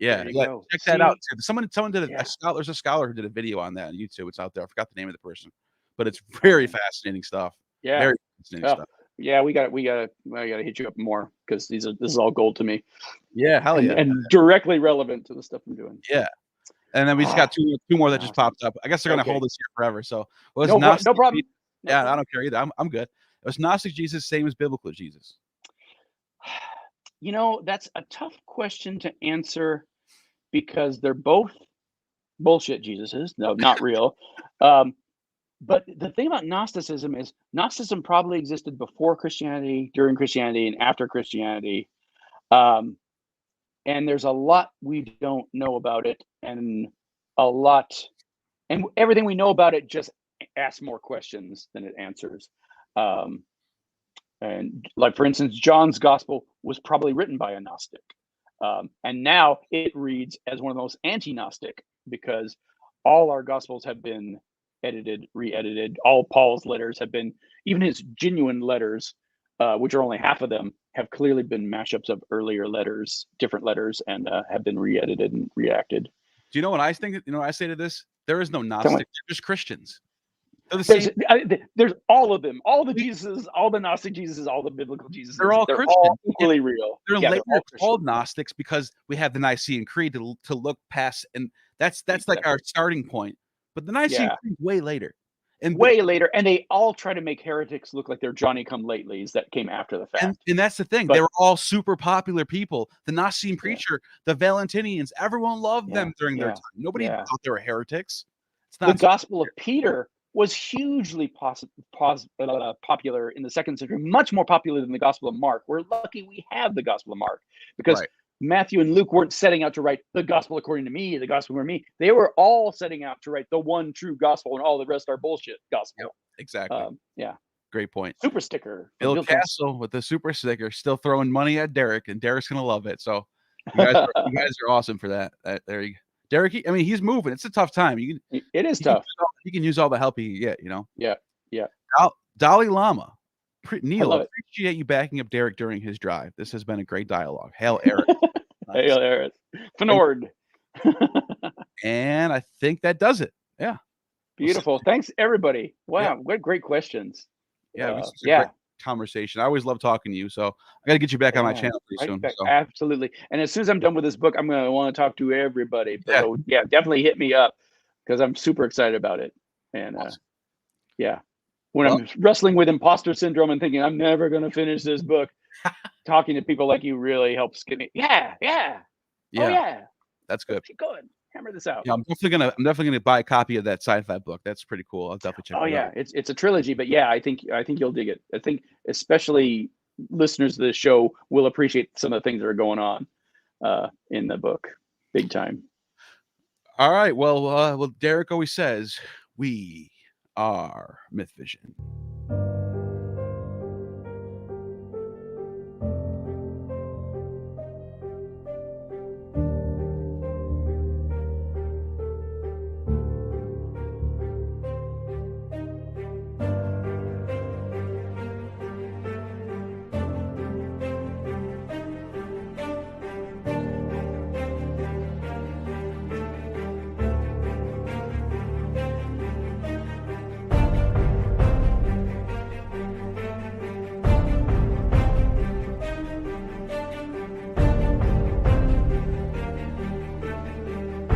Yeah, check that out. Someone did there's a scholar who did a video on that on YouTube. It's out there. I forgot the name of the person, but it's very fascinating stuff. Yeah, very fascinating stuff. Yeah, I gotta hit you up more, because this is all gold to me. Yeah, hell yeah, and directly relevant to the stuff I'm doing. Yeah, and then we just got two more that just popped up. I guess they're gonna hold us here forever. So no problem. I don't care either. I'm good. Was Gnostic Jesus same as biblical Jesus? That's a tough question to answer, because they're both bullshit Jesuses. No, not real. But the thing about Gnosticism is Gnosticism probably existed before Christianity, during Christianity, and after Christianity. And there's a lot we don't know about it, and everything we know about it just asks more questions than it answers. And like, for instance, John's gospel was probably written by a Gnostic. And now it reads as one of the most anti-Gnostic, because all our gospels have been edited, re-edited. All Paul's letters have been, even his genuine letters, which are only half of them, have clearly been mashups of earlier letters, different letters, and have been re-edited and reacted. Do you know what I think? I say to this? There is no Gnostic. They're just Christians. There's all of them, all the Jesuses, all the Gnostic Jesuses, all the biblical Jesuses. They're all Christian. All equally real. They're later called Gnostics because we have the Nicene Creed to look past, and that's like our starting point. But the Nicene Creed way later. And they all try to make heretics look like they're Johnny-come-latelys that came after the fact. And that's the thing. They were all super popular people. The Nicene preacher, the Valentinians, everyone loved them during their time. Nobody thought they were heretics. The Gospel of Peter was hugely popular in the 2nd century, much more popular than the Gospel of Mark. We're lucky we have the Gospel of Mark, because Matthew and Luke weren't setting out to write the Gospel according to me, the Gospel for me. They were all setting out to write the one true Gospel, and all the rest are bullshit Gospel. Yep, exactly. Yeah. Great point. Super sticker. Bill Castle with the super sticker, still throwing money at Derek, and Derek's gonna love it. So you guys are awesome for that. There you go. Derek, I mean, he's moving. It's a tough time. It is tough. You can use all the help he can get, you know? Yeah. Yeah. Dalai Lama. Neal, appreciate you backing up Derek during his drive. This has been a great dialogue. Hail Eric. Hail Eric. Fnord. And I think that does it. Yeah. Beautiful. Thanks, everybody. Wow. What great questions. Yeah. Great conversation. I always love talking to you. So I got to get you back on my channel pretty soon. So. Absolutely. And as soon as I'm done with this book, I'm going to want to talk to everybody. So yeah, definitely hit me up, because I'm super excited about it. And when I'm wrestling with imposter syndrome and thinking I'm never going to finish this book, talking to people like you really helps get me. Yeah. Oh yeah. That's good. Keep going. Hammer this out. Yeah, I'm definitely gonna buy a copy of that sci-fi book. That's pretty cool. I'll definitely check it out. It's a trilogy, but I think you'll dig it. I think especially listeners to this show will appreciate some of the things that are going on in the book, big time. All right. Well, Derek always says we are MythVision.